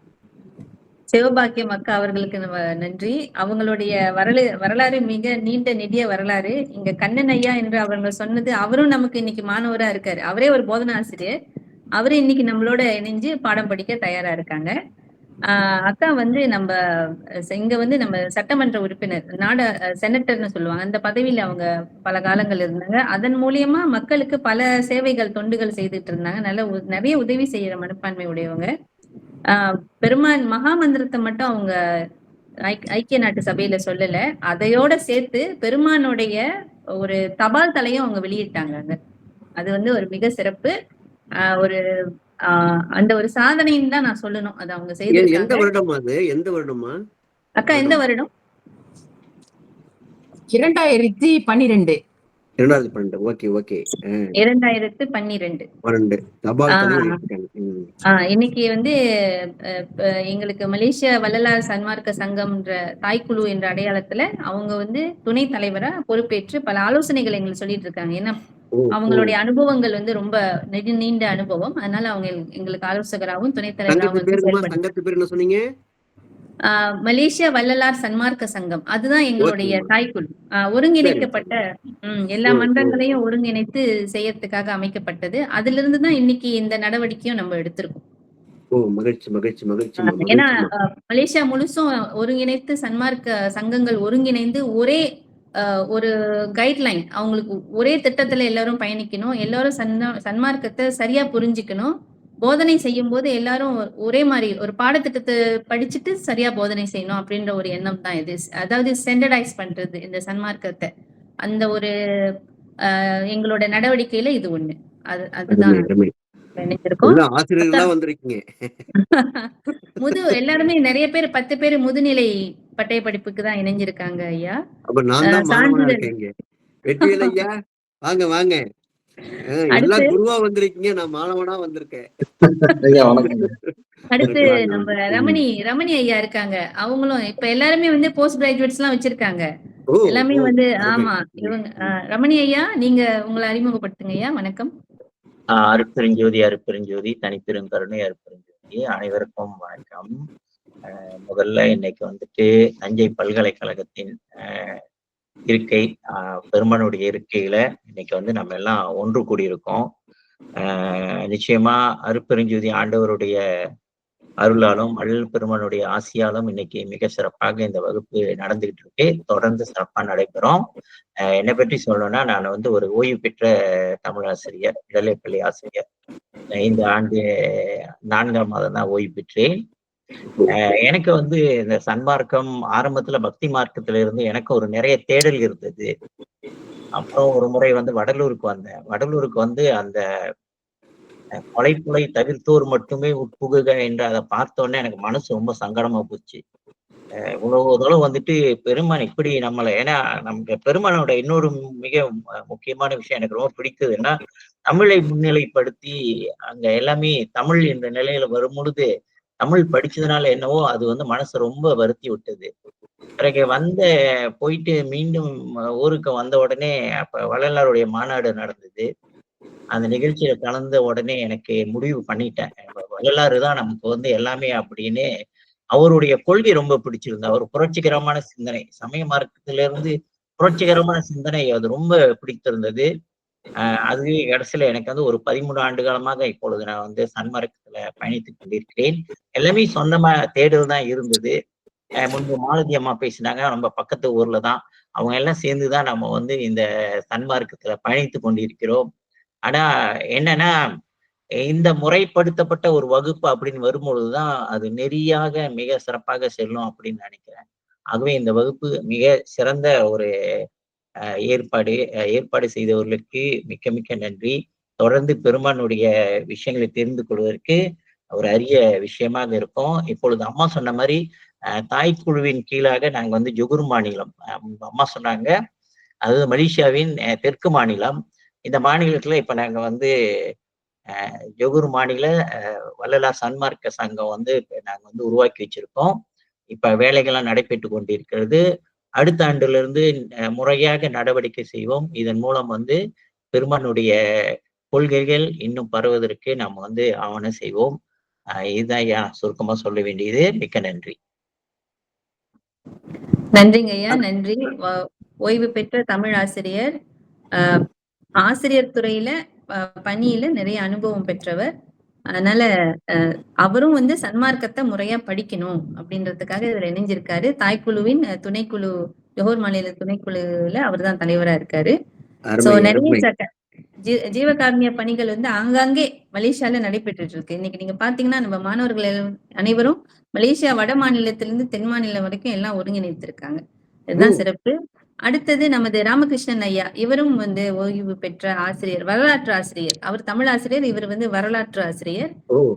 சிவபாக்கியம் அக்கா அவர்களுக்கு நன்றி. அவங்களுடைய வரலாறு மிக நீண்ட நெடிய வரலாறு. இங்க கண்ணன் ஐயா என்று அவங்க சொன்னது, அவரும் நமக்கு இன்னைக்கு மாணவரா இருக்காரு. அவரே ஒரு போதனா ஆசிரியர். அவரே இன்னைக்கு நம்மளோட இணைஞ்சு பாடம் படிக்க தயாரா இருக்காங்க. அக்கா வந்து இங்க வந்து நம்ம சட்டமன்ற உறுப்பினர், செனட்டர்னு சொல்லுவாங்க, அந்த பதவியில அவங்க பல காலங்கள் இருந்தாங்க. அதன் மூலியமா மக்களுக்கு பல சேவைகள் தொண்டுகள் செய்துட்டு இருந்தாங்க. நிறைய உதவி செய்யற மனப்பான்மை உடையவங்க. பெருமான் மகாமந்திரத்தை மட்டும் அவங்க ஐக்கிய நாட்டு சபையில சொல்லல, அதையோட சேர்த்து பெருமானுடைய ஒரு தபால் தலையும் அவங்க வெளியிட்டாங்க. அது வந்து ஒரு மிக சிறப்பு. ஒரு அந்த ஒரு சாதனைன்னு தான் நான் சொல்லணும். அது அவங்க செய்திருக்காங்க. எந்த வருடமா அது? எந்த வருடமா அக்கா? எந்த வருடம்? 2012. 2012. Okay, okay. 2012 தபால் தலை. இன்னைக்கு வந்து எங்களுக்கு மலேசியா வள்ளலார் சன்மார்க்க சங்கம்ன்ற தாய்க்குழு என்ற அடையாளத்துல அவங்க வந்து துணை தலைவரா பொறுப்பேற்று பல ஆலோசனைகள் எங்களுக்கு சொல்லிட்டு இருக்காங்க. ஏன்னா அவங்களுடைய அனுபவங்கள் வந்து ரொம்ப நீண்ட அனுபவம். அதனால அவங்க எங்களுக்கு ஆலோசகராகவும் துணைத் தலைவராகவும் சொன்னீங்க. மலேசியா வள்ளலார் சன்மார்க்க சங்கம், அதுதான் எங்களுடைய தாய்க்குழு. ஒருங்கிணைக்கப்பட்ட எல்லா மன்றங்களையும் ஒருங்கிணைத்து செய்யறதுக்காக அமைக்கப்பட்டது. அதுல இருந்துதான் இன்னைக்கு இந்த நடவடிக்கையும் நம்ம எடுத்திருக்கோம். ஏன்னா மலேசியா முழுசும் ஒருங்கிணைத்து சன்மார்க்க சங்கங்கள் ஒருங்கிணைந்து ஒரே ஒரு கைட்லைன், அவங்களுக்கு ஒரே திட்டத்துல எல்லாரும் பயணிக்கணும், எல்லாரும் சன்மார்க்கத்தை சரியா புரிஞ்சுக்கணும், போதனை செய்யும்போது எல்லாரும் ஒரே மாதிரி ஒரு பாடத்திட்டத்தை படிச்சுட்டு சரியா போதனை செய்யணும் அப்படின்ற ஒரு எண்ணம் தான் இது. அதாவது ஸ்டாண்டர்டைஸ் பண்றது இந்த சன்மார்க்கத்தை. அந்த ஒரு எங்களோட நடவடிக்கையில இது ஒண்ணு. அதுதான் நினைச்சிருக்கோம். எல்லாம் ஆசிரியர்களா வந்திருக்கீங்க. எல்லாருமே நிறைய பேர் 10 பேர் முதுநிலை பட்டய படிப்புக்கு தான் இணைஞ்சிருக்காங்க ஐயா. அப்ப நான் தான் மாணவனா இருக்கேங்க. வெற்றிவேல் ஐயா வாங்க வாங்க. எல்லாம் குருவா வந்திருக்கீங்க, நான் மாணவனா வந்திருக்கேன். அடுத்து நம்ம ரமணி ஐயா இருக்காங்க. அவங்களும் இப்ப எல்லாருமே வந்து போஸ்ட் கிராஜுவேட்ஸ் எல்லாம் வச்சிருக்காங்க. எல்லாமே வந்து ஆமா இவங்க ரமணி ஐயா, நீங்க உங்களை அறிமுகப்படுத்துங்க ஐயா. வணக்கம். அருட்பெருஞ்சோதி, தனிப்பெருங்கருணை அருட்பெருஞ்சோதி, அனைவருக்கும் வணக்கம். முதல்ல இன்னைக்கு வந்துட்டு தஞ்சை பல்கலைக்கழகத்தின் இருக்கை, பெருமானுடைய இருக்கையில இன்னைக்கு வந்து நம்ம எல்லாம் ஒன்று கூடியிருக்கோம். நிச்சயமா அருட்பெருஞ்சோதி ஆண்டவருடைய அருளாலும் அருள் பெருமானுடைய ஆசியாலும் இன்னைக்கு மிக சிறப்பாக இந்த வகுப்பு நடந்துகிட்டு இருக்கு. தொடர்ந்து சிறப்பா நடைபெறும். என்னை பற்றி சொல்லணும்னா, நான் வந்து ஒரு ஓய்வு பெற்ற தமிழாசிரியர், இடைநிலைப்பள்ளி ஆசிரியர். இந்த ஆண்டு 4ஆம் மாதம் தான் ஓய்வு பெற்றேன். எனக்கு வந்து இந்த சன்மார்க்கம் ஆரம்பத்துல பக்தி மார்க்கத்துல இருந்து எனக்கு ஒரு நிறைய தேடல் இருந்தது. அப்புறம் ஒரு முறை வந்து வடலூருக்கு வந்தேன். வடலூருக்கு வந்து அந்த கொலைப்புலை தவிர்த்தோர் மட்டுமே உட்புகுக என்று அதை பார்த்தோன்னே எனக்கு மனசு ரொம்ப சங்கடமா போச்சு. இவ்வளவு தூரம் வந்துட்டு பெருமான் இப்படி நம்மளை, ஏன்னா நமக்கு பெருமானோட இன்னொரு மிக முக்கியமான விஷயம் எனக்கு ரொம்ப பிடித்ததுன்னா, தமிழை முன்னிலைப்படுத்தி அங்க எல்லாமே தமிழ் என்ற நிலையில வரும் பொழுது தமிழ் படிச்சதுனால என்னவோ அது வந்து மனசை ரொம்ப வருத்தி விட்டது. பிறகு போயிட்டு மீண்டும் ஊருக்கு வந்த உடனே அப்ப வள்ளலாருடைய மாநாடு நடந்தது. அந்த நிகழ்ச்சியில கலந்த உடனே எனக்கு முடிவு பண்ணிட்டேன், வள்ளலாறு தான் நமக்கு வந்து எல்லாமே அப்படின்னு. அவருடைய கொள்கை ரொம்ப பிடிச்சிருந்தது. அவர் புரட்சிகரமான சிந்தனை, சமய மார்க்கத்திலிருந்து புரட்சிகரமான சிந்தனை அது ரொம்ப பிடித்திருந்தது. அதுவே கடைசியில எனக்கு வந்து ஒரு 13 ஆண்டு காலமாக இப்பொழுது நான் வந்து சன்மார்க்கத்துல பயணித்துக் கொண்டிருக்கிறேன். எல்லாமே சொந்தமா தேடல் தான் இருந்தது. முன்பு மாலதி அம்மா பேசினாங்க, நம்ம பக்கத்து ஊர்ல தான். அவங்க எல்லாம் சேர்ந்துதான் நம்ம வந்து இந்த சன்மார்க்கத்துல பயணித்து கொண்டிருக்கிறோம். ஆனா என்னன்னா, இந்த முறைப்படுத்தப்பட்ட ஒரு வகுப்பு அப்படின்னு வரும்பொழுதுதான் அது நெறியாக மிக சிறப்பாக செல்லும் அப்படின்னு நினைக்கிறேன். ஆகவே இந்த வகுப்பு மிக சிறந்த ஒரு ஏற்பாடு செய்தவர்களுக்கு மிக்க மிக்க நன்றி. தொடர்ந்து பெருமானுடைய விஷயங்களை தெரிந்து கொள்வதற்கு ஒரு அரிய விஷயமாக இருக்கும். இப்பொழுது அம்மா சொன்ன மாதிரி தாய்க்குழுவின் கீழாக நாங்க வந்து ஜொகுர் மாநிலம், அம்மா சொன்னாங்க, அதாவது மலேசியாவின் தெற்கு மாநிலம். இந்த மாநிலத்துல இப்ப நாங்க வந்து ஜொகுர் மாநில வள்ளலார் சன்மார்க்க சங்கம் வந்து நாங்க வந்து உருவாக்கி வச்சிருக்கோம். இப்ப வேலைகள்லாம் நடைபெற்று கொண்டிருக்கிறது. அடுத்த ஆண்டுல இருந்து முறையாக நடவடிக்கை செய்வோம். இதன் மூலம் வந்து பெருமானுடைய கொள்கைகள் இன்னும் பரவுவதற்கு நாம் வந்து ஆவணம் செய்வோம். இதுதான் சுருக்கமா சொல்ல வேண்டியது. மிக்க நன்றி. நன்றிங்க ஐயா, நன்றி. ஓய்வு பெற்ற தமிழ் ஆசிரியர், ஆசிரியர் துறையில பணியில நிறைய அனுபவம் பெற்றவர். அதனால அவரும் வந்து சன்மார்க்கத்தை முறையா படிக்கணும் அப்படின்றதுக்காக இதுல இணைஞ்சிருக்காரு. தாய்க்குழுவின் துணைக்குழு, ஜொஹோர் மாநில துணைக்குழுல அவர் தான் தலைவரா இருக்காரு. நிறைய ஜீவகாருண்ய பணிகள் வந்து ஆங்காங்கே மலேசியால நடைபெற்று இருக்கு. இன்னைக்கு நீங்க பாத்தீங்கன்னா நம்ம மாணவர்கள் அனைவரும் மலேசியா வட மாநிலத்திலிருந்து தென் மாநிலம் வரைக்கும் எல்லாம் ஒருங்கிணைத்திருக்காங்க. இதுதான் சிறப்பு. அடுத்தது நமது ராமகிருஷ்ணன் ஐயா, இவரும் வந்து ஓய்வு பெற்ற ஆசிரியர், வரலாற்று ஆசிரியர். அவர் தமிழ் ஆசிரியர், இவர் வந்து வரலாற்று ஆசிரியர்.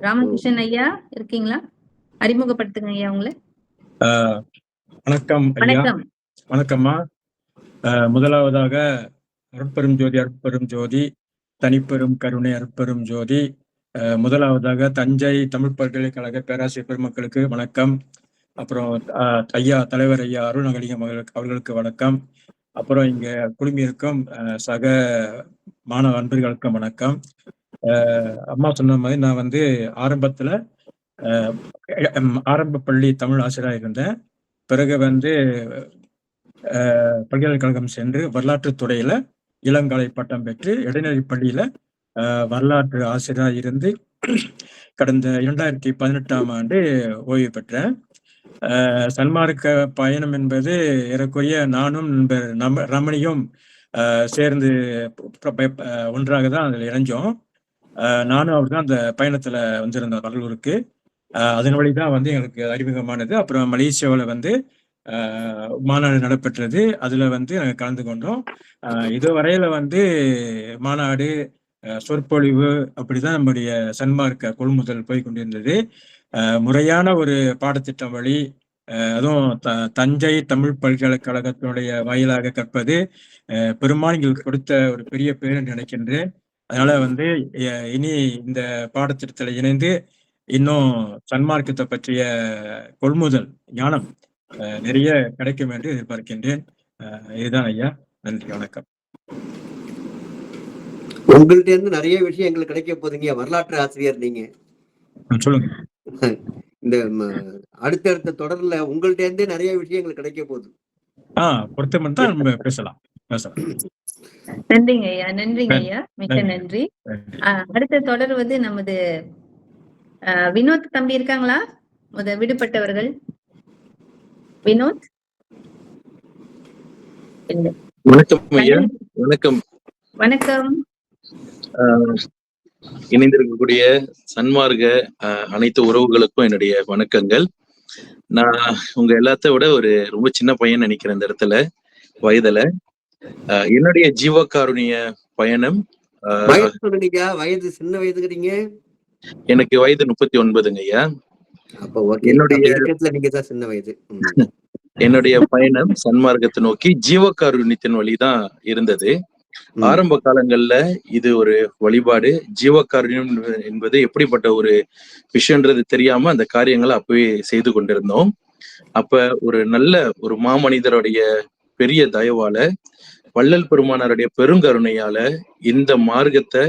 ராமகிருஷ்ணன் ஐயா இருக்கீங்களா? அறிமுகப்படுத்துங்க ஐயா உங்களை. வணக்கம் ஐயா. வணக்கம்மா. முதலாவதாக அருட்பெரும் ஜோதி, தனிப்பெரும் கருணை அருட்பெரும் ஜோதி. முதலாவதாக தஞ்சை தமிழ் பல்கலைக்கழக பேராசிரியர் பெருமக்களுக்கு வணக்கம். அப்புறம் ஐயா தலைவர் ஐயா அருணகலிங்கம் அவர்களுக்கு வணக்கம். அப்புறம் இங்க குழுமியிருக்கும் சக மாணவ அன்பர்களுக்கு வணக்கம். அம்மா சொன்ன மாதிரி நான் வந்து ஆரம்பத்துல ஆரம்ப பள்ளி தமிழ் ஆசிரியராக இருந்தேன். பிறகு வந்து பல்கலைக்கழகம் சென்று வரலாற்று துறையில இளங்கலை பட்டம் பெற்று இடைநிலை பள்ளியில வரலாற்று ஆசிரியராக இருந்து கடந்த 2018ஆம் ஆண்டு ஓய்வு பெற்றேன். சன்மார்க்க பயணம் என்பது ஏறக்குறைய நானும் நண்பர் ரமணியும் சேர்ந்து ஒன்றாக தான் அதில் இணைஞ்சோம். நானும் அவர் தான் அந்த பயணத்துல வந்திருந்தோம் கடலூருக்கு. அதன் வழி தான் வந்து எங்களுக்கு அறிமுகமானது. அப்புறம் மலேசியாவில் வந்து மாநாடு நடைபெற்றது. அதுல வந்து நாங்கள் கலந்து கொண்டோம். இதுவரையில வந்து மாநாடு, சொற்பொழிவு அப்படிதான் நம்முடைய சன்மார்க்க கொள்முதல் போய் கொண்டிருந்தது. முறையான ஒரு பாடத்திட்டம் வழி, அதுவும் தஞ்சை தமிழ் பல்கலைக்கழகத்தினுடைய வாயிலாக கற்பது பெரும்பாலும் எங்களுக்கு கொடுத்த ஒரு பெரிய பேர் நினைக்கின்றேன். அதனால வந்து இனி இந்த பாடத்திட்டத்தில் இணைந்து இன்னும் சன்மார்க்கத்தை பற்றிய கொள்முதல் ஞானம் நிறைய கிடைக்கும் என்று எதிர்பார்க்கின்றேன். இதுதான் ஐயா. நன்றி, வணக்கம். உங்கள்ட்ட இருந்து நிறைய விஷயம் எங்களுக்கு கிடைக்க போதுங்க. வரலாற்று ஆசிரியர் நீங்க. சொல்லுங்க. இந்த அடுத்தடுத்த தொடர்ல உங்கள்ட்ட இருந்தே நிறைய விஷயம் எங்களுக்கு கிடைக்க போகுது. பொருத்தம் தான் நம்ம பேசலாம். நன்றிங்க ஐயா. நன்றிங்க ஐயா. மிக்க நன்றி. அடுத்த தொடர் வந்து நமது வினோத் தம்பி இருக்காங்களா? விடுபட்டவர்கள் வினோத். வணக்கம் ஐயா. வணக்கம். வணக்கம். இணைந்திருக்கக்கூடிய சன்மார்க்க அனைத்து உறவுகளுக்கும் என்னுடைய வணக்கங்கள். நான் உங்க எல்லாத்த விட ஒரு ரொம்ப சின்ன பையன் நினைக்கிறேன் இந்த இடத்துல வயதுல. என்னுடைய ஜீவகாருண்ய பயணம் வயது சின்ன வயதுங்கிறீங்க. எனக்கு வயது 39ங்க ஐயா. என்னுடைய பயணம் சன்மார்க்கத்தை நோக்கி ஜீவகாருண்யத்தின் வழிதான் இருந்தது. ஆரம்ப காலங்கள்ல இது ஒரு வழிபாடு. ஜீவகாருண்யம் என்பது எப்படிப்பட்ட ஒரு விஷயம்ன்றது தெரியாம அந்த காரியங்களை அப்பவே செய்து கொண்டிருந்தோம். அப்ப ஒரு நல்ல ஒரு மாமனிதருடைய பெரிய தயவால, வள்ளல் பெருமானாருடைய பெருங்கருணையால இந்த மார்க்கத்தை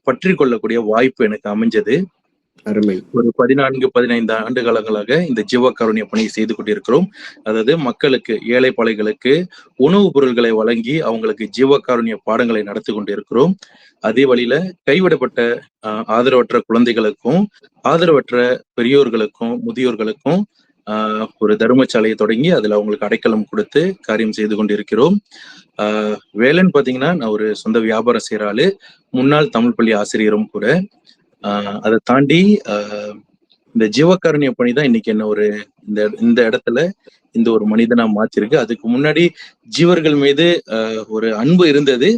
பற்றி கொள்ளக்கூடிய வாய்ப்பு எனக்கு அமைஞ்சது. ஒரு 14-15 ஆண்டு காலங்களாக இந்த ஜீவகாருண்ய பணியை செய்து கொண்டிருக்கிறோம். அதாவது மக்களுக்கு, ஏழை பாளைகளுக்கு உணவுப் பொருட்களை வழங்கி அவங்களுக்கு ஜீவகாருண்ய பாடங்களை நடத்தி கொண்டிருக்கிறோம். அதே வழியில கைவிடப்பட்ட ஆதரவற்ற குழந்தைகளுக்கும் ஆதரவற்ற பெரியோர்களுக்கும் முதியோர்களுக்கும் ஒரு தர்மசாலையை தொடங்கி அதுல அவங்களுக்கு அடைக்கலம் கொடுத்து காரியம் செய்து கொண்டிருக்கிறோம். வேலைன்னு பாத்தீங்கன்னா நான் ஒரு சொந்த வியாபாரம் செய்யற ஆளு, முன்னாள் தமிழ் பள்ளி ஆசிரியரும் கூட. அதை தாண்டி இந்த ஜீவகாருண்ய பணி தான் இன்னைக்கு என்ன ஒரு இந்த இடத்துல இந்த ஒரு மனிதனா மாத்திருக்கு. அதுக்கு முன்னாடி ஜீவர்கள் மீது ஒரு அன்பு இருந்தது.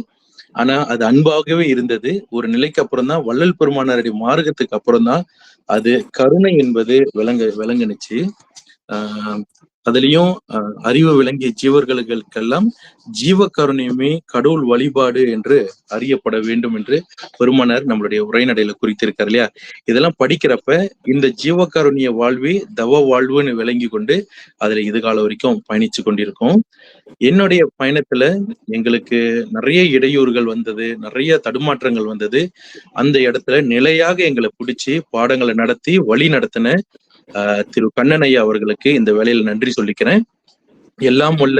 ஆனா அது அன்பாகவே இருந்தது. ஒரு நிலைக்கு அப்புறம் தான், வள்ளல் பெருமானாருடைய மார்க்கத்துக்கு அப்புறம் தான் அது கருணை என்பது விளங்குனுச்சு. அதுலயும் அறிவு விளங்கிய ஜீவர்களுக்கெல்லாம் ஜீவகாருண்யமே கடவுள் வழிபாடு என்று அறியப்பட வேண்டும் என்று பெருமானார் நம்மளுடைய உரைநடையில குறித்திருக்காரு இல்லையா. இதெல்லாம் படிக்கிறப்ப இந்த ஜீவகாருண்ய வாழ்வே தவ வாழ்வுன்னு விளங்கி கொண்டு அதுல இதுகால வரைக்கும் பயணிச்சு கொண்டிருக்கோம். என்னுடைய பயணத்துல எங்களுக்கு நிறைய இடையூறுகள் வந்தது, நிறைய தடுமாற்றங்கள் வந்தது. அந்த இடத்துல நிலையாக எங்களை பிடிச்சி பாடங்களை நடத்தி வழி நடத்தின திரு கண்ணனையா அவர்களுக்கு இந்த வேலையில நன்றி சொல்லிக்கிறேன். எல்லாம் உள்ள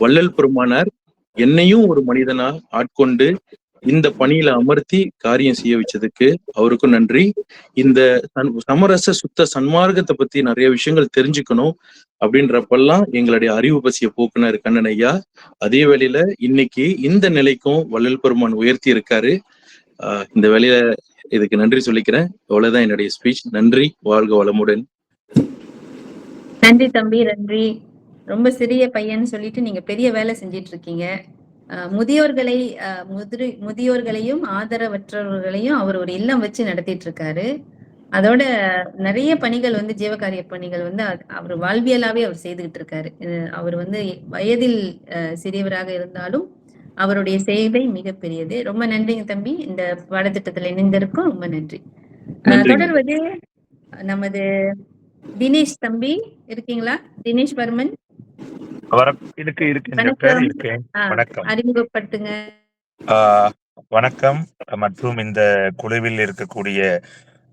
வள்ளல் பெருமானார் என்னையும் ஒரு மனிதனா ஆட்கொண்டு இந்த பணியில அமர்த்தி காரியம் செய்ய வச்சதுக்கு அவருக்கும் நன்றி. இந்த சமரச சுத்த சன்மார்க்கத்தை பத்தி நிறைய விஷயங்கள் தெரிஞ்சுக்கணும் அப்படின்றப்பெல்லாம் எங்களுடைய அறிவு பசிய போக்குனர் கண்ணன் ஐயா. அதே வேளையில இன்னைக்கு இந்த நிலைக்கும் வள்ளல் பெருமான் உயர்த்தி இருக்காரு. இந்த வேலையில இதுக்கு நன்றி சொல்லிக்கிறேன். அவ்வளவுதான் என்னுடைய ஸ்பீச். நன்றி, வாழ்க வளமுடன். நன்றி தம்பி, நன்றி. ரொம்ப சிறிய பையன்னு சொல்லிட்டு நீங்க பெரிய வேலை செஞ்சிட்டு இருக்கீங்க. முதியோர்களையும் ஆதரவற்றவர்களையும் அவர் ஒரு இல்லம் வச்சு நடத்திட்டு இருக்காரு. அதோட நிறைய பணிகள் வந்து ஜீவகாரிய பணிகள் வந்து அவர் வாழ்வியலாவே அவர் செய்துகிட்டு இருக்காரு. அவர் வந்து வயதில் சிறியவராக இருந்தாலும் அவருடைய சேவை மிகப்பெரியது. ரொம்ப நன்றிங்க தம்பி. இந்த பாடத்திட்டத்துல இணைந்திருக்கும் ரொம்ப நன்றி. தொடர்வது நமது தினேஷ் தம்பி இருக்கீங்களா? தினேஷ் வர்மன். அறிமுகப்படுத்துங்க. வணக்கம். மற்றும் இந்த குழுவில் இருக்கக்கூடிய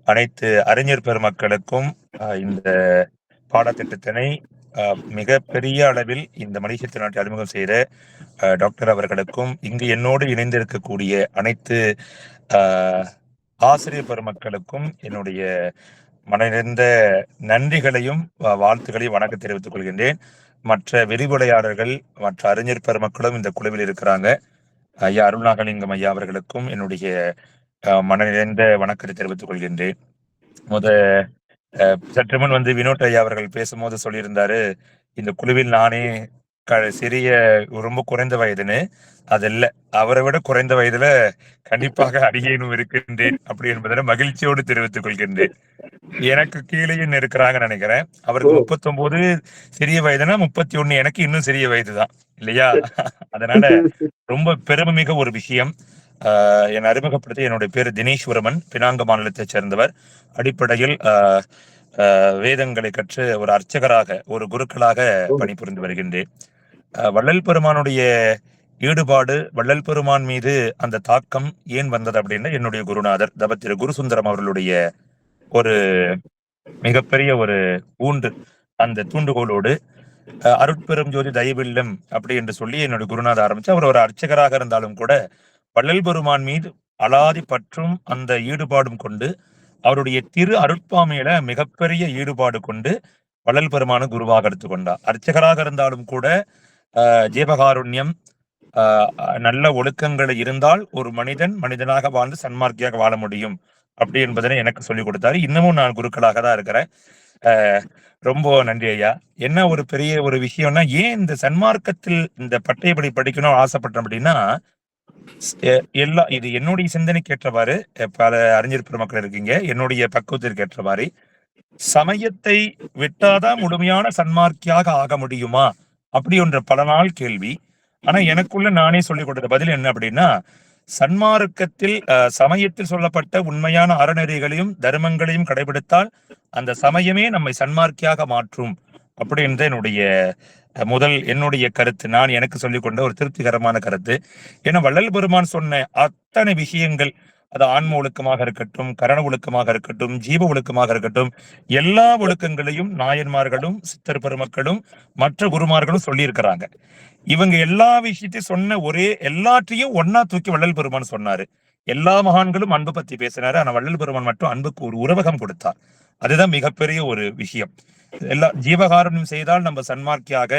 அனைத்து அறிஞர் பெருமக்களுக்கும் இந்த பாடத்திட்டத்தினை மிக பெரிய அளவில் இந்த மலேசிய நாட்டை அறிமுகம் செய்த டாக்டர் அவர்களுக்கும், இங்கு என்னோடு இணைந்திருக்கக்கூடிய அனைத்து ஆசிரியர் பெருமக்களுக்கும் என்னுடைய மனநிறைந்த நன்றிகளையும் வாழ்த்துக்களையும் வணக்கம் தெரிவித்துக் கொள்கின்றேன். மற்ற விரிவுரையாளர்கள், மற்ற அறிஞர் பெருமக்களும் இந்த குழுவில் இருக்கிறாங்க. ஐயா அருள்நாகலிங்கம் ஐயா அவர்களுக்கும் என்னுடைய மனநிறைந்த வணக்கத்தை தெரிவித்துக் கொள்கின்றேன். சற்று முன் வினோட் ஐயா அவர்கள் பேசும்போது சொல்லியிருந்தாரு, இந்த குழுவில் நானே சிறிய ரொம்ப குறைந்த வயதுன்னு. அது இல்ல, அவரை விட குறைந்த வயதுல கண்டிப்பாக அடியேனும் இருக்கின்றேன் அப்படி என்பதை மகிழ்ச்சியோடு தெரிவித்துக் கொள்கின்றேன். எனக்கு கீழேயும் இருக்கிறாங்கன்னு நினைக்கிறேன். அவருக்கு 39 சிறிய வயதுனா 31 எனக்கு இன்னும் சிறிய வயதுதான் இல்லையா? அதனால ரொம்ப பெருமைமிக ஒரு விஷயம். என்னை அறிமுகப்படுத்தி, என்னுடைய பேரு தினேஸ்வரமன், பினாங்க மாநிலத்தைச் சேர்ந்தவர். அடிப்படையில் வேதங்களை கற்று ஒரு அர்ச்சகராக, ஒரு குருக்களாக பணிபுரிந்து வருகின்றேன். வள்ளல் பெருமானுடைய ஈடுபாடு, வள்ளல் பெருமான் மீது அந்த தாக்கம் ஏன் வந்தது அப்படின்னா, என்னுடைய குருநாதர் தவத்திரு குருசுந்தரம் அவர்களுடைய ஒரு மிகப்பெரிய ஒரு ஊன்று, அந்த தூண்டுகோலோடு அருட்பெரும் ஜோதி தயவில்லம் அப்படி என்று சொல்லி என்னுடைய குருநாதர் ஆரம்பிச்சு, அவர் ஒரு அர்ச்சகராக இருந்தாலும் கூட வள்ளல் பெருமான் மீது அலாதி பற்றும் அந்த ஈடுபாடும் கொண்டு, அவருடைய திரு அருட்பாமையில மிகப்பெரிய ஈடுபாடு கொண்டு வள்ளல் பெருமான குருவாக எடுத்துக்கொண்டார். அர்ச்சகராக இருந்தாலும் கூட ஜீவகாருண்யம், நல்ல ஒழுக்கங்கள் இருந்தால் ஒரு மனிதன் மனிதனாக வாழ்ந்து சன்மார்க்கியாக வாழ முடியும் அப்படி என்பதனை எனக்கு சொல்லிக் கொடுத்தாரு. இன்னமும் நான் குருக்களாக தான் இருக்கிறேன். ரொம்ப நன்றி ஐயா. என்ன ஒரு பெரிய ஒரு விஷயம்னா, ஏன் இந்த சன்மார்க்கத்தில் இந்த பட்டயப்படி படிக்கணும்னு ஆசைப்பட்டேன் அப்படின்னா, இது என்னுடைய சிந்தனைக்கு ஏற்றவாறு, பல அறிஞர் பெருமக்கள் இருக்கீங்க, என்னுடைய பக்குவத்திற்கு ஏற்றவாறு, சமயத்தை விட்டாதான் முழுமையான சன்மார்க்கியாக ஆக முடியுமா அப்படி என்ற பல நாள் கேள்வி. ஆனா எனக்குள்ள நானே சொல்லிக் கொடுத்த பதில் என்ன அப்படின்னா, சன்மார்க்கத்தில் சமயத்தில் சொல்லப்பட்ட உண்மையான அறநெறிகளையும் தர்மங்களையும் கடைபிடித்தால் அந்த சமயமே நம்மை சன்மார்க்கியாக மாற்றும் அப்படி என்ற என்னுடைய கருத்து. நான் எனக்கு சொல்லிக் கொண்ட ஒரு திருப்திகரமான கருத்து. ஏன்னா வள்ளல் பெருமான் சொன்ன அத்தனை விஷயங்கள், அது ஆன்ம ஒழுக்கமாக இருக்கட்டும், கரண ஒழுக்கமாக இருக்கட்டும், ஜீவ ஒழுக்கமாக இருக்கட்டும், எல்லா ஒழுக்கங்களையும் நாயன்மார்களும் சித்தர் பெருமக்களும் மற்ற குருமார்களும் சொல்லியிருக்கிறாங்க. இவங்க எல்லா விஷயத்தையும் சொன்ன எல்லாற்றையும் ஒன்னா தூக்கி வள்ளல் பெருமான் சொன்னாரு. எல்லா மகான்களும் அன்பு பத்தி பேசினாரு, ஆனா வள்ளல் பெருமான் மட்டும் அன்புக்கு ஒரு உறவகம் கொடுத்தார். அதுதான் மிகப்பெரிய ஒரு விஷயம். ஜீவகாருண்யம் செய்தால் நம்ம சன்மார்க்கியாக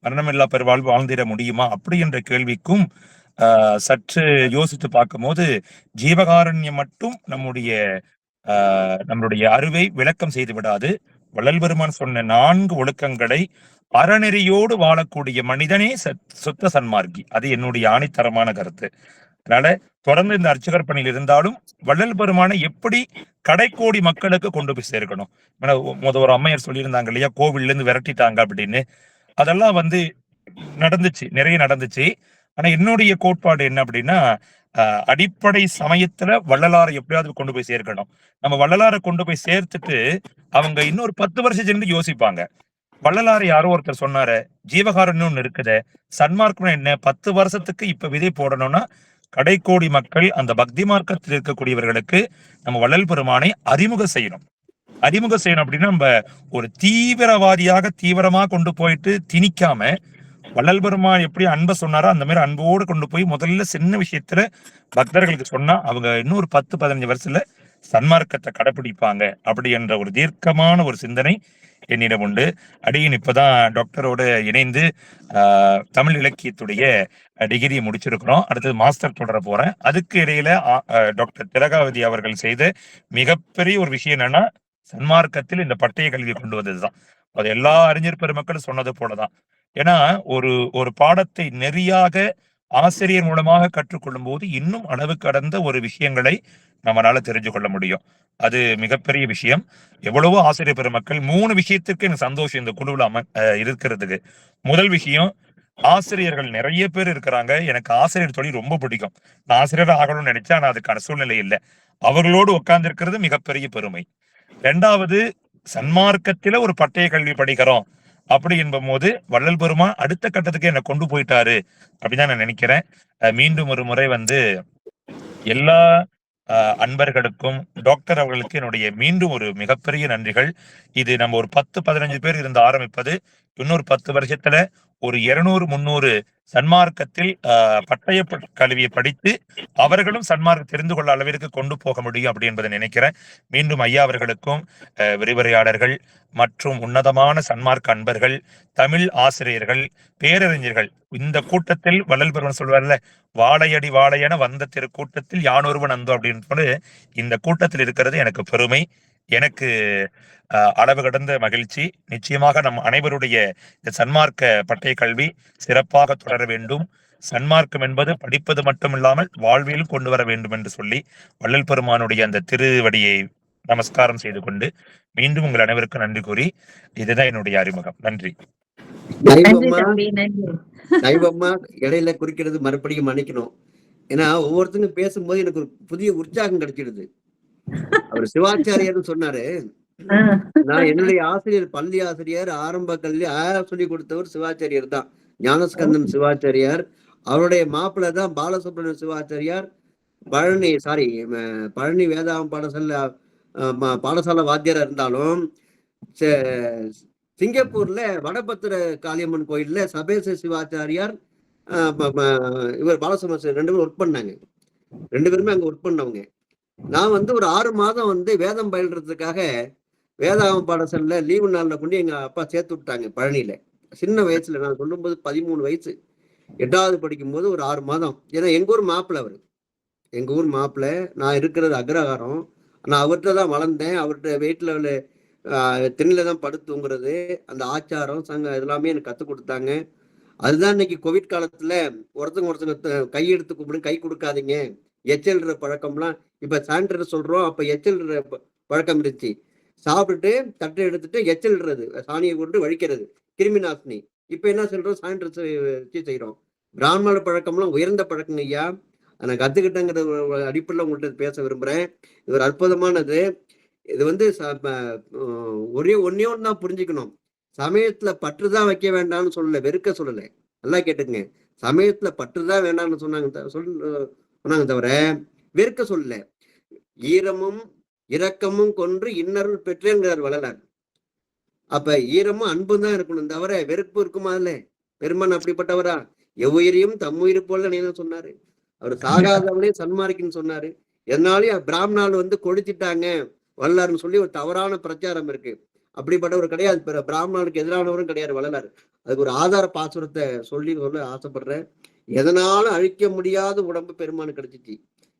மரணமில்லா பெருவாழ்வு வாழ்ந்திட முடியுமா அப்படி என்ற கேள்விக்கும் சற்று யோசித்து பார்க்கும் போது, ஜீவகாருண்யம் மட்டும் நம்முடைய அறிவை விளக்கம் செய்து விடாது. வள்ளல் பெருமான் சொன்ன 4 ஒழுக்கங்களை அறநெறியோடு வாழக்கூடிய மனிதனே சுத்த சன்மார்க்கி. அது என்னுடைய ஆணித்தரமான கருத்து. அதனால தொடர்ந்து இந்த அர்ச்சகர் பணியில் இருந்தாலும் வள்ளல் பெருமானை எப்படி கடைக்கோடி மக்களுக்கு கொண்டு போய் சேர்க்கணும். ஒரு அம்மையார் சொல்லியிருந்தாங்க இல்லையா, கோவில்ல இருந்து விரட்டிட்டாங்க அப்படின்னு. அதெல்லாம் நடந்துச்சு, நிறைய நடந்துச்சு. ஆனா என்னுடைய கோட்பாடு என்ன அப்படின்னா, அடிப்படை சமயத்துல வள்ளலாரை எப்படியாவது கொண்டு போய் சேர்க்கணும். நம்ம வள்ளலாரை கொண்டு போய் சேர்த்துட்டு அவங்க இன்னொரு 10 வருஷம் சென்று யோசிப்பாங்க, வள்ளலாரை யாரோ ஒருத்தர் சொன்னாரு, ஜீவகாருண்யம் இருக்குது, சன்மார்க்கம் என்ன, 10 வருஷத்துக்கு இப்ப விதை போடணும்னா கடைக்கோடி மக்கள் அந்த பக்தி மார்க்கத்தில் இருக்கக்கூடியவர்களுக்கு நம்ம வள்ளல் பெருமானை அறிமுகம் செய்யணும் அப்படின்னா, நம்ம ஒரு தீவிரவாதியாக தீவிரமா கொண்டு போயிட்டு திணிக்காம, வள்ளல் பெருமான் எப்படி அன்பை சொன்னாரோ அந்த மாதிரி அன்போடு கொண்டு போய் முதல்ல சின்ன விஷயத்துல பக்தர்களுக்கு சொன்னா அவங்க இன்னொரு 10-15 வருஷத்துல சன்மார்க்கத்தை கடைபிடிப்பாங்க அப்படி என்ற ஒரு தீர்க்கமான ஒரு சிந்தனை என்னிடம் உண்டு. அடியின் இப்பதான் டாக்டரோட இணைந்து தமிழ் இலக்கியத்துடைய டிகிரியை முடிச்சிருக்கிறோம். அடுத்தது மாஸ்டர் தொடர போறேன். அதுக்கு இடையில டாக்டர் திலகாவதி அவர்கள் செய்த மிகப்பெரிய ஒரு விஷயம் என்னன்னா, சன்மார்க்கத்தில் இந்த பட்டய கல்வியை கொண்டு வந்ததுதான். அது எல்லா அறிஞர் பெருமக்களும் சொன்னது போலதான். ஏன்னா ஒரு பாடத்தை நெறியாக ஆசிரியர் மூலமாக கற்றுக்கொள்ளும் போது இன்னும் அளவு கடந்த ஒரு விஷயங்களை நம்மளால தெரிஞ்சு கொள்ள முடியும். அது மிகப்பெரிய விஷயம். எவ்வளவோ ஆசிரியர் பெருமக்கள் 3 விஷயத்திற்கு எனக்கு சந்தோஷம் இந்த குழுவில் இருக்கிறதுக்கு. முதல் விஷயம், ஆசிரியர்கள் நிறைய பேர் இருக்கிறாங்க. எனக்கு ஆசிரியர் தொழில் ரொம்ப பிடிக்கும். நான் ஆசிரியர் ஆகணும்னு நினைச்சேன், ஆனா அதுக்கான சூழ்நிலை இல்லை. அவர்களோடு உட்கார்ந்து இருக்கிறது மிகப்பெரிய பெருமை. 2வது, சன்மார்க்கத்தில ஒரு பட்டய கல்வி படிக்கிறோம் அப்படி என்போம் போது வள்ளல் பெருமான் அடுத்த கட்டத்துக்கு என்னை கொண்டு போயிட்டாரு அப்படிதான் நான் நினைக்கிறேன். மீண்டும் ஒரு முறை எல்லா அன்பர்களுக்கும் டாக்டர் அவர்களுக்கு என்னுடைய மீண்டும் ஒரு மிகப்பெரிய நன்றிகள். இது நம்ம ஒரு 10-15 பேர் இருந்து ஆரம்பிப்பது இன்னொரு 10 வருஷத்துல ஒரு 200 300 சன்மார்க்கத்தில் பட்டய கல்வியை படித்து அவர்களும் சன்மார்க்கம் தெரிந்து கொள்ள அளவிற்கு கொண்டு போக முடியும் அப்படி என்பதை நினைக்கிறேன். மீண்டும் ஐயா அவர்களுக்கும் விரிவுரையாளர்கள் மற்றும் உன்னதமான சன்மார்க்க அன்பர்கள், தமிழ் ஆசிரியர்கள், பேரறிஞர்கள், இந்த கூட்டத்தில் வள்ளல் பெருமான் சொல்வார்ல, வாழையடி வாழையென வந்த கூட்டத்தில் யானொருவன் அந்தோ அப்படின்னு இந்த கூட்டத்தில் இருக்கிறது எனக்கு பெருமை, எனக்கு அளவு கடந்த மகிழ்ச்சி. நிச்சயமாக நம் அனைவருடைய இந்த சன்மார்க்க பட்டய கல்வி சிறப்பாக தொடர வேண்டும். சன்மார்க்கம் என்பது படிப்பது மட்டுமில்லாமல் வாழ்விலும் கொண்டு வர வேண்டும் என்று சொல்லி வள்ளல் பெருமானுடைய அந்த திருவடியை நமஸ்காரம் செய்து கொண்டு மீண்டும் உங்கள் அனைவருக்கும் நன்றி கூறி இதுதான் என்னுடைய அறிமுகம். நன்றி. தெய்வம்மா இடையில குறிக்கிறது மறுபடியும் மன்னிக்கணும். ஏன்னா ஒவ்வொருத்தரும் பேசும்போது எனக்கு ஒரு புதிய உற்சாகம் கிடைச்சிடுது. அவர் சிவாச்சாரியர்னு சொன்னாரு. நான் என்னுடைய ஆசிரியர், பள்ளி ஆசிரியர், ஆரம்ப கல்வி சொல்லி கொடுத்தவர் சிவாச்சாரியர் தான், ஞானஸ்கந்தன் சிவாச்சாரியார். அவருடைய மாப்பிள்ளை தான் பாலசுப்ரமணிய சிவாச்சாரியார். பழனி வேதாகம் பாடசாலை வாத்தியாரா இருந்தாலும் சிங்கப்பூர்ல வடபத்திர காளியம்மன் கோயில்ல சபேச சிவாச்சாரியார், இவர் பாலசுப்ரமணிய 2 பேரும் ஒர்க் பண்ணாங்க. 2 பேருமே அங்க ஒர்க் பண்ணவங்க. நான் ஒரு 6 மாதம் வேதம் பயில்றதுக்காக வேதாகம் பாடசாலையில லீவு நாள்ல கொண்டு எங்க அப்பா சேர்த்து விட்டாங்க பழனியில. சின்ன வயசுல, நான் சொல்லும்போது 13 வயசு, 8வது படிக்கும்போது ஒரு 6 மாதம். ஏன்னா எங்க ஊர் மாப்பிள்ளை அவரு, எங்க ஊர் மாப்பிள்ளை. நான் இருக்கிறது அக்ரஹாரம். நான் அவர்கிட்ட தான் வளர்ந்தேன். அவர்கிட்ட வீட்டுல திண்ணில தான் படுத்துங்கிறது, அந்த ஆச்சாரம் சங்கம் இதெல்லாமே எனக்கு கற்றுக் கொடுத்தாங்க. அதுதான் இன்னைக்கு கோவிட் காலத்துல ஒருத்தங்க கையெடுத்து கூப்பிடு, கை கொடுக்காதீங்க, எச்சல்ற பழக்கம்லாம் இப்ப சானிடர் சொல்றோம். அப்ப எச்சல்ற பழக்கம் இருந்துச்சு. சாப்பிட்டுட்டு தட்டை எடுத்துட்டு எச்சல்றது, சாணியை கொண்டு வழிக்கிறது, கிருமி நாசினி. இப்ப என்ன சொல்றோம், சானிடர் செய்யறோம். பிராமண பழக்கம்லாம் உயர்ந்த பழக்கங்க ஐயா. நான் கத்துக்கிட்டேங்கிற அடிப்படையில் உங்கள்கிட்ட பேச விரும்புறேன். இது ஒரு அற்புதமானது. இது ஒன்னே ஒன்னு தான் புரிஞ்சுக்கணும். சமயத்துல பற்றுதான் வைக்க வேண்டாம்னு சொல்லல, வெறுக்க சொல்லலை. நல்லா கேட்டுங்க. சமயத்துல பற்றுதான் வேண்டாம்னு சொன்னாங்க தவிர வெறுக்க சொல்லல. ஈரமும் இரக்கமும் கொன்று இன்னருள் பெற்றேங்கிறார் வள்ளலார். அப்ப ஈரமும் அன்பும் தான் இருக்கணும் தவிர வெறுப்பு இருக்குமா? இல்ல. பெருமான் அப்படிப்பட்டவரா? எவ்வுயிரையும் தம்முயிர் போல நீதான் சொன்னாரு. அவர் சாகாதவனே சன்மார்க்கின்னு சொன்னாரு. எதனாலையும் பிராமணால் கொளுத்திட்டாங்க வள்ளலார்னு சொல்லி ஒரு தவறான பிரச்சாரம் இருக்கு. அப்படிப்பட்டவர் கிடையாது. பிராமணனுக்கு எதிரானவரும் கிடையாது வள்ளலார். அதுக்கு ஒரு ஆதார பாசுரத்தை சொல்ல ஆசைப்படுறேன். எதனாலும் அழிக்க முடியாத உடம்பு பெருமானு கிடைச்சிச்சு.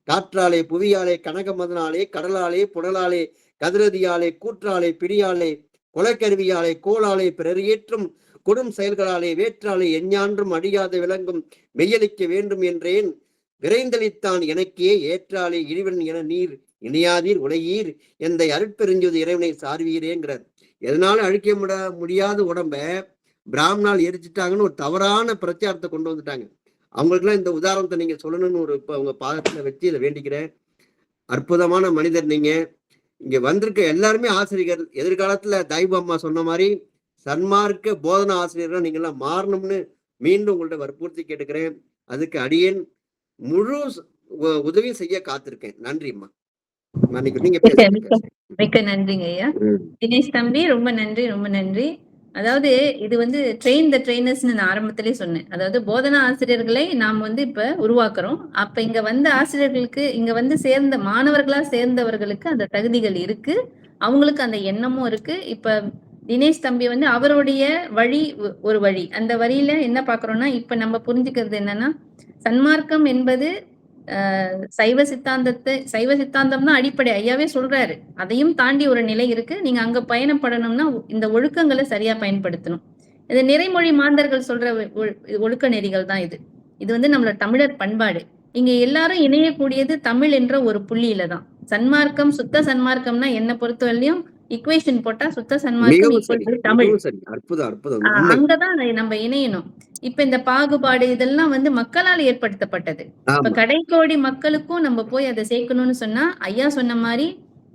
காற்றாலே, புவியாலே, கனக மதனாலே, கடலாலே, புனலாலே, கதிரதியாலே, கூற்றாலே, பிடியாலே, கொலைக்கருவியாலே, கோளாலே, பிறரேற்றும் கொடும் செயல்களாலே, வேற்றாலே, எஞ்ஞான்றும் அடியாத விளங்கும் மெய்யளிக்க வேண்டும் என்றேன் விரைந்தளித்தான் எனக்கே ஏற்றாலே இழிவன் என நீர் இணையாதீர் உடையீர் எந்த அருட்பெருஞ்சோதி இறைவனை சார்வீரேங்கிறார். எதனாலும் அழிக்க முடியாத உடம்ப பிராமணால் எரிச்சிட்டாங்கன்னு ஒரு தவறான பிரச்சாரத்தை கொண்டு வந்துட்டாங்க. அவங்களுக்குலாம் இந்த உதாரணத்தை நீங்க சொல்லணும்னு உங்க பாதத்துல வச்சு இதை வேண்டிக்கிறேன். அற்புதமான மனிதர் நீங்க. இங்க வந்திருக்க எல்லாருமே ஆசிரியர்கள். எதிர்காலத்துல தெய்வம்மா சொன்ன மாதிரி சன்மார்க்க போதனா ஆசிரியர்கள் நீங்க எல்லாம் மாறணும்னு மீண்டும் உங்கள்ட்ட வற்புறுத்தி கேட்டுக்கிறேன். அதுக்கு அடியேன் முழு உதவி செய்ய காத்திருக்கேன். நன்றிம்மா. நீங்க மிக்க நன்றிங்க ஐயா. தினேஷ் தம்பி, ரொம்ப நன்றி, ரொம்ப நன்றி. அதாவது இது ட்ரெயின் த ட்ரெயினர்ஸ்னு நான் ஆரம்பத்திலே சொன்னேன். அதாவது போதனா ஆசிரியர்களை நாம் இப்ப உருவாக்குறோம். அப்ப இங்க வந்த ஆசிரியர்களுக்கு, இங்க சேர்ந்த மாணவர்களா சேர்ந்தவர்களுக்கு அந்த தகுதிகள் இருக்கு, அவங்களுக்கு அந்த எண்ணமும் இருக்கு. இப்ப தினேஷ் தம்பி அவருடைய வழி ஒரு வழி. அந்த வழியில என்ன பாக்குறோம்னா, இப்ப நம்ம புரிஞ்சுக்கிறது என்னன்னா, சன்மார்க்கம் என்பது சைவ சித்தாந்தம் தான் அடிப்படை. ஐயாவே சொல்றாரு. அதையும் தாண்டி ஒரு நிலை இருக்கு. நீங்க அங்க பயணப்படணும்னா இந்த ஒழுக்கங்களை சரியா பயன்படுத்தணும். இது நிறைமொழி மாந்தர்கள் சொல்ற ஒழுக்க நெறிகள் தான் இது. இது நம்மளோட தமிழர் பண்பாடு. இங்க எல்லாரும் இணையக்கூடியது தமிழ் என்ற ஒரு புள்ளியில தான். சன்மார்க்கம், சுத்த சன்மார்க்கம்னா என்ன பொறுத்தவரையிலும் இக்குவேஷன் போட்டா சுத்த சன்மார்க்கம் தமிழ். அங்கதான் நம்ம இணையணும். இப்ப இந்த பாகுபாடு இதெல்லாம் மக்களால் ஏற்படுத்தப்பட்டது. இப்ப கடைக்கோடி மக்களுக்கும் நம்ம போய் அதை சேர்க்கணும்னு சொன்னா, ஐயா சொன்ன மாதிரி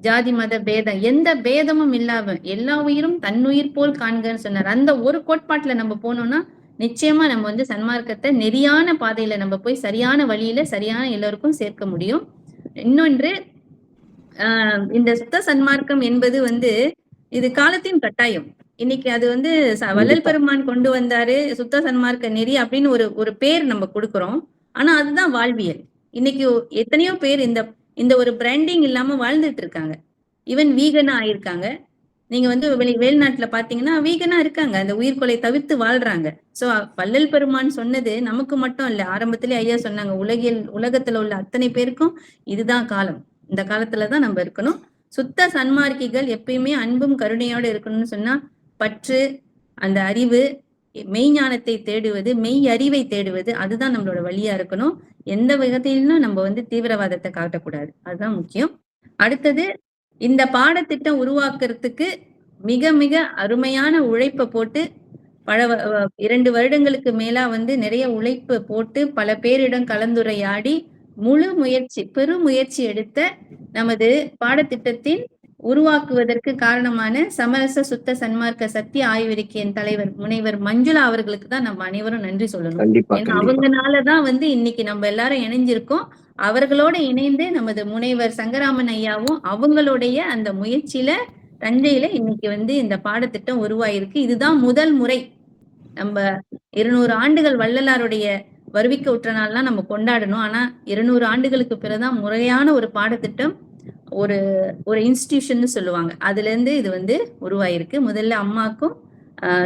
ஜாதி மத பேதம், எந்த பேதமும் இல்லாம எல்லா உயிரும் தன்னுயிர் போல் காண்கன்னு சொன்னார். அந்த ஒரு கோட்பாட்டுல நம்ம போனோம்னா நிச்சயமா நம்ம சன்மார்க்கத்தை நெறியான பாதையில நம்ம போய் சரியான வழியில சரியான எல்லாருக்கும் சேர்க்க முடியும். இன்னொன்று, இந்த சுத்த சன்மார்க்கம் என்பது இது காலத்தின் கட்டாயம். இன்னைக்கு அது வந்து வள்ளல் பெருமான் கொண்டு வந்தாரு சுத்த சன்மார்க்க நெறி அப்படின்னு ஒரு பேர் நம்ம கொடுக்கிறோம். ஆனா அதுதான் வாழ்வியல். இன்னைக்கு எத்தனையோ பேர் இந்த இந்த ஒரு பிராண்டிங் இல்லாம வாழ்ந்துட்டு இருக்காங்க. ஈவன் வீகனா ஆயிருக்காங்க. நீங்க வந்து வெளிநாட்டுல பாத்தீங்கன்னா வீகனா இருக்காங்க. அந்த உயிர்கொலை தவிர்த்து வாழ்றாங்க. சோ வள்ளல் பெருமான் சொன்னது நமக்கு மட்டும் இல்ல. ஆரம்பத்திலே ஐயா சொன்னாங்க, உலகத்துல உள்ள அத்தனை பேருக்கும் இதுதான் காலம். இந்த காலத்துலதான் நம்ம இருக்கணும். சுத்த சன்மார்க்கிகள் எப்பயுமே அன்பும் கருணையோட இருக்கணும்னு சொன்னா பற்று, அந்த அறிவு, மெய்ஞானத்தை தேடுவது, மெய் அறிவை தேடுவது, அதுதான் நம்மளோட வழியா இருக்கணும். எந்த விதத்திலும் நம்ம வந்து தீவிரவாதத்தை காட்டக்கூடாது. அதுதான் முக்கியம். அடுத்தது, இந்த பாடத்திட்டம் உருவாக்குறதுக்கு மிக மிக அருமையான உழைப்பை போட்டு 2 வருடங்களுக்கு மேலா வந்து நிறைய உழைப்பு போட்டு பல பேரிடம் கலந்துரையாடி பெரும் முயற்சி எடுத்த நமது பாடத்திட்டத்தின் உருவாக்குவதற்கு காரணமான சமரச சுத்த சன்மார்க்க சத்திய ஆய்விருக்கையின் தலைவர் முனைவர் மஞ்சுளா அவர்களுக்கு தான் நம்ம அனைவரும் நன்றி சொல்லணும். ஏன்னா அவங்கனாலதான் வந்து இன்னைக்கு நம்ம எல்லாரும் இணைஞ்சிருக்கோம். அவர்களோட இணைந்து நமது முனைவர் சங்கராமன் ஐயாவும் அவங்களுடைய அந்த முயற்சியில தஞ்சையில இன்னைக்கு வந்து இந்த பாடத்திட்டம் உருவாயிருக்கு. இதுதான் முதல் முறை. நம்ம 200 ஆண்டுகள் வள்ளலாருடைய வருவிக்க உற்ற நாள்லாம் நம்ம கொண்டாடணும். ஆனா 200 ஆண்டுகளுக்கு பிறகுதான் முறையான ஒரு பாடத்திட்டம், ஒரு இன்ஸ்டிடியூஷன் சொல்லுவாங்க, அதுல இருந்து இது வந்து உருவாயிருக்கு. முதல்ல அம்மாக்கும்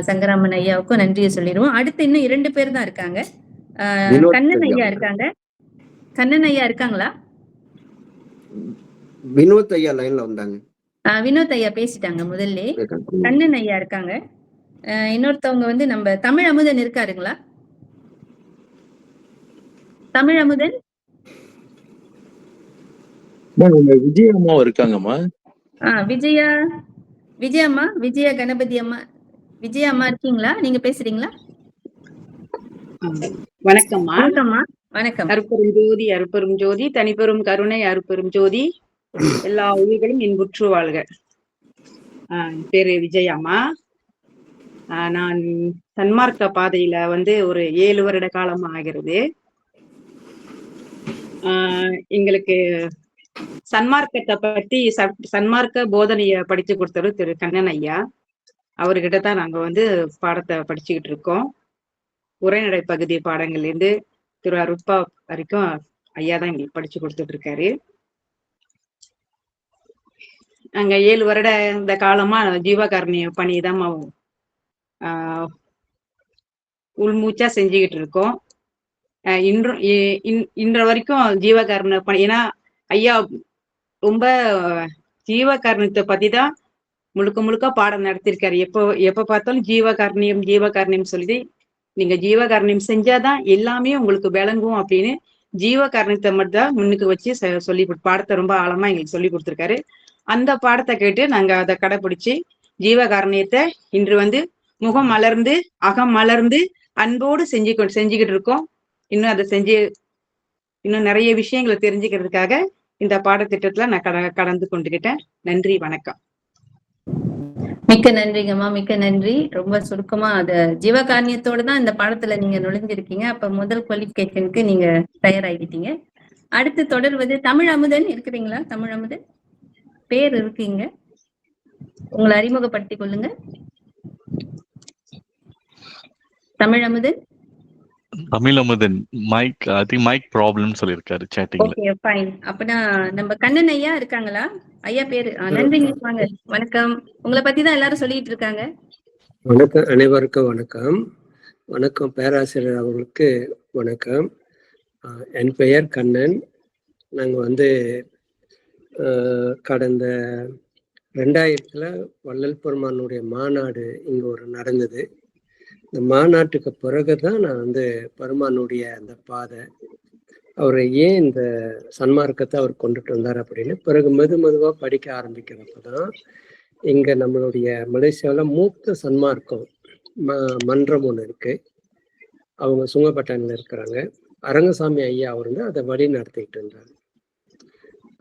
சங்கராமன் ஐயாவுக்கும் நன்றியை சொல்லிடுவோம். அடுத்து இன்னும் 2 பேர் தான் இருக்காங்க. கண்ணன் ஐயா இருக்காங்க. கண்ணன் ஐயா இருக்காங்களா? வினோத் ஐயா லைன்ல வந்தாங்க. வினோத் ஐயா பேசிட்டாங்க முதல்ல. கண்ணன் ஐயா இருக்காங்க. இன்னொருத்தவங்க வந்து நம்ம தமிழ் அமுதன் இருக்காருங்களா? தமிழ் அமுதன் விஜயம்மா இருக்காங்கம்மா. விஜயம்மா, விஜய கணபதி அம்மா, விஜயா அம்மா இருக்கீங்களா? நீங்க பேசுறீங்களா? வணக்கம்மா. வணக்கம்மா. வணக்கம். அருப்பெரும் ஜோதி, அருப்பெரும் ஜோதி, தனிப்பெரும் கருணை, அருப்பெரும் ஜோதி, எல்லா உயிர்களும் இன்புற்று வாழ்க. பேரு விஜயம்மா. நான் சன்மார்க்க பாதையில வந்து ஒரு 7 வருட காலம் ஆகிறது. எங்களுக்கு சன்மார்க்கத்தை பத்தி சன்மார்க்க போதனைய படிச்சு கொடுத்தது திரு கண்ணன் ஐயா. அவர்கிட்ட தான் நாங்க வந்து பாடத்தை படிச்சுக்கிட்டு இருக்கோம். உரைநடை பகுதி பாடங்கள்ல இருந்து திரு அருப்பா வரைக்கும் ஐயா தான் எங்களுக்கு படிச்சு கொடுத்துட்டு இருக்காரு. அங்க 7 வருட இந்த காலமா ஜீவகாருண்ய பணிதான் உள்மூச்சா செஞ்சுக்கிட்டு இருக்கோம். இன்ற வரைக்கும் ஜீவகாருண்ய பணி, ஏன்னா ஐயா ரொம்ப ஜீவகாருண்யத்தை பத்தி தான் முழுக்க முழுக்க பாடம் நடத்திருக்காரு. எப்ப பார்த்தாலும் ஜீவகாருண்யம் ஜீவகாருண்யம் சொல்லி, நீங்க ஜீவகாருண்யம் செஞ்சாதான் எல்லாமே உங்களுக்கு விளங்கும் அப்படின்னு ஜீவகாருண்யத்தை மட்டும் தான் முன்னுக்கு வச்சு சொல்லி பாடத்தை ரொம்ப ஆழமா எங்களுக்கு சொல்லி கொடுத்துருக்காரு. அந்த பாடத்தை கேட்டு நாங்க அதை கடைபிடிச்சு ஜீவகாருண்யத்தை இன்று வந்து முகம் மலர்ந்து அகம் மலர்ந்து அன்போடு செஞ்சுக்கிட்டு இருக்கோம். இன்னும் அதை இன்னும் நிறைய விஷயங்களை தெரிஞ்சுக்கிறதுக்காக இந்த பாடத்திட்டத்துல நான் கடந்து கொண்டுகிட்டேன். நன்றி, வணக்கம். மிக்க நன்றிங்கம்மா, மிக்க நன்றி. ரொம்ப சுருக்கமா அத ஜீவகாருண்யத்தோட தான் இந்த பாடத்துல நீங்க நுழைஞ்சிருக்கீங்க. அப்ப முதல் குவாலிஃபிகேஷனுக்கு நீங்க தயாராகிட்டீங்க. அடுத்து தொடர்வது தமிழ் அமுதன் இருக்கிறீங்களா? தமிழ் அமுதன் பேர் இருக்கீங்க, உங்களை அறிமுகப்படுத்திக் கொள்ளுங்க. Tamil Amudhan. Tamil Amudhan mic mic problem சொல்லியிருக்காரு சாட்டிங்ல. Okay, fine. அப்பனா நம்ம கண்ணன் ஐயா இருக்காங்களா? ஐயா பேரு நன்றிங்க. வாங்க. வணக்கம். உங்களை பத்தி தான் எல்லாரும் சொல்லிட்டு இருக்காங்க. வணக்கம், அனைவருக்கும் வணக்கம். வணக்கம் பேராசிரியர் அவர்களுக்கு வணக்கம். என் பெயர் கண்ணன். நாங்கள் வந்து கடந்த 2000 வள்ளல் பெருமானுடைய மாநாடு இங்கே ஒரு நடந்தது. இந்த மாநாட்டுக்கு பிறகுதான் நான் வந்து பெருமானுடைய அந்த பாதை, அவர் ஏன் இந்த சன்மார்க்கத்தை அவர் கொண்டுட்டு வந்தார் அப்படின்னு பிறகு மெதுவாக படிக்க ஆரம்பிக்கிறப்பதான் இங்கே நம்மளுடைய மலேசியாவில் மூத்த சன்மார்க்கம் மன்றம் ஒன்று இருக்கு. அவங்க சுங்கப்பட்டானில் இருக்கிறாங்க. அரங்கசாமி ஐயா அவர் வந்து அதை வழி நடத்திக்கிட்டு இருந்தார்.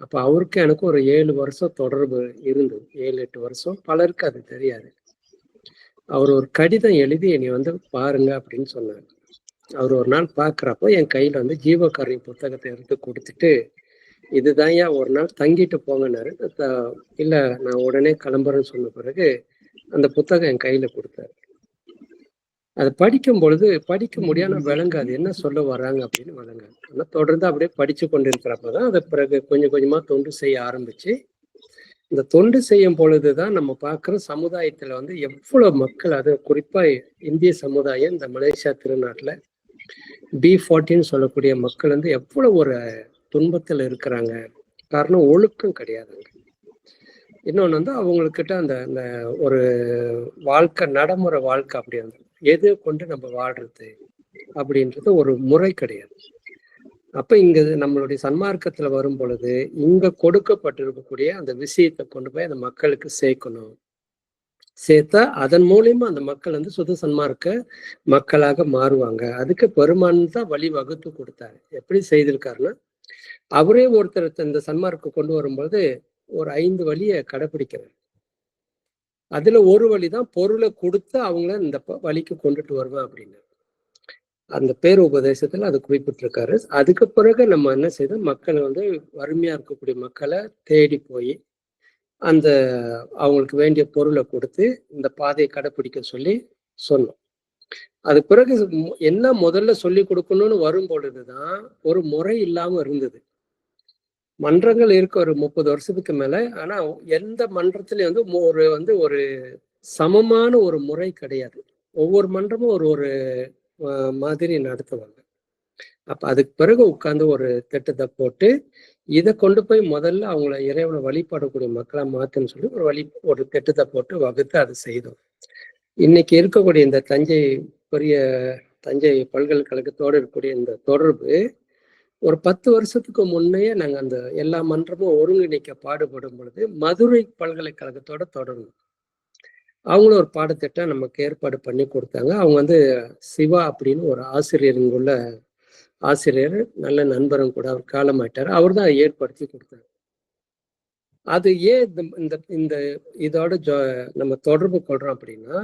அப்போ அவருக்கு எனக்கு ஒரு 7 வருஷம் தொடர்பு இருந்தது. 7-8 வருஷம். பலருக்கு அது தெரியாது. அவர் ஒரு கடிதம் எழுதி என்னை வந்து பாருங்க அப்படின்னு சொன்னார். அவர் ஒரு நாள் பார்க்குறப்போ என் கையில் வந்து ஜீவகாருண்ய புத்தகத்தை எடுத்து கொடுத்துட்டு, இதுதான் ஒரு நாள் தங்கிட்டு போங்கன்னாரு. இல்லை, நான் உடனே கிளம்புறேன்னு சொன்ன பிறகு அந்த புத்தகம் என் கையில கொடுத்தாரு. அதை படிக்கும் பொழுது படிக்க முடியாம விளங்காது, என்ன சொல்ல வர்றாங்க அப்படின்னு விளங்காது. ஆனா தொடர்ந்து அப்படியே படிச்சு கொண்டிருக்கிறப்பதான் அதை பிறகு கொஞ்சம் கொஞ்சமா தொண்டு செய்ய ஆரம்பிச்சு, இந்த தொண்டு செய்யும் பொழுதுதான் நம்ம பார்க்குற சமுதாயத்துல வந்து எவ்வளவு மக்கள், அது குறிப்பா இந்திய சமுதாயம் இந்த மலேசியா திருநாட்டுல B40 சொல்லக்கூடிய மக்கள் வந்து எவ்வளவு ஒரு துன்பத்துல இருக்கிறாங்க. காரணம் ஒழுக்கம் கிடையாதுங்க. இன்னொன்னு வந்து அவங்கக்கிட்ட அந்த அந்த ஒரு வாழ்க்கை நடைமுறை வாழ்க்கை அப்படி வந்து எது கொண்டு நம்ம வாழ்றது அப்படின்றது ஒரு முறை கிடையாது. அப்ப இங்க நம்மளுடைய சன்மார்க்கத்துல வரும் பொழுது இங்க கொடுக்கப்பட்டிருக்கக்கூடிய அந்த விஷயத்தை கொண்டு போய் அந்த மக்களுக்கு சேர்க்கணும். சேர்த்தா அதன் மூலியமா அந்த மக்கள் வந்து சுத்த சன்மார்க்க மக்களாக மாறுவாங்க. அதுக்கு பெருமான் தான் வழி வகுத்து கொடுத்தாரு. எப்படி செய்திருக்காருன்னா, அவரே ஒருத்தர் இந்த சன்மார்க்கம் கொண்டு வரும்போது ஒரு 5 வழியை கடைபிடிக்கிறார். அதுல ஒரு வழிதான் பொருளை கொடுத்து அவங்கள இந்த வழிக்கு கொண்டுட்டு வருவேன் அப்படின்னு அந்த பேர் உபதேசத்துல அது குறிப்பிட்டிருக்காரு. அதுக்கு பிறகு நம்ம என்ன செய்தோம், மக்களை வந்து வறுமையா இருக்கக்கூடிய மக்களை தேடி போய் அந்த அவங்களுக்கு வேண்டிய பொருளை கொடுத்து இந்த பாதையை கடைப்பிடிக்க சொல்லி சொன்னோம். அது பிறகு என்ன முதல்ல சொல்லி கொடுக்கணும்னு வரும் பொழுதுதான் ஒரு முறை இல்லாம இருந்தது. மன்றங்கள் இருக்க ஒரு 30 வருஷத்துக்கு மேல. ஆனா எந்த மன்றத்திலயும் வந்து ஒரு சமமான ஒரு முறை கிடையாது. ஒவ்வொரு மன்றமும் ஒரு மாதிரி நடத்துவாங்க. அப்ப அதுக்கு பிறகு உட்கார்ந்து ஒரு திட்டத்தை போட்டு இதை கொண்டு போய் முதல்ல அவங்கள இறைவனை வழிபடக்கூடிய மக்களா மாத்துன்னு சொல்லி ஒரு திட்டத்தை போட்டு வகுத்து அதை செய்தோம். இன்னைக்கு இருக்கக்கூடிய இந்த தஞ்சை பல்கலைக்கழகத்தோடு இருக்கக்கூடிய இந்த தொடர்பு ஒரு 10 வருஷத்துக்கு முன்னையே நாங்க அந்த எல்லா மன்றமும் ஒருங்கிணைக்க பாடுபடும் பொழுது மதுரை பல்கலைக்கழகத்தோட தொடரணும். அவங்களும் ஒரு பாடத்திட்டம் நமக்கு ஏற்பாடு பண்ணி கொடுத்தாங்க. அவங்க வந்து சிவா அப்படின்னு ஒரு ஆசிரியருங்குள்ள ஆசிரியர், நல்ல நண்பரும் கூட, அவர் காலமாயிட்டார். அவர் தான் ஏற்படுத்தி கொடுத்தாரு. அது ஏன் இந்த இதோட நம்ம தொடர்பு கொள்றோம் அப்படின்னா,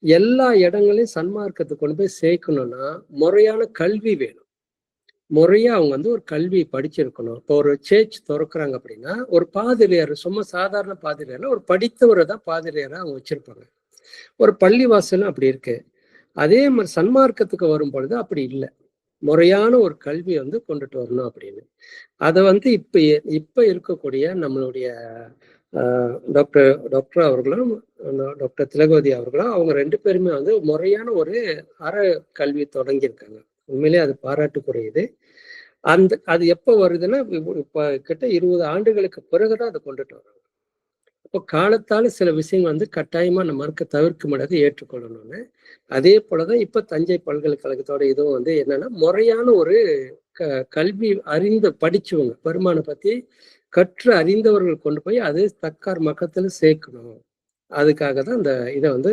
எல்லா இடங்களையும் சன்மார்க்கத்தை கொண்டு போய் சேர்க்கணும்னா முறையான கல்வி வேணும். முறையா அவங்க வந்து ஒரு கல்வி படிச்சிருக்கணும். இப்போ ஒரு சேர்ச் திறக்கிறாங்க அப்படின்னா ஒரு பாதிரியார், சும்மா சாதாரண பாதிரியார், ஒரு படித்தவரை தான் பாதிரியாரா அவங்க வச்சிருப்பாங்க. ஒரு பள்ளிவாசலும் அப்படி இருக்கு. அதே மாதிரி சன்மார்க்கத்துக்கு வரும் பொழுது அப்படி இல்லை. முறையான ஒரு கல்வியை வந்து கொண்டுட்டு வரணும் அப்படின்னு அதை வந்து இப்ப இருக்கக்கூடிய நம்மளுடைய டாக்டர் அவர்களும் டாக்டர் திலகவதி அவர்களும் அவங்க 2 பேருமே வந்து முறையான ஒரு அற கல்வி தொடங்கியிருக்காங்க. உண்மையிலே அது பாராட்டுக்குரியது. அது எப்போ வருதுன்னா இப்ப கிட்ட 20 ஆண்டுகளுக்கு பிறகுதான் அதை கொண்டுட்டு வராங்க. இப்போ காலத்தால சில விஷயங்கள் வந்து கட்டாயமா நம்ம தவிர்க்க முடியாது, ஏற்றுக்கொள்ளணும்னு. அதே போலதான் இப்ப தஞ்சை பல்கலைக்கழகத்தோட இதுவும் வந்து என்னன்னா முறையான ஒரு கல்வி படிச்சவங்க, பெருமானை பத்தி கற்று அறிந்தவர்கள் கொண்டு போய் அது தக்கார் மக்கத்துல சேர்க்கணும். அதுக்காக தான் இந்த இதை வந்து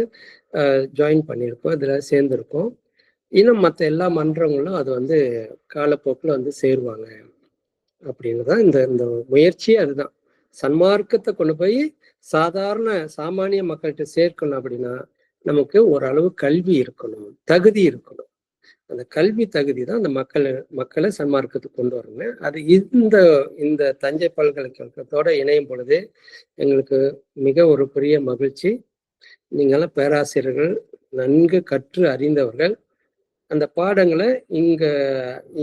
ஜாயின் பண்ணியிருக்கோம், இதுல சேர்ந்திருக்கோம். இன்னும் மற்ற எல்லா மன்றங்களும் அது வந்து காலப்போக்கில் வந்து சேருவாங்க அப்படின்னு தான் இந்த முயற்சி. அதுதான் சன்மார்க்கத்தை கொண்டு போய் சாமானிய மக்கள்கிட்ட சேர்க்கணும் அப்படின்னா நமக்கு ஓரளவு கல்வி இருக்கணும், தகுதி இருக்கணும். அந்த கல்வி தகுதி தான் அந்த மக்களை சன்மார்க்கத்துக்கு கொண்டு வரணும். அது இந்த தஞ்சை பல்கலைக்கழகத்தோட இணையும் பொழுது எங்களுக்கு மிக ஒரு பெரிய மகிழ்ச்சி. நீங்களாம் பேராசிரியர்கள், நன்கு கற்று அறிந்தவர்கள். அந்த பாடங்களை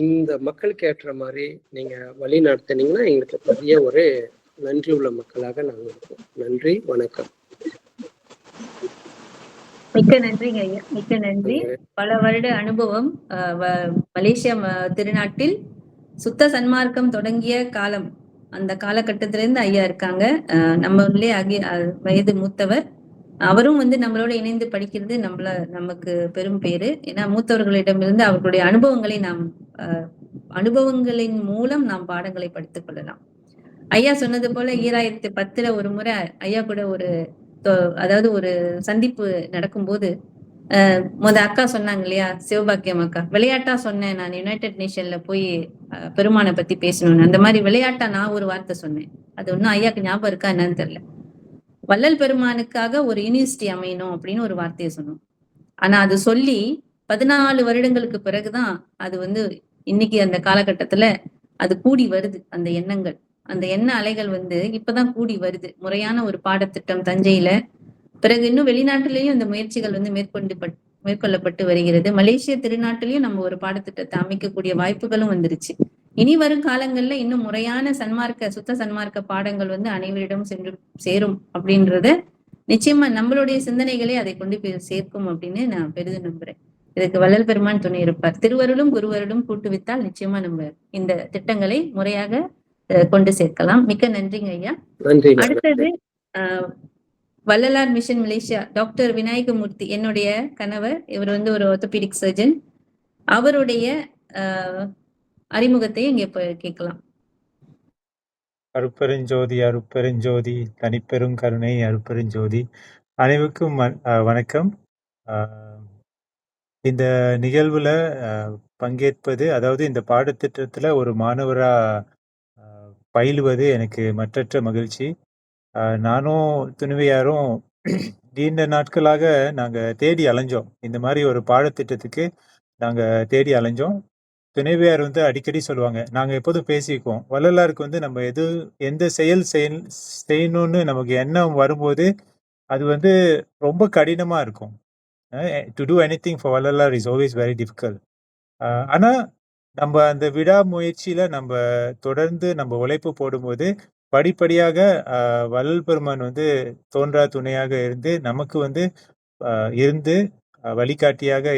இந்த மக்களுக்கு ஏற்ற மாதிரி நீங்க வழி நடத்தினீங்கன்னா எங்களுக்கு பெரிய ஒரு நன்றி உள்ள மக்களாக நாங்கள் இருக்கோம். நன்றி, வணக்கம். மிக்க நன்றிங்க ஐயா, மிக்க நன்றி. பல வருட அனுபவம். மலேசியா திருநாட்டில் சுத்த சன்மார்க்கம் தொடங்கிய காலம், அந்த காலகட்டத்திலிருந்து ஐயா இருக்காங்க. நம்மளே வயது மூத்தவர். அவரும் வந்து நம்மளோட இணைந்து படிக்கிறது நமக்கு பெரும் பேரு. ஏன்னா மூத்தவர்களிடமிருந்து அவர்களுடைய அனுபவங்களை அனுபவங்களின் மூலம் நாம் பாடங்களை படித்துக் கொள்ளலாம். ஐயா சொன்னது போல 2010 ஒரு முறை ஐயா கூட அதாவது ஒரு சந்திப்பு நடக்கும்போது அக்கா சொன்னாங்க இல்லையா, சிவபாக்கியம் அக்கா, விளையாட்டா சொன்னேன் நான் யுனைடெட் நேஷன்ல போய் பெருமானை பத்தி பேசணும்னு. அந்த மாதிரி விளையாட்டா நான் ஒரு வார்த்தை சொன்னேன். அது ஒன்னும் ஐயாக்கு ஞாபகம் இருக்கா என்னன்னு தெரியல. வள்ளல் பெருமானுக்காக ஒரு யூனிவர்சிட்டி அமையணும் அப்படின்னு ஒரு வார்த்தையை சொன்னோம். ஆனா அது சொல்லி 14 வருடங்களுக்கு பிறகுதான் அது வந்து இன்னைக்கு அந்த காலகட்டத்துல அது கூடி வருது. அந்த எண்ணங்கள், அந்த எண்ண அலைகள் வந்து இப்பதான் கூடி வருது. முறையான ஒரு பாடத்திட்டம் தஞ்சையில பிறகு இன்னும் வெளிநாட்டிலேயும் இந்த முயற்சிகள் வந்து மேற்கொள்ளப்பட்டு வருகிறது. மலேசிய திருநாட்டிலையும் நம்ம ஒரு பாடத்திட்டத்தை அமைக்கக்கூடிய வாய்ப்புகளும் வந்துருச்சு. இனி வரும் காலங்கள்ல இன்னும் முறையான சுத்த சன்மார்க்க பாடங்கள் வந்து அனைவரிடம் சென்று சேரும் அப்படின்றத நிச்சயமா நம்மளுடைய சிந்தனைகளே அதை கொண்டு போய் சேர்க்கும் அப்படின்னு நான் பெரிதும் நம்புறேன். இதுக்கு வள்ளல் பெருமான் துணை இருப்பார். திருவருளும் குருவருளும் கூட்டுவித்தால் நிச்சயமா நம்ம இந்த திட்டங்களை முறையாக கொண்டு சேர்க்கலாம். மிக்க நன்றிங்க ஐயா. அடுத்தது Vallalar mission Malaysia doctor Vinayagamoorthy, என்னுடைய கணவர். இவர் வந்து ஒரு ஆர்த்தோபீடிக் சர்ஜன். அவருடைய அறிமுகத்தை இங்க கேட்கலாம். அருட்பெருஞ்சோதி அருட்பெருஞ்சோதி தனிப்பெரும் கருணை அருட்பெருஞ்சோதி. அனைவருக்கும் வணக்கம். இந்த நிகழ்வுல பங்கேற்பது, அதாவது இந்த பாடத்திட்டத்துல ஒரு மாணவரா பயிலுவது எனக்கு மற்றற்ற மகிழ்ச்சி. நானும் துணைவியாரும் நீண்ட நாட்களாக நாங்க தேடி அலைஞ்சோம். இந்த மாதிரி ஒரு பாடத்திட்டத்துக்கு நாங்க தேடி அலைஞ்சோம். துணைவியார் வந்து அடிக்கடி சொல்லுவாங்க, நாங்க எப்போதும் பேசிக்குவோம், வள்ளலாருக்கு வந்து நம்ம எந்த செயல் செய்யணும்னு நமக்கு எண்ணம் வரும்போது அது வந்து ரொம்ப கடினமா இருக்கும். To two anything for Vallalar is always very difficult. ஆனா நம்ம அந்த விடாமுயற்சியில நம்ம தொடர்ந்து நம்ம உழைப்பு போடும்போது படிப்படியாக வள்ளல் பெருமான் வந்து தோன்றா துணையாக இருந்து நமக்கு வந்து இருந்து வழிகாட்டியாக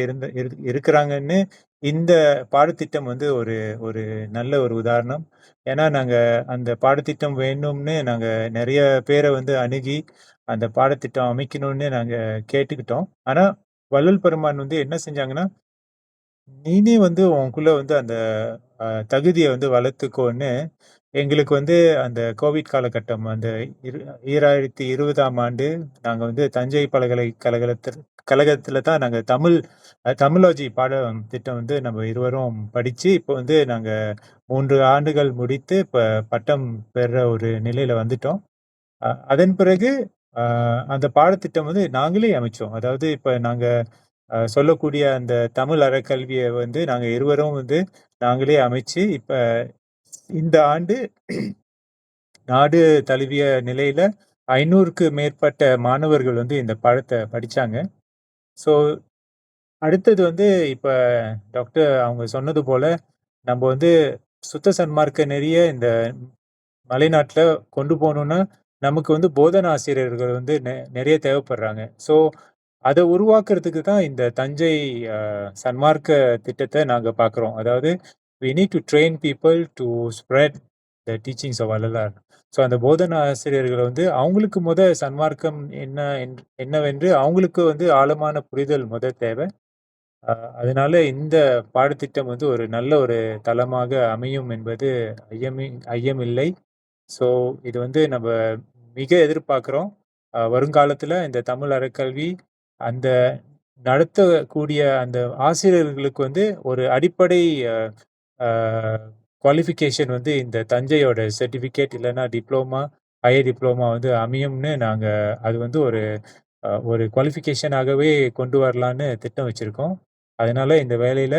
இருக்கிறாங்கன்னு இந்த பாடத்திட்டம் வந்து ஒரு நல்ல ஒரு உதாரணம். ஏன்னா நாங்க அந்த பாடத்திட்டம் வேணும்னு நாங்க நிறைய பேரை வந்து அணுகி அந்த பாடத்திட்டம் அமைக்கணும்னு நாங்க கேட்டுக்கிட்டோம். ஆனா வள்ளல் பெருமான் வந்து என்ன செஞ்சாங்கன்னா, நீனே வந்து உனக்குள்ள வந்து அந்த தகுதியை வந்து வளர்த்துக்கோன்னு எங்களுக்கு வந்து அந்த கோவிட் காலகட்டம், அந்த 2020ஆம் ஆண்டு நாங்க வந்து தஞ்சை பல்கலைக்கழகத்துல தான் நாங்க தமிழாஜி பாட திட்டம் வந்து நம்ம இருவரும் படிச்சு இப்போ வந்து நாங்க 3 ஆண்டுகள் முடித்து இப்ப பட்டம் பெற ஒரு நிலையில வந்துட்டோம். அதன் பிறகு அந்த பாடத்திட்டம் வந்து நாங்களே அமைச்சோம். அதாவது இப்ப நாங்க சொல்லக்கூடிய அந்த தமிழ் அறக்கல்வியை வந்து நாங்க இருவரும் வந்து நாங்களே அமைச்சு இப்ப இந்த ஆண்டு நாடு தழுவிய நிலையில 500க்கு மேற்பட்ட மாணவர்கள் வந்து இந்த பாடத்தை படிச்சாங்க. ஸோ அடுத்தது வந்து இப்ப டாக்டர் அவங்க சொன்னது போல நம்ம வந்து சுத்த சன்மார்க்க நெறிய இந்த மலைநாட்டுல கொண்டு போகணும்னா நமக்கு வந்து போதனா ஆசிரியர்கள் வந்து நிறைய தேவைப்படுறாங்க. ஸோ அதை உருவாக்குறதுக்கு தான் இந்த தஞ்சை சன்மார்க்க திட்டத்தை நாங்க பார்க்குறோம். அதாவது we need to train people to spread the teachings of Vallalar. So அந்த போதனா ஆசிரியர்களை வந்து அவங்களுக்கு சன்மார்க்கம் என்னவென்று அவங்களுக்கு வந்து ஆழமான புரிதல் தேவை. அதனால இந்த பாடத்திட்டம் வந்து ஒரு நல்ல ஒரு தளமாக அமையும் என்பது ஐயமில்லை. ஸோ இது வந்து நம்ம மிக எதிர்பார்க்குறோம். வருங்காலத்துல இந்த தமிழ் அறக்கல்வி அந்த நடத்தக்கூடிய அந்த ஆசிரியர்களுக்கு வந்து ஒரு அடிப்படை குவாலிஃபிகேஷன் வந்து இந்த தஞ்சையோட சர்டிஃபிகேட் இல்லைன்னா டிப்ளமா, ஹையர் டிப்ளமா வந்து அமையும்னு நாங்க அது வந்து ஒரு குவாலிஃபிகேஷனாகவே கொண்டு வரலான்னு திட்டம் வச்சிருக்கோம். அதனால இந்த வேலையில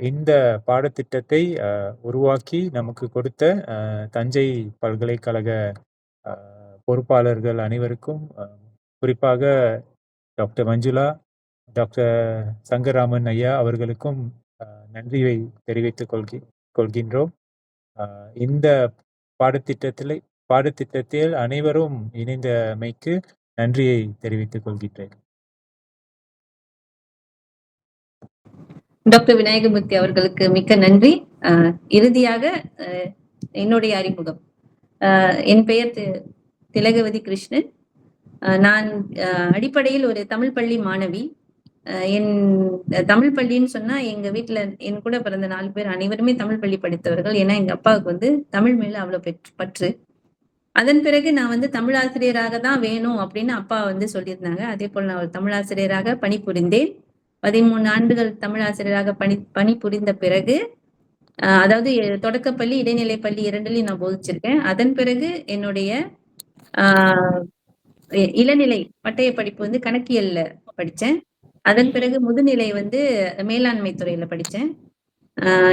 இந்த பாடத்திட்டத்தை உருவாக்கி நமக்கு கொடுத்த தஞ்சை பல்கலைக்கழக பொறுப்பாளர்கள் அனைவருக்கும், குறிப்பாக டாக்டர் மஞ்சுளா, டாக்டர் சங்கராமன் ஐயா அவர்களுக்கும் நன்றியை தெரிவித்துக் கொள்கின்றோம். இந்த பாடத்திட்டத்தில் அனைவரும் இணைந்தமைக்கு நன்றியை தெரிவித்துக் கொள்கின்றேன். டாக்டர் விநாயகமூர்த்தி அவர்களுக்கு மிக்க நன்றி. இறுதியாக என்னுடைய அறிமுகம். என் பெயர் திலகவதி கிருஷ்ணன். நான் அடிப்படையில் ஒரு தமிழ் பள்ளி மாணவி. என் தமிழ் பள்ளின்னு சொன்னா எங்க வீட்டுல என் கூட பிறந்த 4 பேர் அனைவருமே தமிழ் பள்ளி படித்தவர்கள். ஏன்னா எங்க அப்பாவுக்கு வந்து தமிழ் மேல அவ்வளவு பற்று. அதன் பிறகு நான் வந்து தமிழ் ஆசிரியராக தான் வேணும் அப்படின்னு அப்பா வந்து சொல்லியிருந்தாங்க. அதே போல் நான் ஒரு தமிழ் ஆசிரியராக பணிபுரிந்தேன். 13 ஆண்டுகள் தமிழ் ஆசிரியராக பணிபுரிந்த பிறகு, அதாவது தொடக்கப்பள்ளி, இடைநிலை பள்ளி 2லையும் நான் போதிச்சிருக்கேன். அதன் பிறகு என்னுடைய இளநிலை பட்டய படிப்பு வந்து கணக்கியல்ல படிச்சேன். அதன் பிறகு முதுநிலை வந்து மேலாண்மை துறையில படிச்சேன்.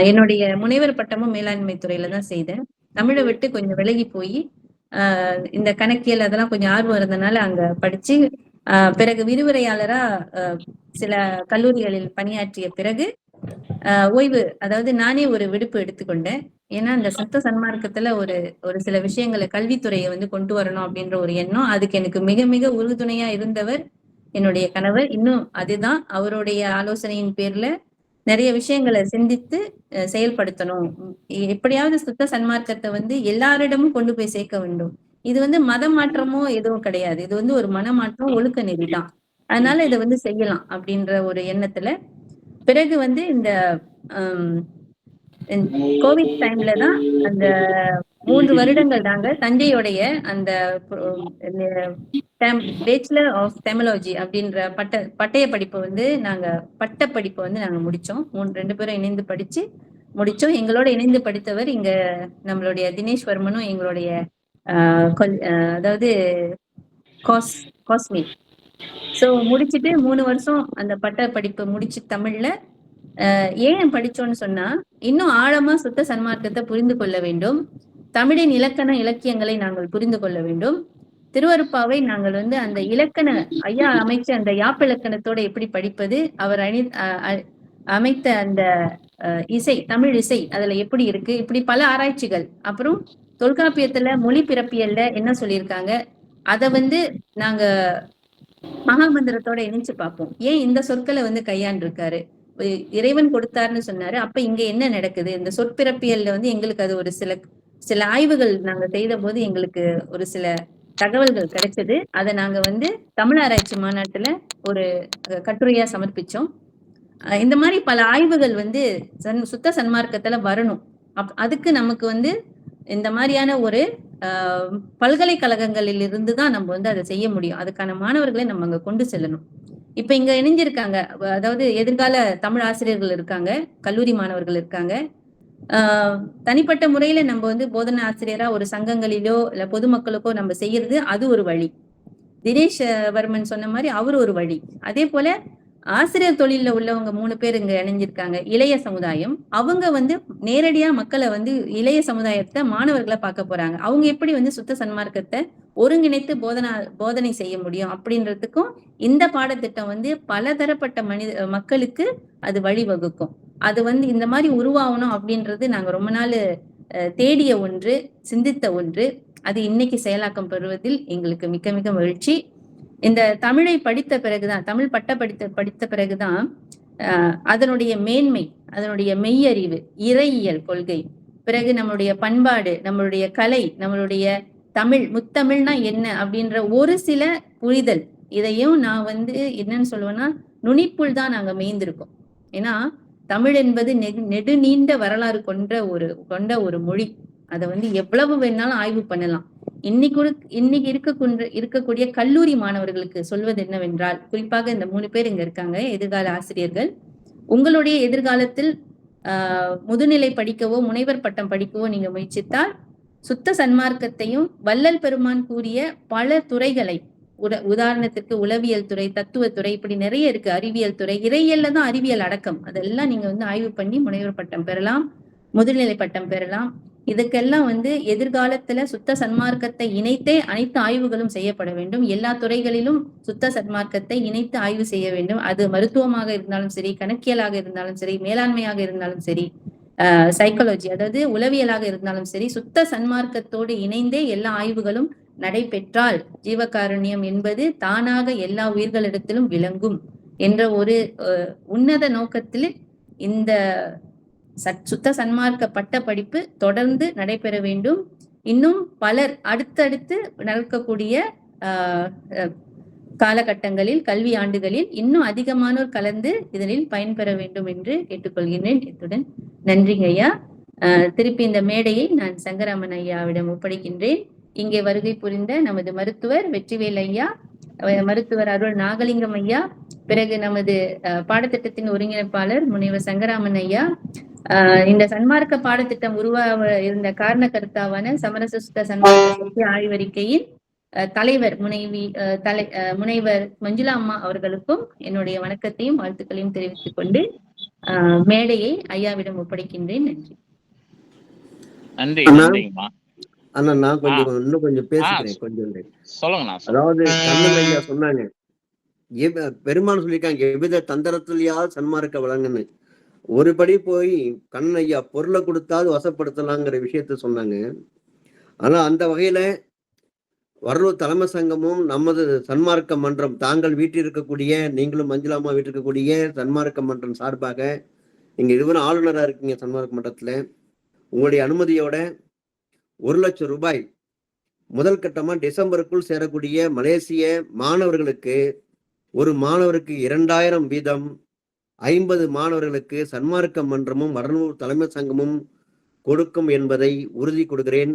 என்னுடைய முனைவர் பட்டமும் மேலாண்மை துறையில தான் செய்தேன். தமிழை விட்டு கொஞ்சம் விலகி போய் இந்த கணக்கியல் அதெல்லாம் கொஞ்சம் ஆர்வம் இருந்தனால அங்க படிச்சு பிறகு விரிவுரையாளரா சில கல்லூரிகளில் பணியாற்றிய பிறகு ஓய்வு, அதாவது நானே ஒரு விடுப்பு எடுத்துக்கொண்டேன். ஏன்னா இந்த சத்த சன்மார்க்கத்துல ஒரு சில விஷயங்களை கல்வித்துறையை வந்து கொண்டு வரணும் அப்படின்ற ஒரு எண்ணம். அதுக்கு எனக்கு மிக மிக உறுதுணையா இருந்தவர் என்னுடைய கணவர். இன்னும் அதுதான் அவருடைய ஆலோசனையின் பேர்ல நிறைய விஷயங்களை சிந்தித்து செயல்படுத்தணும். எப்படியாவது சுத்த சன்மார்க்கத்தை வந்து எல்லாரிடமும் கொண்டு போய் சேர்க்க வேண்டும். இது வந்து மத மாற்றமோ எதுவும் கிடையாது. இது வந்து ஒரு மனமாற்றம், ஒழுக்க நெறிதான். அதனால இதை வந்து செய்யலாம் அப்படின்ற ஒரு எண்ணத்துல பிறகு வந்து இந்த கோவிட் டைம்ல தான் அந்த 3 வருடங்கள் நாங்க தஞ்சையுடைய அந்த பேச்சுலர் ஆஃப் தெமலாஜி அப்படின்ற பட்டய படிப்பு வந்து நாங்க பட்டப்படிப்பு வந்து நாங்க முடிச்சோம். 2 பேரும் இணைந்து படிச்சு முடிச்சோம். எங்களோட இணைந்து படித்தவர் இங்க நம்மளுடைய தினேஷ் வர்மனும் எங்களுடைய அதாவது காஸ்மி. ஸோ முடிச்சுட்டு 3 வருஷம் அந்த பட்ட படிப்பு முடிச்சு தமிழ்ல ஏன் படிச்சோன்னு சொன்னா, இன்னும் ஆழமா சுத்த சன்மார்க்கத்தை புரிந்து கொள்ள வேண்டும். தமிழின் இலக்கண இலக்கியங்களை நாங்கள் புரிந்து கொள்ள வேண்டும். திருவருப்பாவை நாங்கள் வந்து அந்த இலக்கண ஐயா அமைச்ச அந்த யாப்பிலக்கணத்தோட எப்படி படிப்பது, அவர் அமைத்த அந்த இசை, தமிழ் இசை அதுல எப்படி இருக்கு, இப்படி பல ஆராய்ச்சிகள். அப்புறம் தொல்காப்பியத்துல மொழி பிறப்பியல்ல என்ன சொல்லியிருக்காங்க, அதை வந்து நாங்க மகாமந்திரத்தோட இணைச்சு பார்ப்போம். ஏன் இந்த சொற்களை வந்து கையாண்டிருக்காரு, இறைவன் கொடுத்தாருன்னு சொன்னாரு, அப்ப இங்க என்ன நடக்குது, இந்த சொற்பிறப்பியல்ல வந்து எங்களுக்கு அது ஒரு சில ஆய்வுகள் நாங்க செய்த போது எங்களுக்கு ஒரு சில தகவல்கள் கிடைச்சது. அதை நாங்க வந்து தமிழ் ஆராய்ச்சி மாநாட்டுல ஒரு கட்டுரையா சமர்ப்பிச்சோம். இந்த மாதிரி பல ஆய்வுகள் வந்து சுத்த சன்மார்க்கத்துல வரணும். அதுக்கு நமக்கு வந்து இந்த மாதிரியான ஒரு பல்கலைக்கழகங்களில் இருந்து தான் நம்ம வந்து அதை செய்ய முடியும். அதுக்கான மாணவர்களை நம்ம அங்க கொண்டு செல்லணும். இப்ப இங்க இணைஞ்சிருக்காங்க, அதாவது எதிர்கால தமிழ் ஆசிரியர்கள் இருக்காங்க, கல்லூரி மாணவர்கள் இருக்காங்க. தனிப்பட்ட முறையில நம்ம வந்து போதனை ஆசிரியரா ஒரு சங்கங்களிலோ இல்ல பொதுமக்களுக்கோ நம்ம செய்யறது அது ஒரு வழி. தினேஷ் வர்மன் சொன்ன மாதிரி அவர் ஒரு வழி. அதே போல ஆசிரியர் தொழில உள்ளவங்க 3 பேர் இங்க இணைஞ்சிருக்காங்க, இளைய சமுதாயம். அவங்க வந்து நேரடியா மக்களை வந்து இளைய சமுதாயத்தை மாணவர்களை பார்க்க போறாங்க. அவங்க எப்படி வந்து சுத்த சன்மார்க்கத்தை ஒருங்கிணைத்து போதனை செய்ய முடியும் அப்படின்றதுக்கும் இந்த பாடத்திட்டம் வந்து பலதரப்பட்ட மக்களுக்கு அது வழிவகுக்கும். அது வந்து இந்த மாதிரி உருவாகணும் அப்படின்றது நாங்க ரொம்ப நாள் தேடிய ஒன்று, சிந்தித்த ஒன்று. அது இன்னைக்கு செயலாக்கம் பெறுவதில் எங்களுக்கு மிக மிக மகிழ்ச்சி. இந்த தமிழை படித்த பிறகுதான், தமிழ் படித்த பிறகுதான் அதனுடைய மேன்மை, அதனுடைய மெய்யறிவு, இறையியல் கொள்கை, பிறகு நம்மளுடைய பண்பாடு, நம்மளுடைய கலை, நம்மளுடைய தமிழ், முத்தமிழ்னா என்ன அப்படின்ற ஒரு சில புரிதல், இதையும் நான் வந்து என்னன்னு சொல்லுவேன்னா நுனிப்புள் தான் நாங்க மேய்ந்திருக்கோம். ஏன்னா தமிழ் என்பது நெடுநீண்ட வரலாறு கொண்ட ஒரு மொழி. அதை வந்து எவ்வளவு வேணாலும் ஆய்வு பண்ணலாம். இன்னைக்கு இருக்கக்கூடிய கல்லூரி மாணவர்களுக்கு சொல்வது என்னவென்றால், குறிப்பாக இந்த 3 பேர் இங்க இருக்காங்க, எதிர்கால ஆசிரியர்கள். உங்களுடைய எதிர்காலத்தில் முதுநிலை படிக்கவோ முனைவர் பட்டம் படிக்கவோ நீங்க முயற்சித்தால் சுத்த சன்மார்க்கத்தையும் வள்ளல் பெருமான் கூறிய பல துறைகளை, உதாரணத்துக்கு உளவியல் துறை, தத்துவத்துறை, இப்படி நிறைய இருக்கு, அறிவியல் துறை, இறையியல்ல தான் அறிவியல் அடக்கம். அதெல்லாம் நீங்க வந்து ஆய்வு பண்ணி முனைவர் பட்டம் பெறலாம், முதுநிலை பட்டம் பெறலாம். இதுக்கெல்லாம் வந்து எதிர்காலத்துல சுத்த சன்மார்க்கத்தை இணைத்தே அனைத்து ஆய்வுகளும் செய்யப்பட வேண்டும். எல்லா துறைகளிலும் சுத்த சன்மார்க்கத்தை இணைத்து ஆய்வு செய்ய வேண்டும். அது மருத்துவமாக இருந்தாலும் சரி, கணக்கியலாக இருந்தாலும் சரி, மேலாண்மையாக இருந்தாலும் சரி, சைக்காலஜி அதாவது உளவியலாக இருந்தாலும் சரி, சுத்த சன்மார்க்கத்தோடு இணைந்தே எல்லா ஆய்வுகளும் நடைபெற்றால் ஜீவகாருண்யம் என்பது தானாக எல்லா உயிர்களிடத்திலும் விளங்கும் என்ற ஒரு உன்னத நோக்கத்தில் இந்த சுத்த சன்மார்க்க பட்ட படிப்பு தொடர்ந்து நடைபெற வேண்டும். இன்னும் பலர் அடுத்தடுத்து நடக்கக்கூடிய காலகட்டங்களில், கல்வி ஆண்டுகளில் இன்னும் அதிகமானோர் கலந்து இதனில் பயன்பெற வேண்டும் என்று கேட்டுக்கொள்கிறேன். இத்துடன் நன்றிங்க ஐயா. திருப்பி இந்த மேடையை நான் சங்கராமன் ஐயாவிடம் ஒப்படைக்கின்றேன். இங்கே வருகை புரிந்த நமது மருத்துவர் வெற்றிவேல் ஐயா, மருத்துவர் அருள் நாகலிங்கம் ஐயா, பிறகு நமது பாடத்திட்டத்தின் ஒருங்கிணைப்பாளர் முனைவர் சங்கராமன் ஐயா, இந்த சன்மார்க்க பாடத்திட்டம் உருவாக இருந்த காரண கர்த்தாவான சமரச சுத்த சன்மார்க்க ஆய்வறிக்கையின் தலைவர் முனைவர் மஞ்சுளா அம்மா அவர்களுக்கும் என்னுடைய வணக்கத்தையும் வாழ்த்துக்களையும் தெரிவித்துக் கொண்டு மேடையை ஐயாவிடம் ஒப்படைக்கின்றேன். நன்றி. ஆனா நான் இன்னும் கொஞ்சம் பேசிக்கிறேன். கொஞ்சம் அதாவது கண்ணன் ஐயா சொன்னாங்க, பெருமான் சொல்லியிருக்காங்க, எவ்வித தந்திரத்திலேயாவது சன்மார்க்க வழங்குன்னு. ஒரு படி போய் கண்ணன் ஐயா பொருளை கொடுத்தாவது வசப்படுத்தலாங்கிற விஷயத்த சொன்னாங்க. ஆனா அந்த வகையில வடலூர் தலைமை சங்கமும் நமது சன்மார்க்க மன்றம், தாங்கள் வீட்டில் இருக்கக்கூடிய, நீங்களும் மஞ்சுளாமா வீட்டில் இருக்கக்கூடிய சன்மார்க்க மன்றம் சார்பாக நீங்க இருவரும் ஆளுநரா இருக்கீங்க சன்மார்க்க மன்றத்துல, உங்களுடைய அனுமதியோட 1,00,000 ரூபாய் முதல் கட்டமா டிசம்பருக்குள் சேரக்கூடிய மலேசிய மாணவர்களுக்கு, ஒரு மாணவருக்கு 2000 வீதம் 50 மாணவர்களுக்கு சன்மார்க்க மன்றமும் வடலூர் தலைமை சங்கமும் கொடுக்கும் என்பதை உறுதி கொடுக்கிறேன்.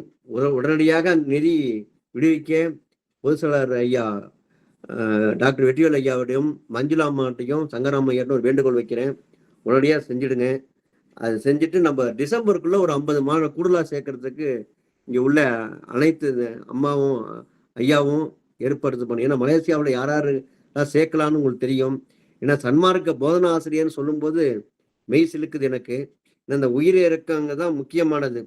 உடனடியாக அந்த நிதி விடுவிக்க பொதுச் செயலாளர் ஐயா டாக்டர் வெற்றிவேல் ஐயாவுடையும் மஞ்சுளாமாட்டையும் சங்கராமையாட்டும் ஒரு வேண்டுகோள் வைக்கிறேன். உடனடியாக செஞ்சிடுங்க. அது செஞ்சுட்டு நம்ம டிசம்பருக்குள்ள ஒரு 50 மாணவர் கூடுதலாக சேர்க்கறதுக்கு இங்கே உள்ள அனைத்து அம்மாவும் ஐயாவும் ஏற்படுத்து பண்ணி, ஏன்னா மலேசியாவில் யார் யார் சேர்க்கலான்னு உங்களுக்கு தெரியும். ஏன்னா சன்மார்க்க போதனா ஆசிரியர்னு சொல்லும்போது மெய் சிலுக்குது எனக்கு. இந்த உயிரிழக்கங்க தான் முக்கியமானது.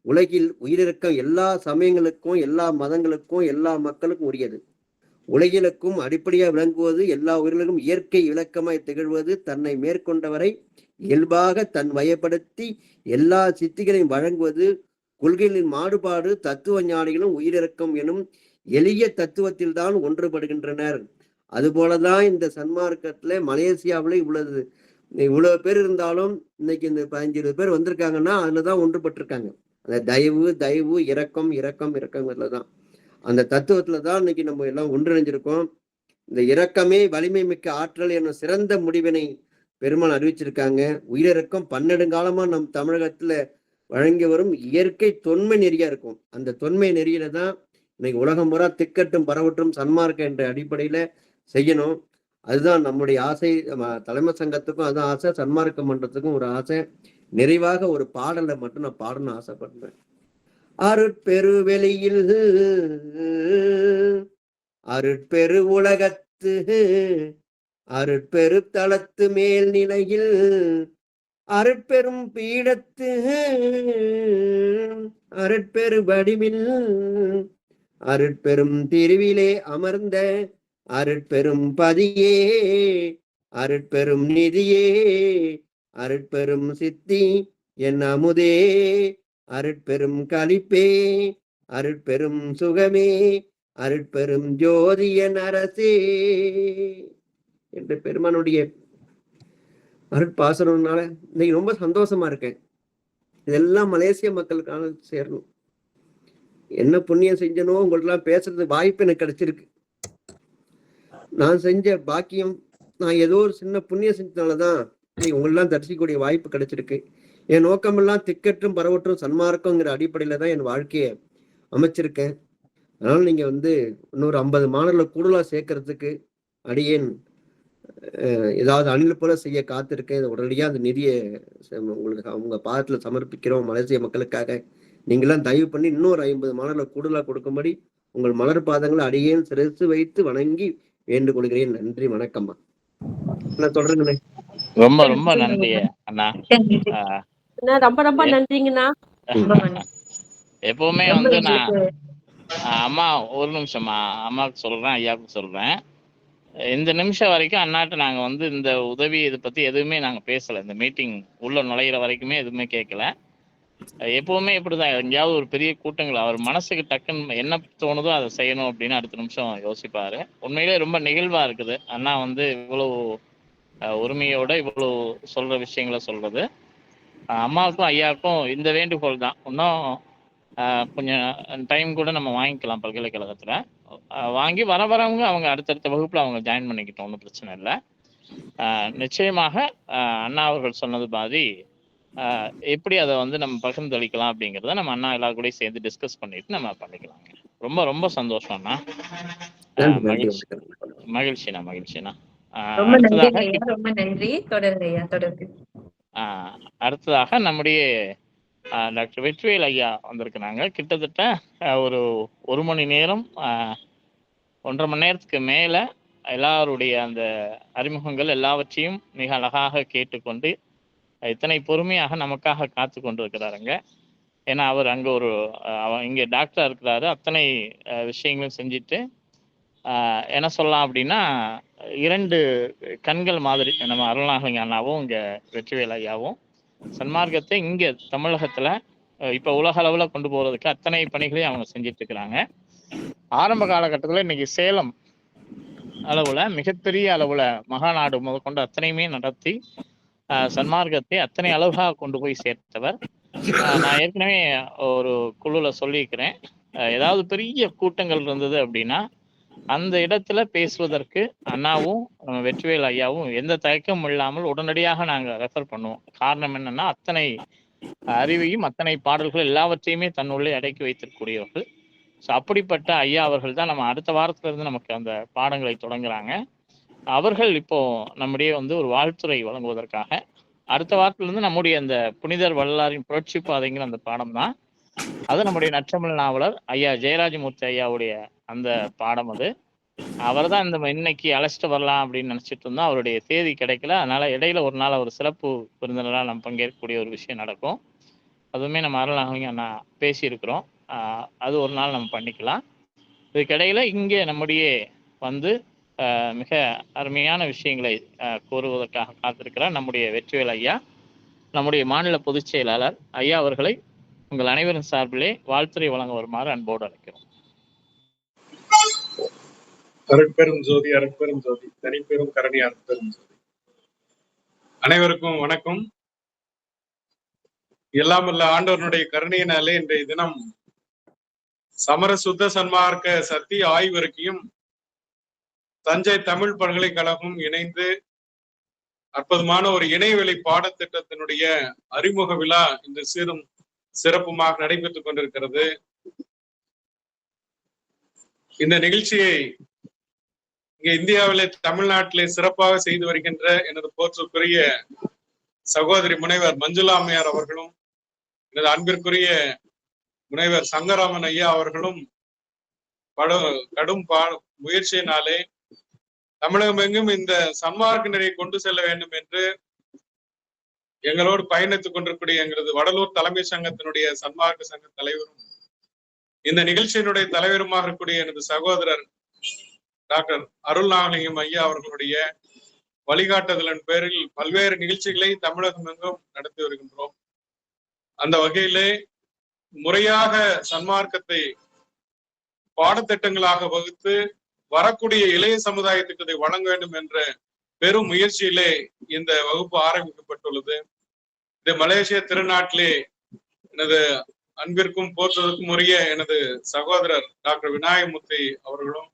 உலகில் உயிரிழக்கம் எல்லா சமயங்களுக்கும், எல்லா மதங்களுக்கும், எல்லா மக்களுக்கும் உரியது. உலகிலுக்கும் அடிப்படையாக விளங்குவது, எல்லா உயிர்களுக்கும் இயற்கை இலக்கமாய் திகழ்வது, தன்னை மேற்கொண்டவரை இயல்பாக தன் வயப்படுத்தி எல்லா சித்திகளையும் வழங்குவது, கொள்கைகளின் மாறுபாடு, தத்துவ ஞானிகளும் உயிரிழக்கம் எனும் எளிய தத்துவத்தில் தான் ஒன்றுபடுகின்றனர். அதுபோலதான் இந்த சன்மார்க்கத்துல மலேசியாவில இவ்வளவு பேர் இருந்தாலும் இன்னைக்கு இந்த 15-20 பேர் வந்திருக்காங்கன்னா அதுலதான் ஒன்றுபட்டிருக்காங்க. அந்த தயவு இரக்கம்தான் அந்த தத்துவத்துலதான் இன்னைக்கு நம்ம எல்லாம் ஒன்றிணைஞ்சிருக்கோம். இந்த இரக்கமே வலிமை மிக்க ஆற்றல் என்ற சிறந்த முடிவினை பெருமாள் அறிவிச்சிருக்காங்க. உயிரிறக்கம் 12 காலமா நம் தமிழகத்துல வழங்கி வரும் இயற்கை தொன்மை நெறியா இருக்கும். அந்த தொன்மை நெறியில தான் இன்னைக்கு உலகம் பூரா திக்கட்டும் பரவட்டும் சன்மார்க்க என்ற அடிப்படையில செய்யணும். அதுதான் நம்முடைய ஆசை. தலைமை சங்கத்துக்கும் அதுதான் ஆசை, சன்மார்க்க மன்றத்துக்கும் ஒரு ஆசை. நிறைவாக ஒரு பாடலை மட்டும் நான் பாடணும்னு ஆசைப்படுறேன். அருட்பெருவெளியில் அருட்பெரு உலகத்து அருட்பெரு தளத்து மேல் நிலையில் அருட்பெரும் பீடத்து அருட்பெரு வடிவில் அருட்பெரும் திருவிலே அமர்ந்த அருட்பெரும் பதியே அருட்பெரும் நிதியே அருட்பெரும் சித்தி என் அமுதே அருட்பெரும் களிப்பே அருட்பெரும் சுகமே அருட்பெரும் ஜோதியன் அரசே என்று பெருமானுடைய அருட்பாசனம்னால இன்னைக்கு ரொம்ப சந்தோஷமா இருக்கேன். இதெல்லாம் மலேசிய மக்களுக்கான சேரணும். என்ன புண்ணியம் செஞ்சனோ உங்கள்ட்டலாம் பேசுறது வாய்ப்பு எனக்கு கிடைச்சிருக்கு. நான் செஞ்ச பாக்கியம், நான் ஏதோ ஒரு சின்ன புண்ணியம் செஞ்சதுனாலதான் உங்களெல்லாம் தரிசிக்கக்கூடிய வாய்ப்பு கிடைச்சிருக்கு. என் நோக்கமெல்லாம் திக்கற்றும் பரவற்றும் சன்மார்க்கங்கிற அடிப்படையில தான் என் வாழ்க்கையை அமைச்சிருக்கேன். அதனால நீங்க இன்னொரு 50 மாணவர்களை கூடுதலா சேர்க்கறதுக்கு அடியேன் ஏதாவது அணில் போல செய்ய காத்திருக்கேன். உடனடியாக அந்த நிதியை உங்களுக்கு அவங்க பாதத்துல சமர்ப்பிக்கிறோம். மலேசிய மக்களுக்காக நீங்களாம் தயவு பண்ணி இன்னொரு 50 மாணவர்களை கூடுதலா கொடுக்கும்படி உங்கள் மலர் பாதங்களை அடியேன் சிறத்து வைத்து வணங்கி வேண்டுகொள்கிறேன். நன்றி, வணக்கம்மா. நான் தொடருங்கண்ணே. ரொம்ப ரொம்ப நன்றி அண்ணா. ரொம்ப நன்றிங்கண்ணா. எப்பவுமே நான் அம்மா ஒரு நிமிஷமா அம்மாவுக்கு சொல்றேன், ஐயாவுக்கு சொல்றேன். இந்த நிமிஷம் வரைக்கும் அண்ணாட்ட நாங்க இந்த உதவி இதை பத்தி எதுவுமே நாங்க பேசல. இந்த மீட்டிங் உள்ள நுழையிற வரைக்குமே எதுவுமே கேட்கல. எப்பவுமே இப்படிதான், எங்கேயாவது ஒரு பெரிய கூட்டங்கள் அவர் மனசுக்கு டக்குன்னு என்ன தோணுதோ அதை செய்யணும் அப்படின்னு அடுத்த நிமிஷம் யோசிப்பாரு. உண்மையிலே ரொம்ப நெகிழ்வா இருக்குது அண்ணா இவ்வளவு உரிமையோட இவ்வளவு சொல்ற விஷயங்களை சொல்றது. அம்மாவுக்கும் ஐயாவுக்கும் இந்த வேண்டுகோள் தான். இன்னும் கொஞ்சம் டைம் கூட நம்ம வாங்கிக்கலாம் பல்கலைக்கழகத்துல. வாங்கி வரவங்க அவங்க அடுத்தடுத்த வகுப்புல அவங்க ஜாயின் பண்ணிக்கிட்டோம், ஒன்றும் பிரச்சனை இல்லை. நிச்சயமாக அண்ணா அவர்கள் சொன்னது மாதிரி எப்படி அதை நம்ம பகிர்ந்தளிக்கலாம் அப்படிங்கிறத நம்ம அண்ணா எல்லாரும் கூட சேர்ந்து டிஸ்கஸ் பண்ணிட்டு நம்ம பண்ணிக்கலாங்க. ரொம்ப ரொம்ப சந்தோஷம் அண்ணா. மகிழ்ச்சிண்ணா. அடுத்ததாக நம்முடைய டாக்டர் வெற்றிவேல் ஐயா வந்திருக்கிறாங்க. கிட்டத்தட்ட ஒரு 1 மணி நேரம் 1.5 மணி நேரத்துக்கு மேல எல்லாருடைய அந்த அறிமுகங்கள் எல்லாவற்றையும் மிக அழகாக கேட்டுக்கொண்டு இத்தனை பொறுமையாக நமக்காக காத்து கொண்டிருக்கிறாருங்க. ஏன்னா அவர் அங்க இங்க டாக்டரா இருக்கிறாரு. அத்தனை விஷயங்களும் செஞ்சுட்டு என்ன சொல்லலாம் அப்படின்னா 2 கண்கள் மாதிரி நம்ம அருள்நாகலிங்க அண்ணாவும் இங்க வெற்றிவேல் ஐயாவும் சன்மார்க்கத்தை இங்க தமிழகத்துல இப்ப உலக அளவுல கொண்டு போறதுக்கு அத்தனை பணிகளையும் அவங்க செஞ்சிட்டு இருக்கிறாங்க. ஆரம்ப காலகட்டத்துல இன்னைக்கு சேலம் அளவுல மிகப்பெரிய அளவுல மகாநாடு முதற்கொண்டு அத்தனையுமே நடத்தி சன்மார்க்கத்தை அத்தனை அளவாக கொண்டு போய் சேர்த்தவர். நான் ஏற்கனவே ஒரு குழுல சொல்லியிருக்கிறேன், ஏதாவது பெரிய கூட்டங்கள் இருந்தது அப்படின்னா அந்த இடத்துல பேசுவதற்கு அண்ணாவும் வெற்றிவேல் ஐயாவும் எந்த தயக்கமும் இல்லாமல் உடனடியாக நாங்க ரெஃபர் பண்ணுவோம். காரணம் என்னன்னா அத்தனை அறிவையும் அத்தனை பாடல்கள் எல்லாவற்றையுமே தன்னுள்ளே அடக்கி வைத்திருக்கக்கூடியவர்கள். ஸோ அப்படிப்பட்ட ஐயா அவர்கள் தான் நம்ம அடுத்த வாரத்துல இருந்து நமக்கு அந்த பாடங்களை தொடங்குறாங்க. அவர்கள் இப்போ நம்முடைய வந்து ஒரு வாழ்த்துறை வழங்குவதற்காக அடுத்த வாரத்திலிருந்து நம்முடைய அந்த புனிதர் வள்ளலாரின் புரட்சி பாதைங்கிற அந்த பாடம் தான். அது நம்முடைய நற்றமிழ் நாவலர் ஐயா ஜெயராஜமூர்த்தி ஐயாவுடைய அந்த பாடம். அது அவர் தான் இந்த இன்னைக்கு அழைச்சிட்டு வரலாம் அப்படின்னு நினைச்சிட்டு இருந்தோம். அவருடைய தேதி கிடைக்கல. அதனால இடையில ஒரு நாள் அவர் சிறப்பு விருந்தினராக நம்ம பங்கேற்கக்கூடிய ஒரு விஷயம் நடக்கும். அதுவுமே நம்ம அருள்நாகலிங்க அண்ணா பேசியிருக்கிறோம். அது ஒரு நாள் நம்ம பண்ணிக்கலாம். இதுக்கிடையில இங்கே நம்முடைய வந்து மிக அருமையான விஷயங்களை கூறுவதற்காக காத்திருக்கிறார் நம்முடைய வெற்றிவேல் ஐயா. நம்முடைய மாநில பொதுச் செயலாளர் ஐயா அவர்களை உங்கள் அனைவரின் சார்பிலே வாழ்த்துறை வழங்க வருமாறு அன்போடு அழைக்கிறோம். அருட்பெரும் ஜோதி, அருட்பெரும் ஜோதி, தனிப்பெரும் கரணி, அருட்பெரும் ஜோதி. அனைவருக்கும் வணக்கம். எல்லாம் வல்ல ஆண்டவனுடைய கருணையினாலே இன்றைய தினம் சமர சுத்த சன்மார்க்க சத்திய ஆய்வறிக்கையும் தஞ்சை தமிழ் பல்கலைக்கழகம் இணைந்து அற்புதமான ஒரு இணையவெளி பாடத்திட்டத்தினுடைய அறிமுக விழா இந்த சீரும் சிறப்புமாக நடைபெற்றுக் கொண்டிருக்கிறது. இந்த நிகழ்ச்சியை இங்க இந்தியாவிலே தமிழ்நாட்டிலே சிறப்பாக செய்து வருகின்ற எனது போற்றுக்குரிய சகோதரி முனைவர் மஞ்சுளா அம்மையார் அவர்களும் எனது அன்பிற்குரிய முனைவர் சங்கராமன் ஐயா அவர்களும் கடும் முயற்சியினாலே தமிழகம் எங்கும் இந்த சன்மார்க்க நெறியை கொண்டு செல்ல வேண்டும் என்று எங்களோடு பயணித்துக் கொண்டிருக்கூடிய எங்களது வடலூர் தலைமை சங்கத்தினுடைய சன்மார்க்க சங்க தலைவரும் இந்த நிகழ்ச்சியினுடைய தலைவருமாக இருக்கக்கூடிய எனது சகோதரர் டாக்டர் அருள்நாகலிங்கம் ஐயா அவர்களுடைய வழிகாட்டுதலின் பேரில் பல்வேறு நிகழ்ச்சிகளை தமிழகம் எங்கும் நடத்தி வருகின்றோம். அந்த வகையிலே முறையாக சன்மார்க்கத்தை பாடத்திட்டங்களாக வகுத்து வரக்கூடிய இளைய சமுதாயத்துக்கு இதை வழங்க வேண்டும் என்ற பெரும் முயற்சியிலே இந்த வகுப்பு ஆரம்பிக்கப்பட்டுள்ளது. இது மலேசிய திருநாட்டிலே எனது அன்பிற்கும் போற்றுவதற்கும் உரிய எனது சகோதரர் டாக்டர் விநாயகமூர்த்தி அவர்களும்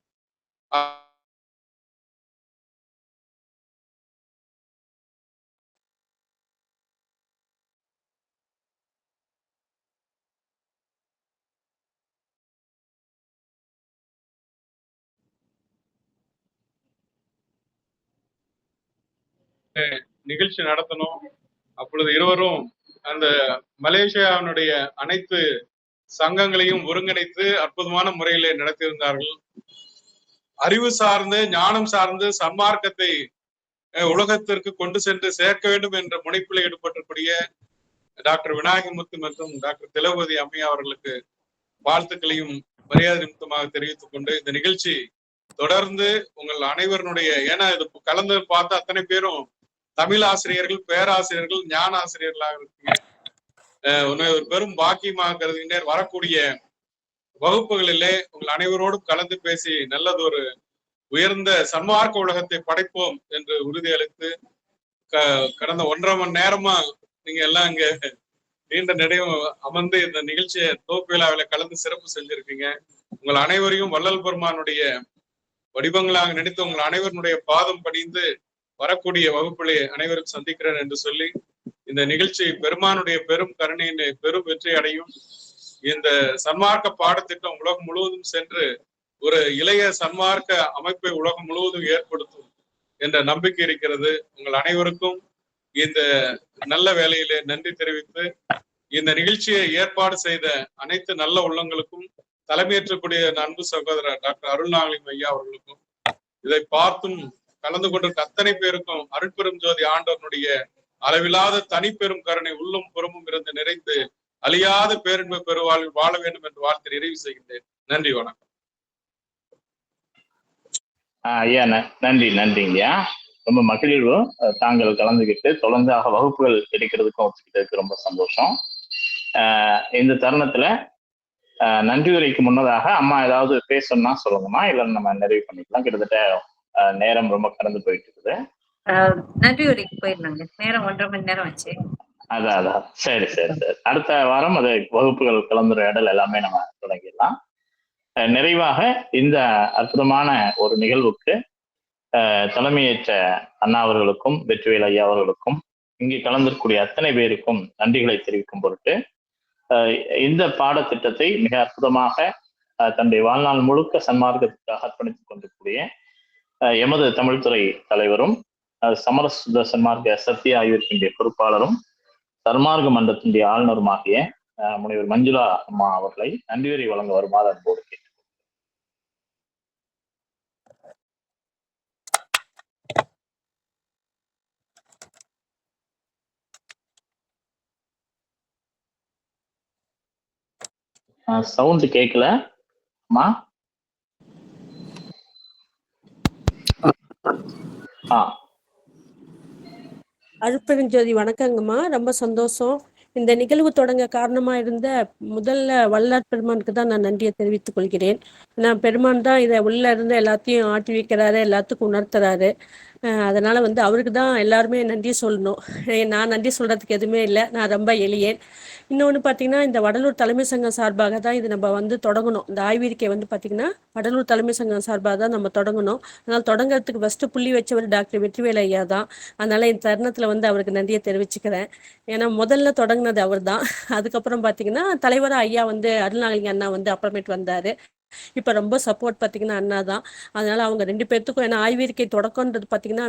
நிகழ்ச்சி நடத்தணும். அப்பொழுது இருவரும் அந்த மலேசியாவினுடைய அனைத்து சங்கங்களையும் ஒருங்கிணைத்து அற்புதமான முறையிலே நடத்தியிருந்தார்கள். அறிவு சார்ந்து ஞானம் சார்ந்து சன்மார்க்கத்தை உலகத்திற்கு கொண்டு சென்று சேர்க்க வேண்டும் என்ற முனைப்பில் ஈடுபட்டக்கூடிய டாக்டர் விநாயகமூர்த்தி மற்றும் டாக்டர் திலகவதி அம்மையா அவர்களுக்கு வாழ்த்துக்களையும் மரியாதை நிமித்தமாக தெரிவித்துக் கொண்டு இந்த நிகழ்ச்சி தொடர்ந்து உங்கள் அனைவருடைய, ஏன்னா இது கலந்து பார்த்து அத்தனை பேரும் தமிழ் ஆசிரியர்கள், பேராசிரியர்கள், ஞான ஆசிரியர்களாக இருக்கீங்க. ஒரு பெரும் பாக்கியமாக கருதுகின்றேன். வரக்கூடிய வகுப்புகளிலே உங்கள் அனைவரோடும் கலந்து பேசி நல்லதொரு உயர்ந்த சன்மார்க்க உலகத்தை படைப்போம் என்று உறுதியளித்து கடந்த 1.5 மணி நேரமா நீங்க எல்லாம் இங்க நீண்ட நெடையும் அமர்ந்து இந்த நிகழ்ச்சியை துவக்க விழாவில கலந்து சிறப்பு செஞ்சிருக்கீங்க. உங்கள் அனைவரையும் வள்ளல் பெருமானுடைய வடிவங்களாக நினைத்து உங்கள் அனைவருடைய பாதம் பணிந்து வரக்கூடிய வகுப்பிலே அனைவரும் சந்திக்கிறேன் என்று சொல்லி இந்த நிகழ்ச்சி பெருமானுடைய பெரும் கருணையின் பெரும் வெற்றி அடையும். இந்த சன்மார்க்க பாடத்திட்டம் உலகம் முழுவதும் சென்று ஒரு இளைய சன்மார்க்க அமைப்பை உலகம் முழுவதும் ஏற்படுத்தும் என்ற நம்பிக்கை இருக்கிறது. உங்கள் அனைவருக்கும் இந்த நல்ல வேலையிலே நன்றி தெரிவித்து இந்த நிகழ்ச்சியை ஏற்பாடு செய்த அனைத்து நல்ல உள்ளங்களுக்கும் தலைமையேற்றக்கூடிய அன்பு சகோதரர் டாக்டர் அருள்நாகலிங்கம் ஐயா அவர்களுக்கும் இதை பார்த்தும் கலந்து கொண்டிருக்க அத்தனை பேருக்கும் அருட்பெரும் ஜோதி ஆண்டவனுடைய அளவில்லாத தனிப்பெரும் கருணை உள்ளும் புறமும் இருந்து நிறைந்து அழியாத பேரின்ப பெருவாழ்வில் வாழ வேண்டும் என்று வாழ்த்து நிறைவு செய்கின்றேன். நன்றி, வணக்கம். ஐயா நன்றிங்கய்யா. ரொம்ப மகிழ்வு தாங்கள் கலந்துக்கிட்டு தொடர்ந்தாக வகுப்புகள் எடுக்கிறதுக்கும் ஒத்துக்கிட்டதுக்கு ரொம்ப சந்தோஷம். இந்த தருணத்துல நன்றி உரைக்கு முன்னதாக அம்மா ஏதாவது பேசணும்னா சொல்லுங்கம்மா, இல்லை நம்ம நிறைவு பண்ணிக்கலாம். கிட்டத்தட்ட நேரம் ரொம்ப கடந்து போயிட்டு இருக்குது. நன்றி உரைக்கு போயிருந்தாங்க, நேரம் 1.5 மணி நேரம் ஆச்சு. அதான் சரி. அடுத்த வாரம் அது வகுப்புகள் கலந்துரையாடல் எல்லாமே நம்ம தொடங்கிடலாம். நிறைவாக இந்த அற்புதமான ஒரு நிகழ்வுக்கு தலைமையேற்ற அண்ணா அவர்களுக்கும் வெற்றிவேல் ஐயா அவர்களுக்கும் இங்கு கலந்திருக்கக்கூடிய அத்தனை பேருக்கும் நன்றிகளை தெரிவிக்கும் பொருட்டு இந்த பாடத்திட்டத்தை மிக அற்புதமாக தன்னுடைய வாழ்நாள் முழுக்க சன்மார்க்கத்துக்காக அர்ப்பணித்துக் கொண்டிருக்கூடிய எமது தமிழ்துறை தலைவரும் சமரசுத சன்மார்க்க சத்திய ஆய்விற்கின்ற பொறுப்பாளரும் சன்மார்க்க மன்றத்தினுடைய ஆளுநருமாகிய முனைவர் மஞ்சுளா அம்மா அவர்களை நன்றியுரை வழங்க வருமாறு அன்போடு கேட்டு சவுண்ட் கேட்கல அம்மா. அருட்பெருஞ்சோதி வணக்கங்கம்மா, ரொம்ப சந்தோஷம். இந்த நிகழ்வு தொடங்க காரணமா இருந்த முதல்ல வல்லார் பெருமானுக்கு தான் நான் நன்றியை தெரிவித்துக் கொள்கிறேன். நான் பெருமான் தான் இதை உள்ள இருந்து எல்லாத்தையும் ஆட்டி வைக்கிறாரு, எல்லாத்துக்கும் உணர்த்துறாரு. அதனால அவருக்கு தான் எல்லாருமே நன்றி சொல்லணும். நான் நன்றி சொல்றதுக்கு எதுவுமே இல்லை, நான் ரொம்ப எளியேன். இன்னொன்று பார்த்தீங்கன்னா, இந்த வடலூர் தலைமை சங்கம் சார்பாக தான் இது நம்ம தொடங்கணும். இந்த ஆய்விரிக்கை பார்த்தீங்கன்னா வடலூர் தலைமை சங்கம் சார்பாக தான் நம்ம தொடங்கணும். அதனால் தொடங்குறதுக்கு ஃபஸ்ட்டு புள்ளி வச்சவர் டாக்டர் வெற்றிவேல் ஐயா தான். அதனால இந்த தருணத்தில் அவருக்கு நன்றியை தெரிவிச்சுக்கிறேன். ஏன்னா முதல்ல தொடங்கினது அவர் தான். அதுக்கப்புறம் பார்த்தீங்கன்னா தலைவராக ஐயா அருள்நாளிங்க அண்ணா அப்புறமேட்டு வந்தார். இப்போ ரொம்ப சப்போர்ட் பார்த்தீங்கன்னா அண்ணா தான். அதனால அவங்க 2 பேர்த்துக்கும், ஏன்னா ஆய்விரிக்கை தொடக்கம்ன்றது பார்த்தீங்கன்னா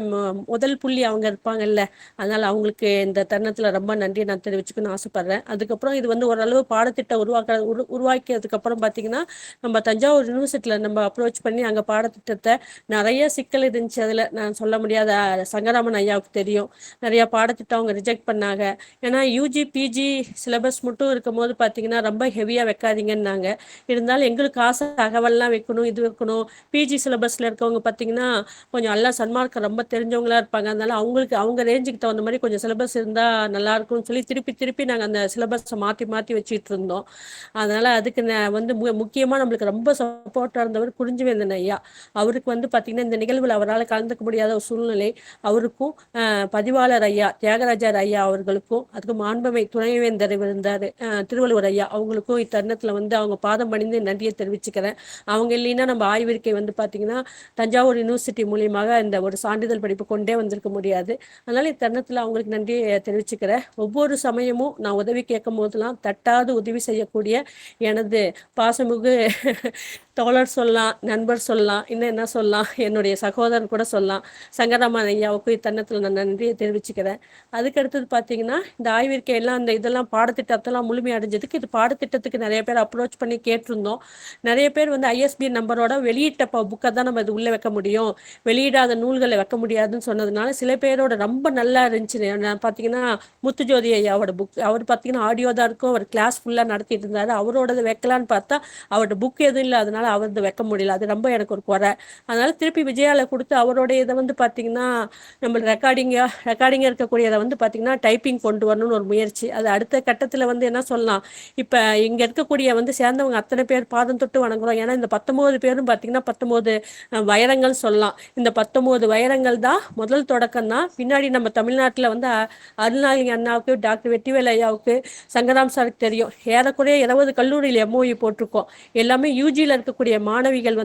முதல் புள்ளி அவங்க இருப்பாங்கல்ல, அதனால அவங்களுக்கு இந்த தருணத்தில் ரொம்ப நன்றி நான் தெரிவிச்சுக்கணும்னு ஆசைப்படுறேன். அதுக்கப்புறம் இது ஓரளவு பாடத்திட்டம் உருவாக்கியதுக்கப்புறம் பார்த்தீங்கன்னா நம்ம தஞ்சாவூர் யூனிவர்சிட்டியில் நம்ம அப்ரோச் பண்ணி அங்கே பாடத்திட்டத்தை நிறைய சிக்கல் இருந்துச்சு. அதில் நான் சொல்ல முடியாத சங்கராமன் ஐயாவுக்கு தெரியும், நிறைய பாடத்திட்டம் அவங்க ரிஜெக்ட் பண்ணாங்க. ஏன்னா யூஜி பிஜி சிலபஸ் மட்டும் இருக்கும் போது பார்த்தீங்கன்னா ரொம்ப ஹெவியாக வைக்காதீங்கன்னாங்க. இருந்தாலும் எங்களுக்கு ஆசை தகவல்லாம் வைக்கணும், இது வைக்கணும். பிஜி சிலபஸ்ல இருக்கவங்க பார்த்தீங்கன்னா கொஞ்சம் நல்லா சன்மார்க்கம் ரொம்ப தெரிஞ்சவங்களா இருப்பாங்க. அதனால அவங்க ரேஞ்சுக்கு தகுந்த மாதிரி கொஞ்சம் சிலபஸ் இருந்தா நல்லா இருக்கும்னு சொல்லி திருப்பி நாங்கள் அந்த சிலபஸை மாற்றி வச்சுட்டு இருந்தோம். அதனால அதுக்கு முக்கியமா நம்மளுக்கு ரொம்ப சப்போர்ட்டா இருந்தவர் குறிஞ்சிவேந்தன் ஐயா. அவருக்கு பார்த்தீங்கன்னா இந்த நிகழ்வில் அவரால் கலந்துக்க முடியாத ஒரு சூழ்நிலை. அவருக்கும் பதிவாளர் ஐயா தியாகராஜர் ஐயா அவர்களுக்கும், அதுக்கு மாண்புமை துணைவேந்தர் இருந்தார் திருவள்ளுவர் ஐயா, அவங்களுக்கும் இத்தருணத்தில் அவங்க பாதம் பணிந்து நன்றியை தெரிவிச்சுக்கிறேன். அவங்க இல்லைன்னா நம்ம ஆய்விரிக்கை பார்த்தீங்கன்னா தஞ்சாவூர் யூனிவர்சிட்டி மூலியமாக இந்த ஒரு சான்றிதழ் படிப்பு கொண்டே வந்திருக்க முடியாது. அதனால இத்தருணத்தில் அவங்களுக்கு நன்றியை தெரிவிச்சுக்கிறேன். ஒவ்வொரு சமயமும் நான் உதவி கேட்கும் போதெல்லாம் தட்டாது உதவி செய்யக்கூடிய எனது பாசமிகு தோழர் சொல்லலாம், நண்பர் சொல்லலாம், இன்னும் என்ன சொல்லலாம், என்னுடைய சகோதரன் கூட சொல்லலாம், சங்கராமன் ஐயாவுக்கு இத்தருணத்தில் நான் நன்றியை தெரிவிச்சுக்கிறேன். அதுக்கடுத்தது பார்த்தீங்கன்னா இந்த ஆய்விற்கை எல்லாம் இந்த இதெல்லாம் பாடத்திட்டத்தெல்லாம் முழுமை அடைஞ்சதுக்கு இது பாடத்திட்டத்துக்கு நிறைய பேர் அப்ரோச் பண்ணி கேட்டிருந்தோம். நிறைய பேர் ஐஎஸ்பி நம்பரோட வெளியிட்ட புக்கை தான் நம்ம இது உள்ளே வைக்க முடியும், வெளியிடாத நூல்களை வைக்க முடியாதுன்னு சொன்னதுனால சில பேரோட ரொம்ப நல்லா இருந்துச்சு. பார்த்தீங்கன்னா முத்துஜோதி ஐயாவோட புக், அவர் பார்த்தீங்கன்னா ஆடியோ தான் இருக்கும், அவர் கிளாஸ் ஃபுல்லாக நடத்திட்டு இருந்தார். அவரோடது வைக்கலான்னு பார்த்தா அவரோட புக் எதுவும் இல்லை, அதனால அவரது வைக்க முடியல. அது ரொம்ப எனக்கு ஒரு குறை. அதனால திருப்பி விஜயால கொடுத்து அவருடைய இதை பார்த்தீங்கன்னா நம்ம ரெக்கார்டிங்காக இருக்கக்கூடியதை பார்த்தீங்கன்னா டைப்பிங் கொண்டு வரணும்னு ஒரு முயற்சி. அது அடுத்த கட்டத்தில் என்ன சொல்லலாம், இப்போ இங்கே இருக்கக்கூடிய சேர்ந்தவங்க அத்தனை பேர் பாதம் தொட்டு வணங்குறோம். ஏன்னா இந்த 19 பேரும் பார்த்தீங்கன்னா 19 வைரங்கள் சொல்லலாம். இந்த 19 வைரங்கள் தான் முதல் தொடக்கம் தான். பின்னாடி நம்ம தமிழ்நாட்டில் அருள்நாளிங்க அண்ணாவுக்கு, டாக்டர் வெற்றிவேல் ஐயாவுக்கு, சங்கராம் சாருக்கு தெரியும், ஏறக்குறைய 20 கல்லூரியில் எம்ஓஇ போட்டிருக்கோம். எல்லாமே யூஜியில் இருக்கக்கூடிய மாணவிகள்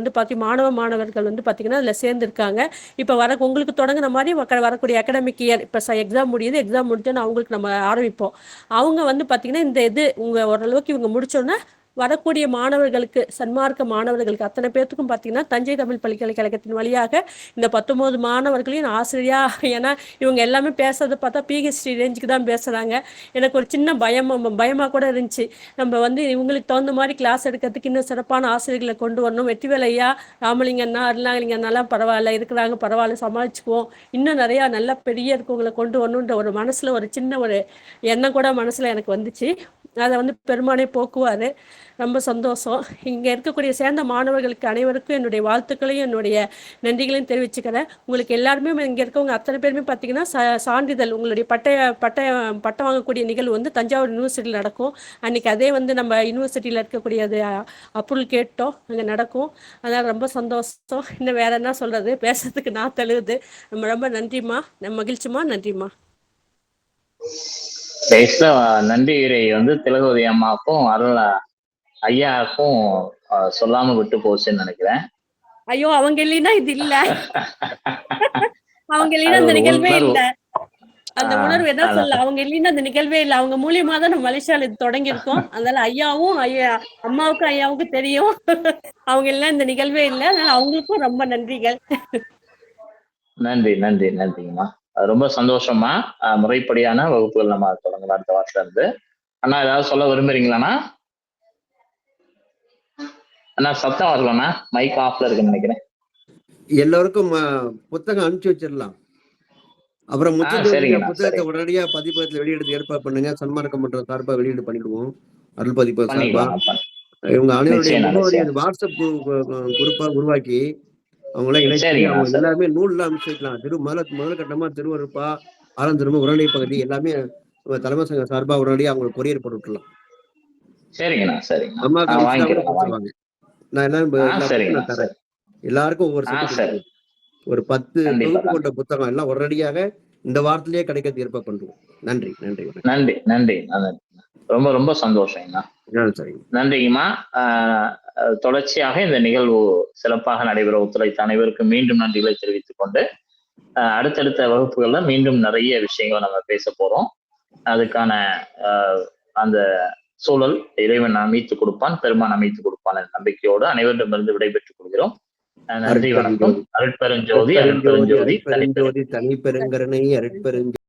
மாணவர்கள் பார்த்தீங்கன்னா அதில் சேர்ந்துருக்காங்க. இப்போ உங்களுக்கு தொடங்கின மாதிரி வரக்கூடிய அகாடமிக் இயர் இப்போ எக்ஸாம் முடியுது, எக்ஸாம் முடிஞ்சோன்னு அவங்களுக்கு நம்ம ஆரம்பிப்போம். அவங்க பார்த்தீங்கன்னா இந்த உங்கள் ஓரளவுக்கு இவங்க முடிச்சோன்னா வரக்கூடிய மாணவர்களுக்கு, சன்மார்க்க மாணவர்களுக்கு அத்தனை பேர்த்துக்கும் பார்த்தீங்கன்னா தஞ்சை தமிழ் பல்கலைக்கழகத்தின் வழியாக இந்த 19 மாணவர்களையும் ஆசிரியா, ஏன்னா இவங்க எல்லாமே பேசுறதை பார்த்தா பிஹெச்டி ரேஞ்சுக்கு தான் பேசுகிறாங்க. எனக்கு ஒரு சின்ன பயமாக கூட இருந்துச்சு. நம்ம இவங்களுக்கு தகுந்த மாதிரி கிளாஸ் எடுக்கிறதுக்கு இன்னும் சிறப்பான ஆசிரியர்களை கொண்டு வரணும். வெற்றிவேல் ஐயா, ராமலிங்கண்ணா, அருள்நாளிங்கண்ணாலாம் பரவாயில்ல இருக்கிறாங்க, பரவாயில்ல சமாளிச்சுக்குவோம், இன்னும் நிறையா நல்ல பெரிய இருக்கவங்களை கொண்டு வரணுன்ற ஒரு மனசில் ஒரு சின்ன ஒரு எண்ணம் கூட மனசில் எனக்கு வந்துச்சு. அதை பெருமானே போக்குவார். ரொம்ப சந்தோஷம். இங்கே இருக்கக்கூடிய சேர்ந்த மாணவர்களுக்கு அனைவருக்கும் என்னுடைய வாழ்த்துக்களையும் என்னுடைய நன்றிகளையும் தெரிவிச்சுக்கிறேன். உங்களுக்கு எல்லாருமே இங்கே இருக்கவங்க அத்தனை பேருமே பார்த்தீங்கன்னா சான்றிதழ் உங்களுடைய பட்டம் வாங்கக்கூடிய நிகழ்வு வந்து தஞ்சாவூர் யூனிவர்சிட்டியில் நடக்கும். அன்றைக்கி அதே வந்து நம்ம யூனிவர்சிட்டியில் இருக்கக்கூடியது அப்ரூவல் கேட்டோம், அங்கே நடக்கும். அதனால் ரொம்ப சந்தோஷம். இன்னும் வேற என்ன சொல்கிறது, பேசுறதுக்கு நான் தழுவுது. ரொம்ப நன்றிம்மா, மகிழ்ச்சிம்மா, நன்றிம்மா. நன்றி உரை வந்து திலகவதி அம்மாவுக்கும் அருள் ஐயாவுக்கும் சொல்லாம விட்டு போச்சுன்னு நினைக்கிறேன். ஐயோ, அவங்க இல்லைன்னா இது இல்ல, அவங்க இல்லைன்னா அந்த நிகழ்வே இல்ல. அந்த உணர்வு என்ன சொல்ல, அவங்க இல்லைன்னா அந்த நிகழ்வே இல்லை. அவங்க மூலியமா தான் நம்ம மலேசியால இது தொடங்கி இருக்கோம். அதனால அம்மாவுக்கும் ஐயாவுக்கும் தெரியும், அவங்க இல்ல இந்த நிகழ்வே இல்லை. அதனால அவங்களுக்கும் ரொம்ப நன்றிகள். நன்றி நன்றி நன்றிங்கம்மா. ரொம்ப சந்தோஷமா. முறைப்படியான வகுப்புகள் நம்ம தொடங்கலாம் அடுத்த வாரத்துல இருந்து. அண்ணா ஏதாவது சொல்ல விரும்புறீங்களாண்ணா? அண்ணா சத்தம் வரலண்ணா, மைக் ஆஃப்ல இருக்குன்னு நினைக்கிறேன். எல்லோருக்கும் புத்தகம் அனுப்பிச்சு வச்சிடலாம். அப்புறம் புத்தகத்தை உடனடியா பதிப்பகத்துல வெளியிடுறது ஏற்பாடு பண்ணுங்க. சன்மார்க்க மன்றம் சார்பா வெளியீடு பண்ணிடுவோம். அருள் பதிப்பகம் சார்பா இவங்க அனைவருடைய முகவரி வாட்ஸ்அப் குரூப்பா உருவாக்கி அவங்கள இணைச்சி அவங்க எல்லாருமே நூல்லாம் அனுப்பிச்சு வைக்கலாம். முதல் கட்டமா திருவருப்பா ஆலந்திரும்ப உடனடி பகுதி எல்லாமே தலைமை சங்க சார்பா உடனடியா அவங்களுக்கு கொரியர் போட்டு விட்டுலாம். அம்மா கொடுத்துருவாங்க. நான் என்ன தரேன் எல்லாருக்கும் ஒவ்வொரு செட்டு, ஒரு 10 தொகுப்பு கொண்ட புத்தகம் எல்லாம் உடனடியாக இந்த வாரத்திலேயே கிடைக்கிறது ஏற்பாடு பண்ணுவோம். நன்றி நன்றி நன்றி நன்றி. ரொம்ப ரொம்ப சந்தோஷம்ண்ணா. நன்றிங்கம்மா. தொடர்ச்சியாக இந்த நிகழ்வு சிறப்பாக நடைபெற ஒத்துழைத்த அனைவருக்கும் மீண்டும் நன்றிகளை தெரிவித்துக் கொண்டு அடுத்தடுத்த வகுப்புகள்ல மீண்டும் நிறைய விஷயங்களை நம்ம பேச போறோம். அதுக்கான அந்த சூழல் இறைவன் அமைத்து கொடுப்பான், பெருமான் அமைத்து கொடுப்பான் என்ற நம்பிக்கையோடு அனைவரிடமிருந்து விடைபெற்றுக் கொள்கிறோம். நன்றி, வணக்கம். அருட்பெருஞ்சோதி, அருட்பெருஞ்சோதி, தனிப்பெருங்கருணை, அருட்பெருஞ்சோதி.